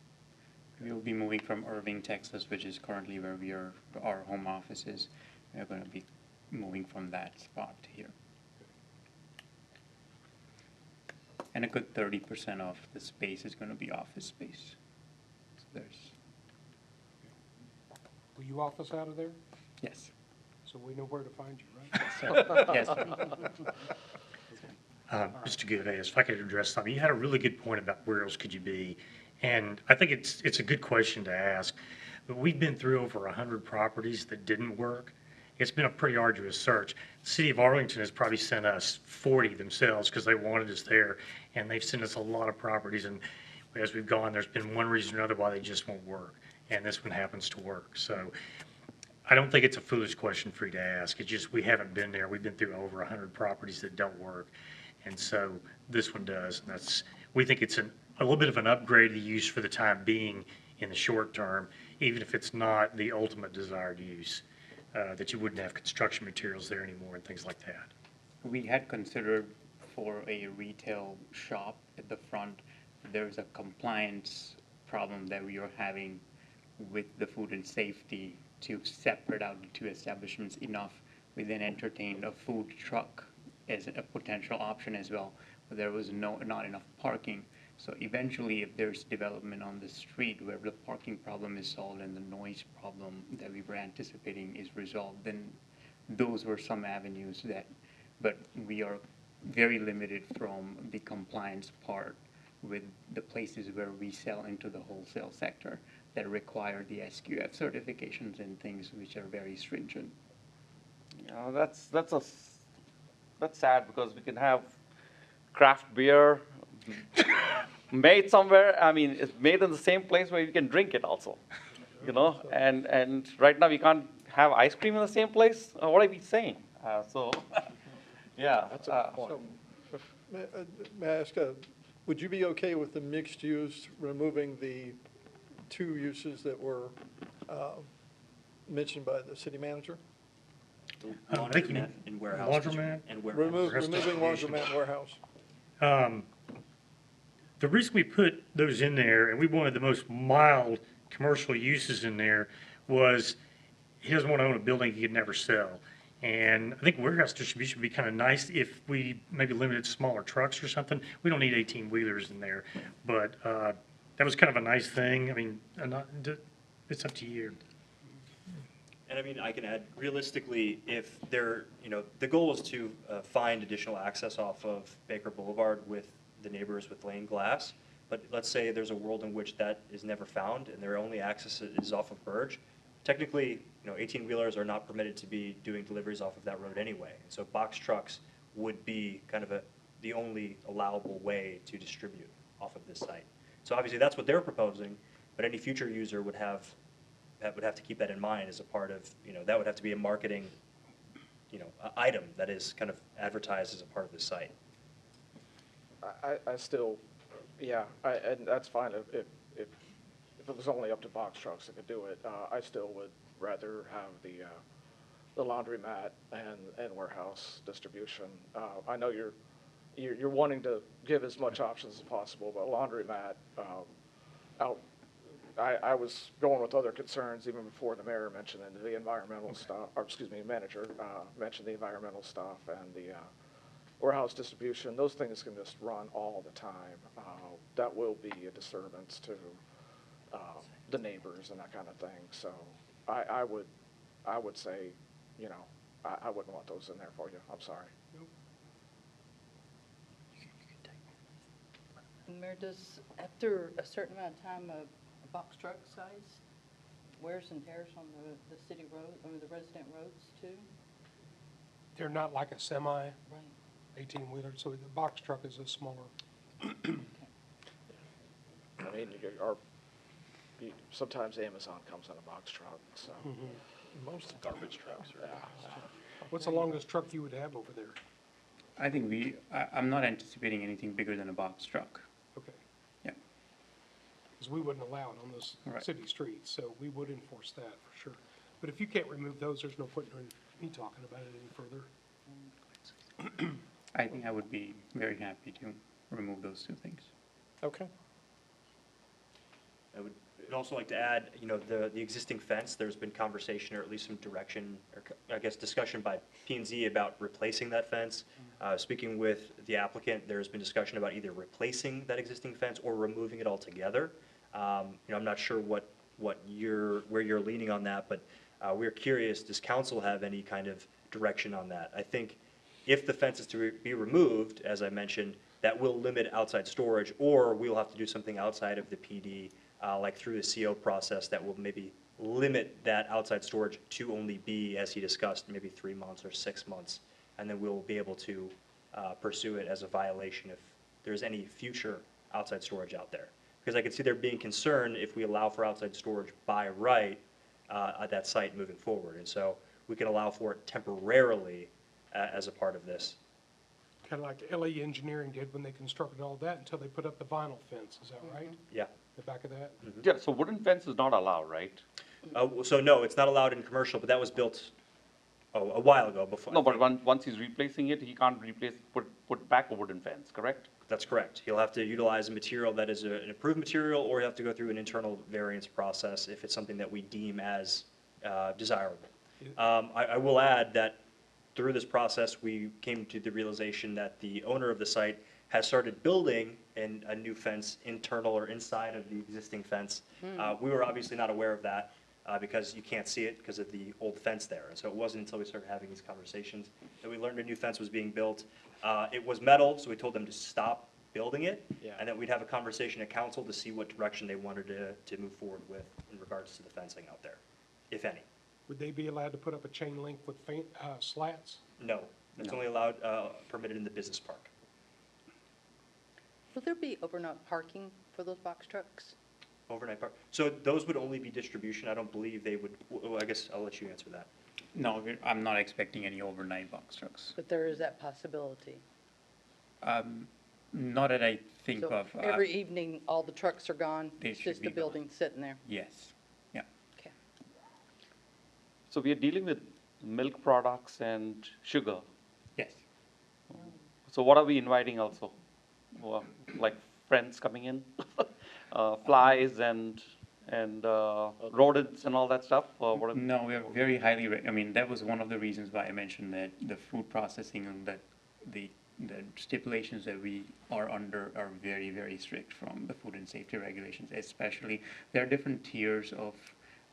We will be moving from Irving, Texas, which is currently where our home office is. We're going to be moving from that spot here. And a good 30% of the space is going to be office space. So there's. Will you office out of there? Yes. So we know where to find you, right? Yes, sir. Mr. Gutierrez, if I could address something, you had a really good point about where else could you be, and I think it's a good question to ask. But we've been through over 100 properties that didn't work. It's been a pretty arduous search. The city of Arlington has probably sent us 40 themselves because they wanted us there, and they've sent us a lot of properties. And as we've gone, there's been one reason or another why they just won't work, and this one happens to work. So I don't think it's a foolish question for you to ask. It's just we haven't been there. We've been through over 100 properties that don't work, and so this one does. And we think it's a little bit of an upgrade to use for the time being in the short term, even if it's not the ultimate desired use, that you wouldn't have construction materials there anymore and things like that. We had considered for a retail shop at the front, there's a compliance problem that we are having with the food and safety to separate out the 2 establishments enough. We then entertained a food truck as a potential option as well, but there was not enough parking. So eventually, if there's development on the street where the parking problem is solved and the noise problem that we were anticipating is resolved, then those were some avenues but we are very limited from the compliance part with the places where we sell into the wholesale sector that require the SQF certifications and things which are very stringent. That's sad, because we can have craft beer made somewhere. I mean, it's made in the same place where you can drink it also, and right now we can't have ice cream in the same place. What are we saying? Yeah. That's a point. May I ask, would you be okay with the mixed use, removing the 2 uses that were mentioned by the city manager? Laundromat and warehouse. Laundromat? And warehouse. Removing laundromat and warehouse. The reason we put those in there, and we wanted the most mild commercial uses in there, was he doesn't want to own a building he could never sell. And I think warehouse distribution would be kind of nice if we maybe limited to smaller trucks or something. We don't need 18-wheelers in there, but that was kind of a nice thing. I mean, it's up to you. And I mean, I can add, realistically, if the goal is to find additional access off of Baker Boulevard with the neighbors with lane glass. But let's say there's a world in which that is never found and their only access is off of Burge. Technically, 18-wheelers are not permitted to be doing deliveries off of that road anyway. And so box trucks would be kind of the only allowable way to distribute off of this site. So obviously that's what they're proposing, but any future user would have would have to keep that in mind as a part of, that would have to be a marketing, item that is kind of advertised as a part of the site. I still, yeah, and that's fine if it was only up to box trucks that could do it. I still would rather have the laundromat and warehouse distribution. I know you're wanting to give as much options as possible, but laundromat, I was going with other concerns even before the mayor mentioned the environmental stuff, or excuse me, manager mentioned the environmental stuff and the warehouse distribution. Those things can just run all the time. That will be a disturbance to the neighbors and that kind of thing. So I would say, I wouldn't want those in there for you. I'm sorry. Mayor, does, after a certain amount of time, a box truck size wears and tears on the city road, the resident roads too? They're not like a semi, Right. 18-wheeler, so the box truck is a smaller. I mean, sometimes Amazon comes on a box truck, so. Most garbage trucks are. What's the longest truck you would have over there? I think I'm not anticipating anything bigger than a box truck. Okay. Yeah. Because we wouldn't allow it on those Right. city streets, so we would enforce that for sure. But if you can't remove those, there's no point in me talking about it any further. I think I would be very happy to remove those two things. Okay. I would also like to add, the existing fence, there's been conversation or at least some direction, or I guess discussion by P&Z about replacing that fence. Speaking with the applicant, there's been discussion about either replacing that existing fence or removing it altogether. I'm not sure where you're leaning on that, but we're curious, does council have any kind of direction on that? I think if the fence is to be removed, as I mentioned, that will limit outside storage, or we'll have to do something outside of the PD, like through the CO process that will maybe limit that outside storage to only be, as he discussed, maybe 3 months or 6 months. And then we'll be able to pursue it as a violation if there's any future outside storage out there. Because I can see there being concern if we allow for outside storage by right at that site moving forward. And so we can allow for it temporarily as a part of this. Kind of like LE Engineering did when they constructed all that until they put up the vinyl fence, is that right? Yeah. The back of that? Yeah, so wooden fence is not allowed, right? So no, it's not allowed in commercial, but that was built a while ago before. No, but once he's replacing it, he can't put back a wooden fence, correct? That's correct. He'll have to utilize a material that is an approved material, or he'll have to go through an internal variance process if it's something that we deem as desirable. I will add that through this process, we came to the realization that the owner of the site has started building a new fence, internal or inside of the existing fence. We were obviously not aware of that because you can't see it because of the old fence there. And so it wasn't until we started having these conversations that we learned a new fence was being built. It was metal, so we told them to stop building it, and that we'd have a conversation at council to see what direction they wanted to move forward with in regards to the fencing out there, if any. Would they be allowed to put up a chain link with slats? No, it's only allowed, permitted in the business park. Will there be overnight parking for those box trucks? Overnight park. So those would only be distribution. I don't believe they would, well, I guess I'll let you answer that. No, I'm not expecting any overnight box trucks. But there is that possibility. Not that I think So of. every evening, all the trucks are gone, They it's should just be the building sitting there? Yes, yeah. Okay. So we are dealing with milk products and sugar. Yes. So what are we inviting also? Like friends coming in, flies and rodents and all that stuff? Or what? No, we are very highly, I mean, that was one of the reasons why I mentioned that the food processing and that the stipulations that we are under are very, very strict from the food and safety regulations, especially. There are different tiers of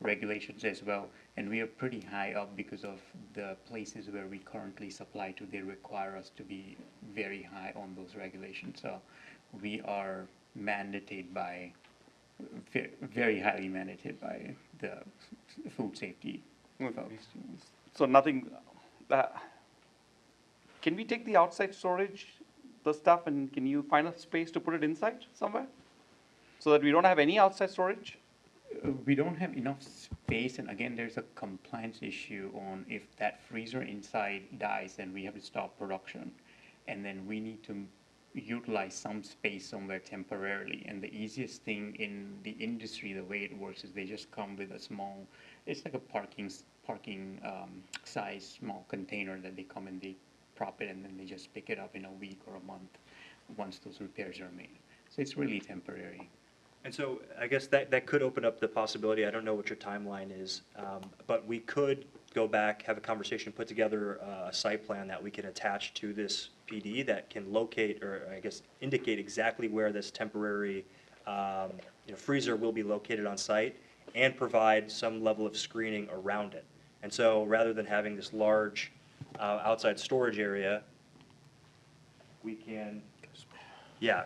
regulations as well, and we are pretty high up because of the places where we currently supply to. They require us to be very high on those regulations. So we are mandated by, very highly mandated by the food safety folks. So nothing, can we take the outside storage, the stuff, and can you find a space to put it inside somewhere? So that we don't have any outside storage? We don't have enough space, and again, there's a compliance issue on if that freezer inside dies, then we have to stop production. And then we need to utilize some space somewhere temporarily. And the easiest thing in the industry, the way it works, is they just come with a small, it's like a parking size small container that they come and they prop it, and then they just pick it up in a week or a month once those repairs are made. So it's really temporary. And so I guess that could open up the possibility, I don't know what your timeline is, but we could go back, have a conversation, put together a site plan that we can attach to this PD that can locate, or I guess indicate exactly where this temporary freezer will be located on site, and provide some level of screening around it. And so rather than having this large outside storage area, we can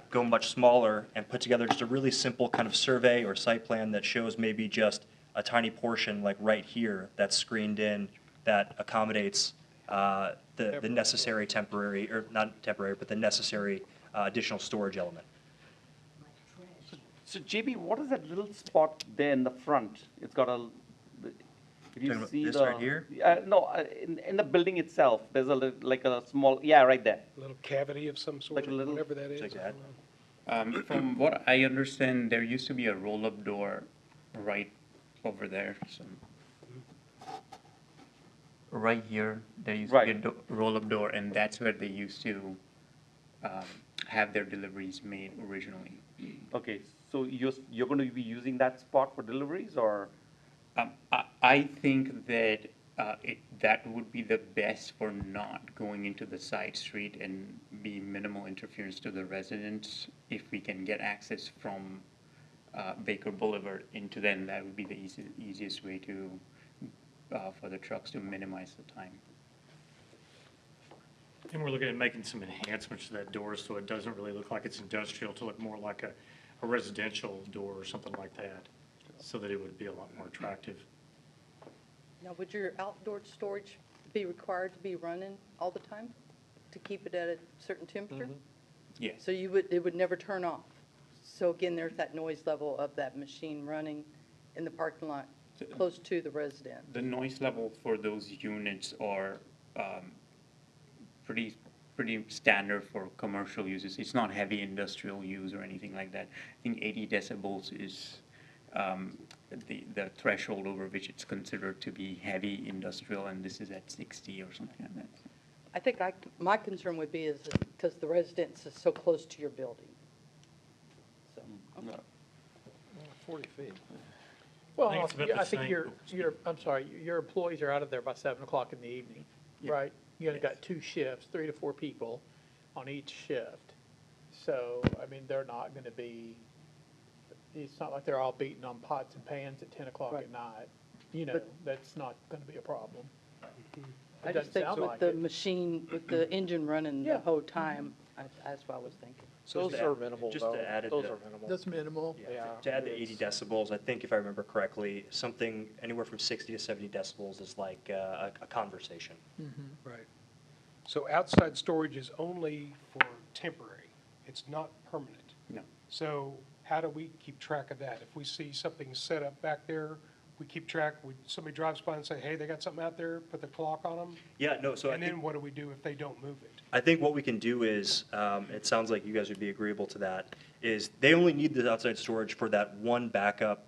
go much smaller and put together just a really simple kind of survey or site plan that shows maybe just a tiny portion, like right here, that's screened in, that accommodates the necessary temporary, or not temporary, but the necessary additional storage element. So JB, what is that little spot there in the front? It's got a, if you Talking about see this the. right here? No, in the building itself, there's like a small, yeah, right there. A little cavity of some sort, Like a little- whatever that is. Like I that. don't know. From what I understand, there used to be a roll-up door right over there, so. Right here, there used to be a roll-up door, and that's where they used to have their deliveries made originally. Okay, so you're going to be using that spot for deliveries, or? I think that that would be the best for not going into the side street and be minimal interference to the residents. If we can get access from Baker Boulevard into them, that would be the easiest way to for the trucks to minimize the time. And we're looking at making some enhancements to that door so it doesn't really look like it's industrial, to look more like a residential door or something like that, so that it would be a lot more attractive. Now, would your outdoor storage be required to be running all the time to keep it at a certain temperature? Yes. So it would never turn off? So again, there's that noise level of that machine running in the parking lot close to the resident. The noise level for those units are pretty standard for commercial uses. It's not heavy industrial use or anything like that. I think 80 decibels is the threshold over which it's considered to be heavy industrial, and this is at 60 or something like that. I think my concern would be is because the residence is so close to your building. So, okay. 40 feet. Well, I think it's about the I think same. I'm sorry, your employees are out of there by 7 o'clock in the evening, right? You only got 2 shifts, 3 to 4 people on each shift. So, I mean, they're not gonna be, it's not like they're all beating on pots and pans at 10 o'clock at night. You know, that's not gonna be a problem. I It just doesn't think sound with like the it. machine, with the engine running the whole time, that's what I was thinking. Those are minimal, Just though. to add it Those to- are minimal. That's minimal. Yeah. To add the 80 decibels, I think if I remember correctly, something anywhere from 60 to 70 decibels is like a conversation. Right. So outside storage is only for temporary. It's not permanent. No. So how do we keep track of that? If we see something set up back there, we keep track, somebody drives by and say, hey, they got something out there, put the clock on them? Yeah, no, so I And think, then what do we do if they don't move it? I think what we can do is, it sounds like you guys would be agreeable to that, is they only need the outside storage for that one backup,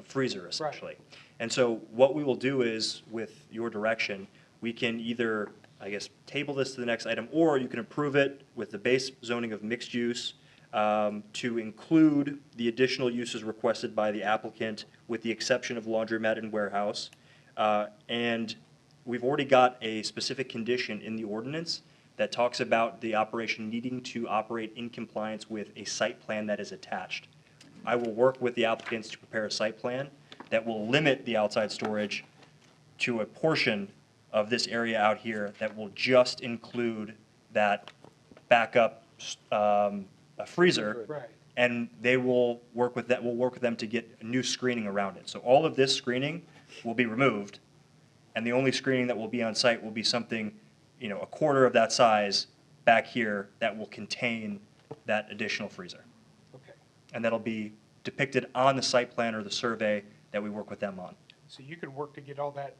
freezer essentially. And so what we will do is, with your direction, we can either, I guess, table this to the next item, or you can approve it with the base zoning of mixed use, to include the additional uses requested by the applicant with the exception of laundromat and warehouse. And we've already got a specific condition in the ordinance that talks about the operation needing to operate in compliance with a site plan that is attached. I will work with the applicants to prepare a site plan that will limit the outside storage to a portion of this area out here that will just include that backup a freezer. Right. And they will work with that, we'll work with them to get new screening around it. So all of this screening will be removed, and the only screening that will be on site will be something, a quarter of that size back here that will contain that additional freezer. Okay. And that'll be depicted on the site plan or the survey that we work with them on. So you could work to get all that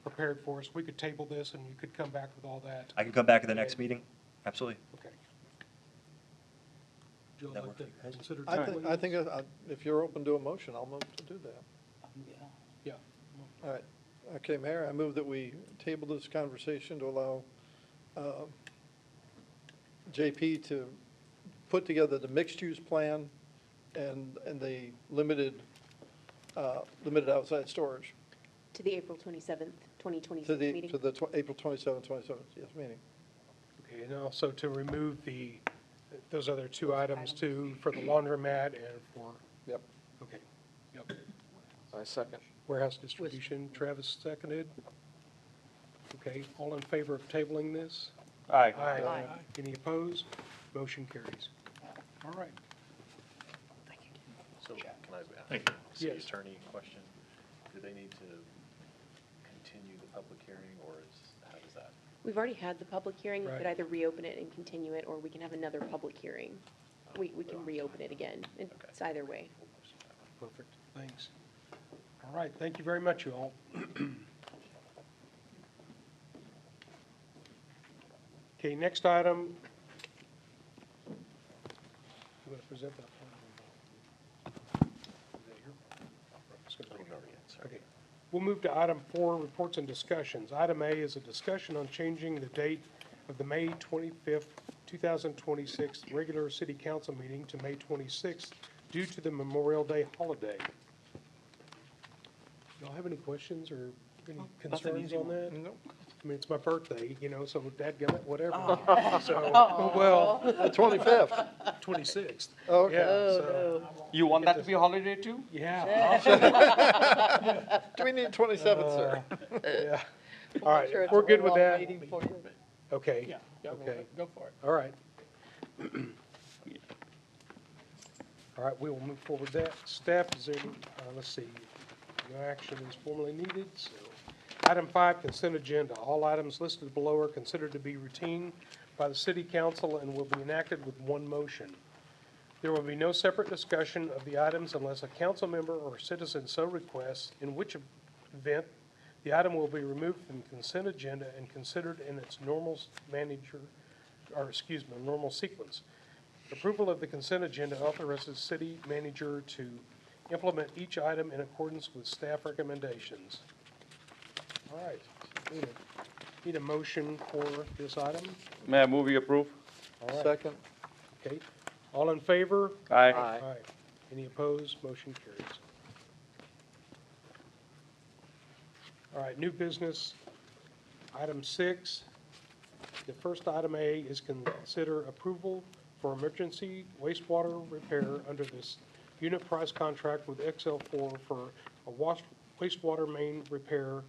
prepared for us. We could table this and you could come back with all that. I can come back at the next meeting, absolutely. Okay. Would you all That like work to for you guys? consider I think tabling if you're open to a motion, I'll move to do that. this? Yeah. All right. Okay, Mayor, I move that we table this conversation to allow JP to put together the mixed-use plan and the limited outside storage To the April 27th, 2026 to the, meeting. to the April 27th, yes, meeting. Okay, and also to remove those other two items too, for the laundromat and for, Yep. okay, yep. I second. Warehouse distribution, Travis seconded. Okay, all in favor of tabling this? Aye. Aye. Any opposed? Motion carries. All right. So can I Thank ask the Yes. attorney a question? Do they need to continue the public hearing, or how does that? We've already had the public hearing. We Right. could either reopen it and continue it, or we can have another public hearing. We can reopen it again. It's either way. Perfect, thanks. All right, thank you very much, you all. Okay, next item. You want to present that one? Okay, we'll move to item 4, reports and discussions. Item A is a discussion on changing the date of the May 25th, 2026 regular city council meeting to May 26th due to the Memorial Day holiday. Y'all have any questions or any concerns on that? No. I mean, it's my birthday, so dadgummit, whatever. So, well. The 25th. 26th. Okay. Yeah, so, You want that to be a holiday too? yeah. Do we need 27th, sir? Yeah. All right, if we're good with that. Okay. Okay. Go for it. All right. All right, we will move forward with that. Staff, is there any, let's see, no action is formally needed, so. Item 5, consent agenda. All items listed below are considered to be routine by the city council and will be enacted with one motion. There will be no separate discussion of the items unless a council member or citizen so requests, in which event the item will be removed from the consent agenda and considered in its normal normal sequence. Approval of the consent agenda authorizes city manager to implement each item in accordance with staff recommendations. All right, need a motion for this item? May I move you approve? All right, Second. okay. All in favor? Aye. Aye. Any opposed? Motion carries. All right, new business, item 6. The first item A is consider approval for emergency wastewater repair under this unit price contract with XL4 for a wastewater main repair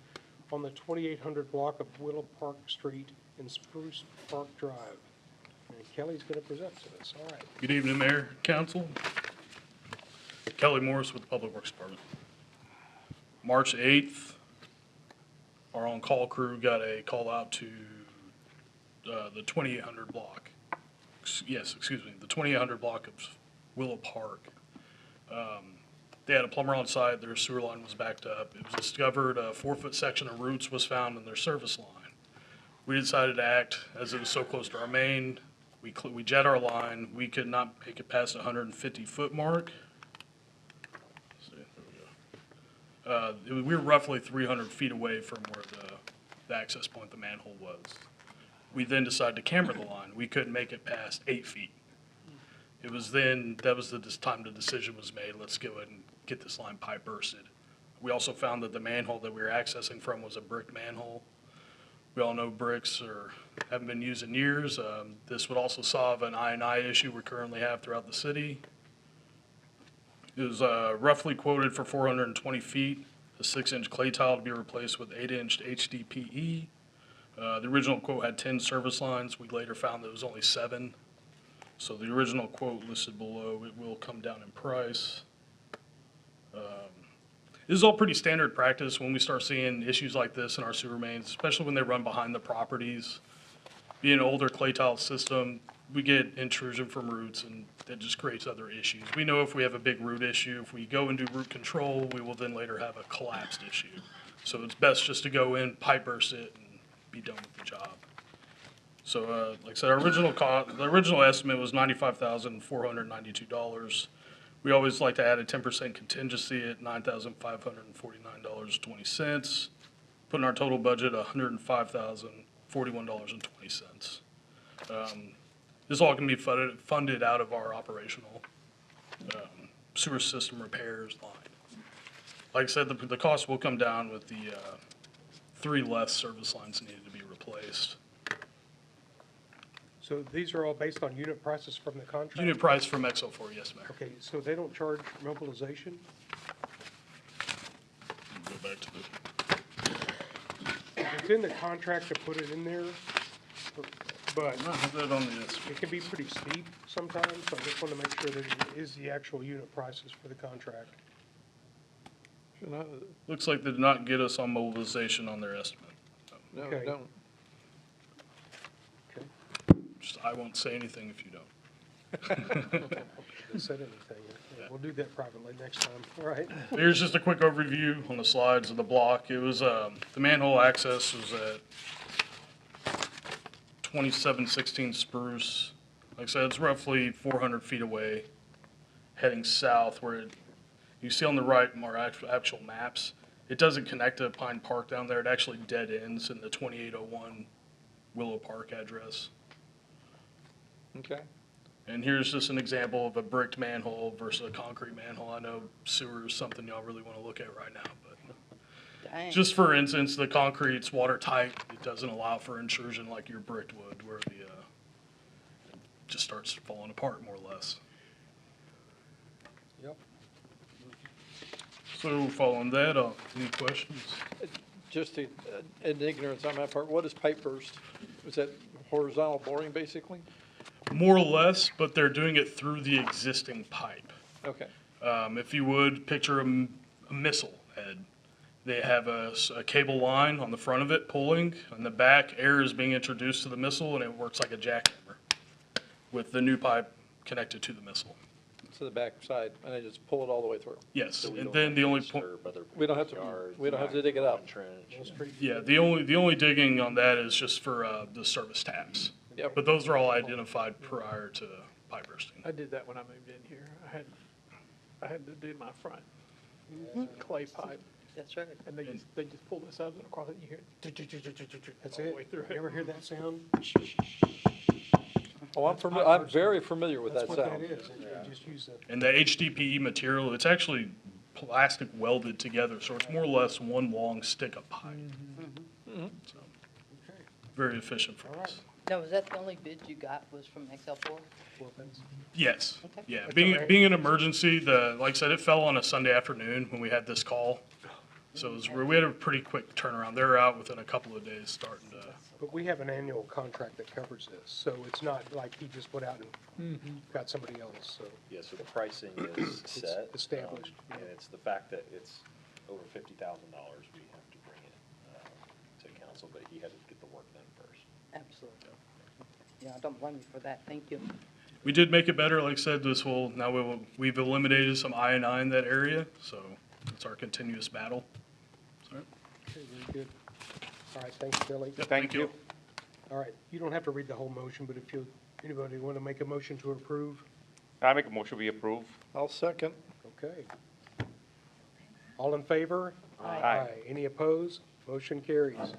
on the 2800 block of Willow Park Street in Spruce Park Drive. And Kelly's going to present to us. All right. Good evening, Mayor, Council. Kelly Morris with the Public Works Department. March 8th, our on-call crew got a call out to the 2800 block. The 2800 block of Willow Park. They had a plumber on site, their sewer line was backed up. It was discovered a 4-foot section of roots was found in their service line. We decided to act as it was so close to our main. We jet our line. We could not make it past the 150-foot mark. We were roughly 300 feet away from where the access point, the manhole was. We then decided to camber the line. We couldn't make it past 8 feet. It was then, that was the time the decision was made, let's go ahead and get this line pipe bursted. We also found that the manhole that we were accessing from was a brick manhole. We all know bricks haven't been used in years. This would also solve an I&I issue we currently have throughout the city. It was roughly quoted for 420 feet, a 6-inch clay tile to be replaced with 8-inch HDPE. The original quote had 10 service lines. We later found that it was only 7. So the original quote listed below, it will come down in price. This is all pretty standard practice when we start seeing issues like this in our sewer mains, especially when they run behind the properties. Being an older clay tile system, we get intrusion from roots, and that just creates other issues. We know if we have a big root issue, if we go and do root control, we will then later have a collapsed issue. So it's best just to go in, pipe burst it, and be done with the job. So, like I said, our the original estimate was $95,492. We always like to add a 10% contingency at $9,549.20, putting our total budget at $105,041.20. This all can be funded out of our operational sewer system repairs line. Like I said, the cost will come down with the 3 less service lines needed to be replaced. So these are all based on unit prices from the contract? Unit price from XO4, yes, Mayor. Okay, so they don't charge mobilization? Go back to the, It's in the contract to put it in there, but I have that on the, it can be pretty steep sometimes, so I just want to make sure that it is the actual unit prices for the contract. looks like they did not get us on mobilization on their estimate. No, Okay. don't. Just, I won't say anything if you don't. Haven't said anything. Yeah, we'll do that privately next time. All right. Here's just a quick overview on the slides of the block. It was, the manhole access was at 2716 Spruce. Like I said, it's roughly 400 feet away, heading south where you see on the right our actual maps. It doesn't connect to Pine Park down there. It actually dead ends in the 2801 Willow Park address. Okay. And here's just an example of a bricked manhole versus a concrete manhole. I know sewer is something y'all really want to look at right now, but Dang. just for instance, the concrete's watertight. It doesn't allow for intrusion like your bricked would, where the it just starts falling apart more or less. Yep. So following that, any questions? Just an ignorance on my part, what is pipe burst? Is that horizontal boring, basically? More or less, but they're doing it through the existing pipe. Okay. If you would, picture a missile head. They have a cable line on the front of it pulling. On the back, air is being introduced to the missile, and it works like a jackhammer with the new pipe connected to the missile. To the back side, and I just pull it all the way through? Yes, and then the only point. We don't have to, we don't have to dig it up? Yeah, the only digging on that is just for the service taps. Yep. But those are all identified prior to pipe bursting. I did that when I moved in here. I had to do my front clay pipe. That's right. And they just pull this up and across it, and you hear it That's all the it. way through You ever hear that sound? Oh, I'm very familiar with that That's what sound. that is. You just use the, And the HDPE material, it's actually plastic welded together, so it's more or less one long stick of pipe. So, very efficient for us. Now, was that the only bid you got was from XL4? Yes, Okay. yeah, That's being, all right. being an emergency, like I said, it fell on a Sunday afternoon when we had this call. So we had a pretty quick turnaround. They're out within a couple of days starting to, but we have an annual contract that covers this, so it's not like he just went out and got somebody else, so. Yeah, so the pricing is It's set. established, And it's the fact that it's over $50,000, we have to bring it to council, but he had to get the work done first. Absolutely. Yeah, I don't blame you for that. Thank you. we did make it better. Like I said, we've eliminated some I&I in that area, so it's our continuous battle. So, Okay, very good. All right, thanks, Billy. yeah, thank you. All right, you don't have to read the whole motion, but if anybody want to make a motion to approve? I make a motion, we approve. I'll second. Okay. All in favor? Aye. Any opposed? Motion carries.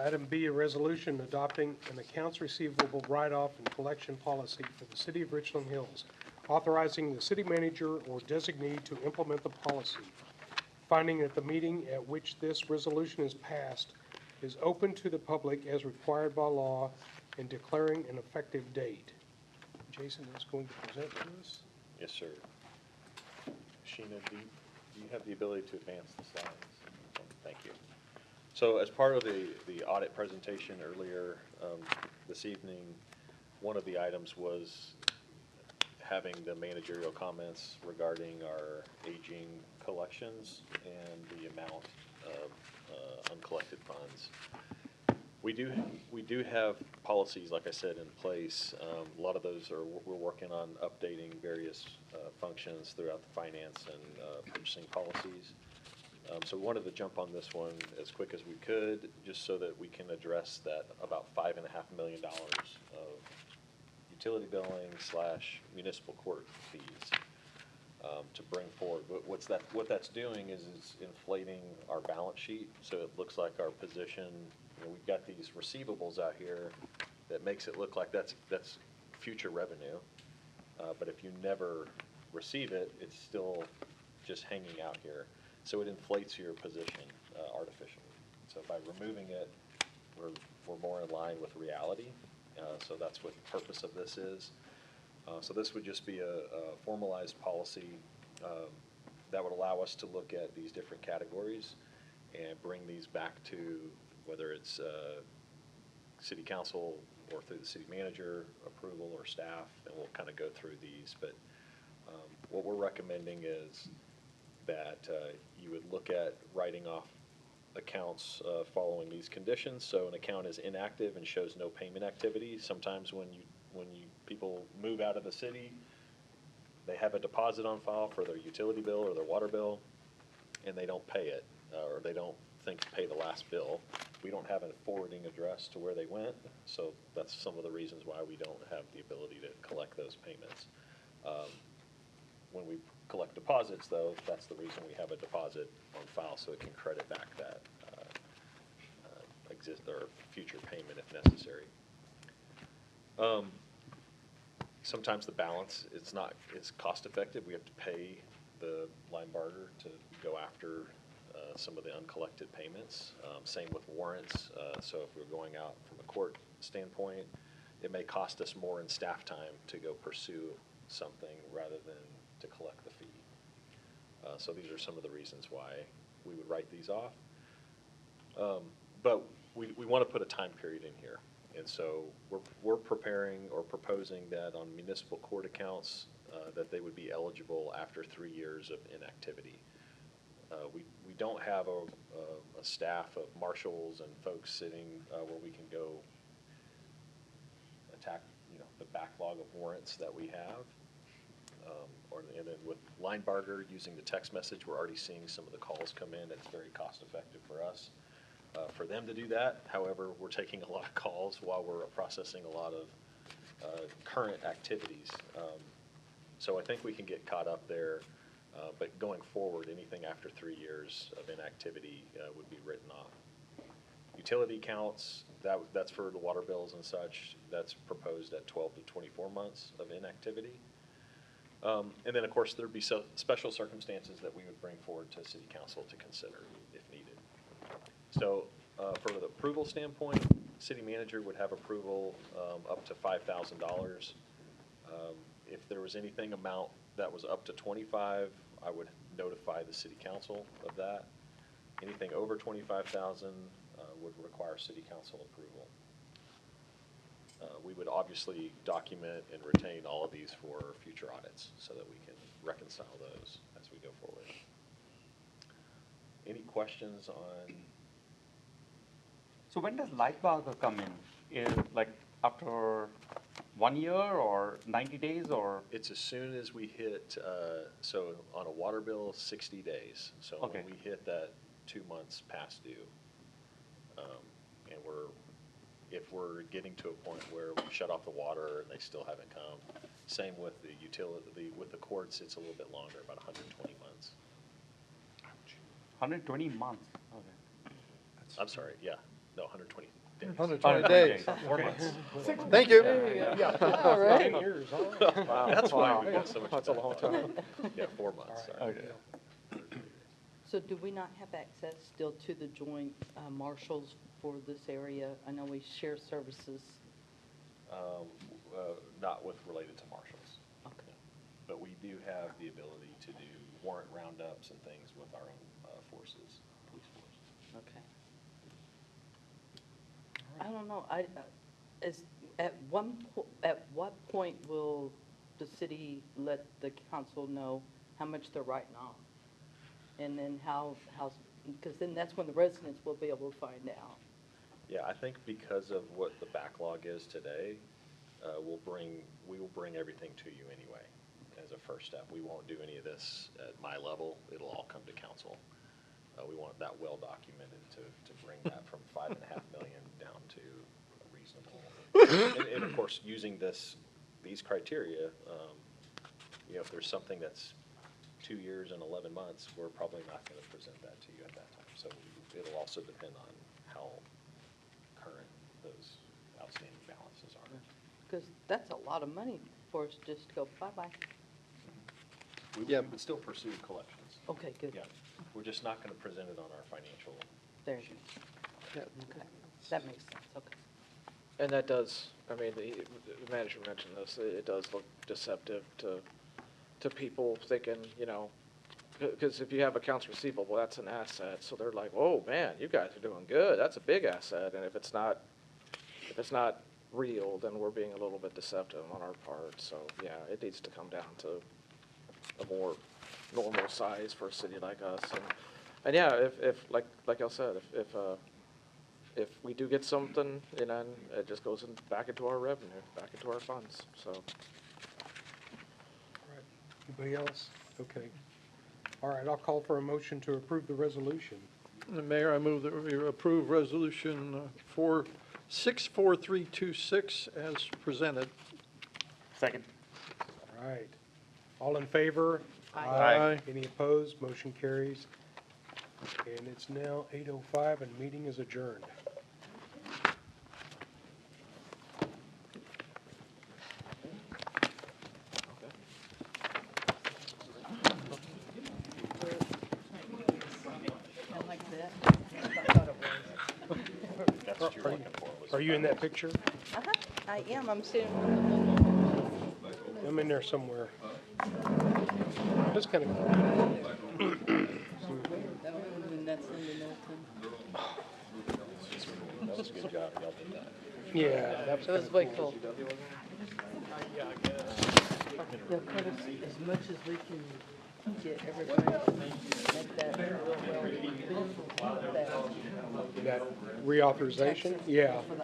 Item B, a resolution adopting an accounts receivable write-off and collection policy for the city of Richland Hills, authorizing the city manager or designee to implement the policy. Finding that the meeting at which this resolution is passed is open to the public as required by law and declaring an effective date. Jason is going to present to us. Yes, sir. Sheena, do you have the ability to advance the slides? Thank you. So as part of the audit presentation earlier this evening, one of the items was having the managerial comments regarding our aging collections and the amount of uncollected funds. We do have policies, like I said, in place. A lot of those we're working on updating various functions throughout the finance and purchasing policies. So we wanted to jump on this one as quick as we could, just so that we can address that about $5.5 million of utility billing / municipal court fees to bring forward. But what that's doing is it's inflating our balance sheet, so it looks like our position. We've got these receivables out here that makes it look like that's future revenue, but if you never receive it, it's still just hanging out here. So it inflates your position artificially. So by removing it, we're more in line with reality. So that's what the purpose of this is. So this would just be a formalized policy that would allow us to look at these different categories and bring these back to whether it's city council or through the city manager approval or staff, and we'll kind of go through these. But what we're recommending is that you would look at writing off accounts following these conditions. So an account is inactive and shows no payment activity. Sometimes when people move out of the city, they have a deposit on file for their utility bill or their water bill, and they don't pay it, or they don't think to pay the last bill. We don't have a forwarding address to where they went, so that's some of the reasons why we don't have the ability to collect those payments. When we collect deposits, though, that's the reason we have a deposit on file, so it can credit back that or future payment if necessary. Sometimes the balance it's cost effective. We have to pay the line barter to go after some of the uncollected payments. Same with warrants. So if we're going out from a court standpoint, it may cost us more in staff time to go pursue something rather than to collect the fee. So these are some of the reasons why we would write these off. But we want to put a time period in here. And so we're preparing or proposing that on municipal court accounts that they would be eligible after 3 years of inactivity. We don't have a staff of marshals and folks sitting where we can go attack the backlog of warrants that we have. And then with line barter, using the text message, we're already seeing some of the calls come in. It's very cost effective for us. For them to do that, however, we're taking a lot of calls while we're processing a lot of current activities. So I think we can get caught up there, but going forward, anything after 3 years of inactivity would be written off. Utility counts, that's for the water bills and such, that's proposed at 12 to 24 months of inactivity. And then, of course, there'd be special circumstances that we would bring forward to City Council to consider if needed. So from the approval standpoint, City Manager would have approval up to $5,000. If there was anything amount that was up to 25, I would notify the City Council of that. Anything over 25,000 would require City Council approval. We would obviously document and retain all of these for future audits so that we can reconcile those as we go forward. Any questions on? So when does Lightbarger come in? Is like after 1 year or 90 days or? It's as soon as we hit, so on a water bill, 60 days. So Okay. when we hit that 2 months past due, and if we're getting to a point where we shut off the water and they still haven't come, same with the utility, with the courts, it's a little bit longer, about 120 months. 120 months, okay. I'm sorry, yeah, no, 120 days. 120 days. 4 months. Thank you. Yeah. All right. 10 years, huh? Wow. That's why Wow. we got so much. That's a long time. Yeah, 4 months, sorry. Okay. So do we not have access still to the joint marshals for this area? I know we share services. Not with related to marshals. Okay. But we do have the ability to do warrant roundups and things with our own forces, police force. Okay. I don't know, at what point will the city let the council know how much they're writing off? And then how because then that's when the residents will be able to find out. Yeah, I think because of what the backlog is today, we will bring everything to you anyway as a first step. We won't do any of this at my level. It'll all come to council. We want that well documented to bring that from 5.5 million down to reasonable. And of course, using these criteria, if there's something that's 2 years and 11 months, we're probably not going to present that to you at that time. So it'll also depend on how current those outstanding balances are. Because that's a lot of money for us just to go bye-bye. We would still pursue collections. Okay, good. Yeah, we're just not going to present it on our financial There you go. Okay, that makes sense, okay. And that does, I mean, the manager mentioned this, it does look deceptive to people thinking, because if you have accounts receivable, that's an asset, so they're like, oh, man, you guys are doing good, that's a big asset, and if it's not real, then we're being a little bit deceptive on our part, so, yeah, it needs to come down to a more normal size for a city like us, and yeah, if like I said, if we do get something, and then it just goes back into our revenue, back into our funds, so. Anybody else? Okay. All right, I'll call for a motion to approve the resolution. Mayor, I move that we approve resolution 64326 as presented. Second. All right. All in favor? Aye. Any opposed? Motion carries. And it's now 8:05 and meeting is adjourned. That's what you're looking for. Are you in that picture? Uh-huh, I am, I'm sitting. I'm in there somewhere. That's kind of. That's Linda Knowlton. That was a good job, y'all did that. Yeah, that It was way cool. They'll cut us as much as we can get everybody to make that real well. That reauthorization? Yeah.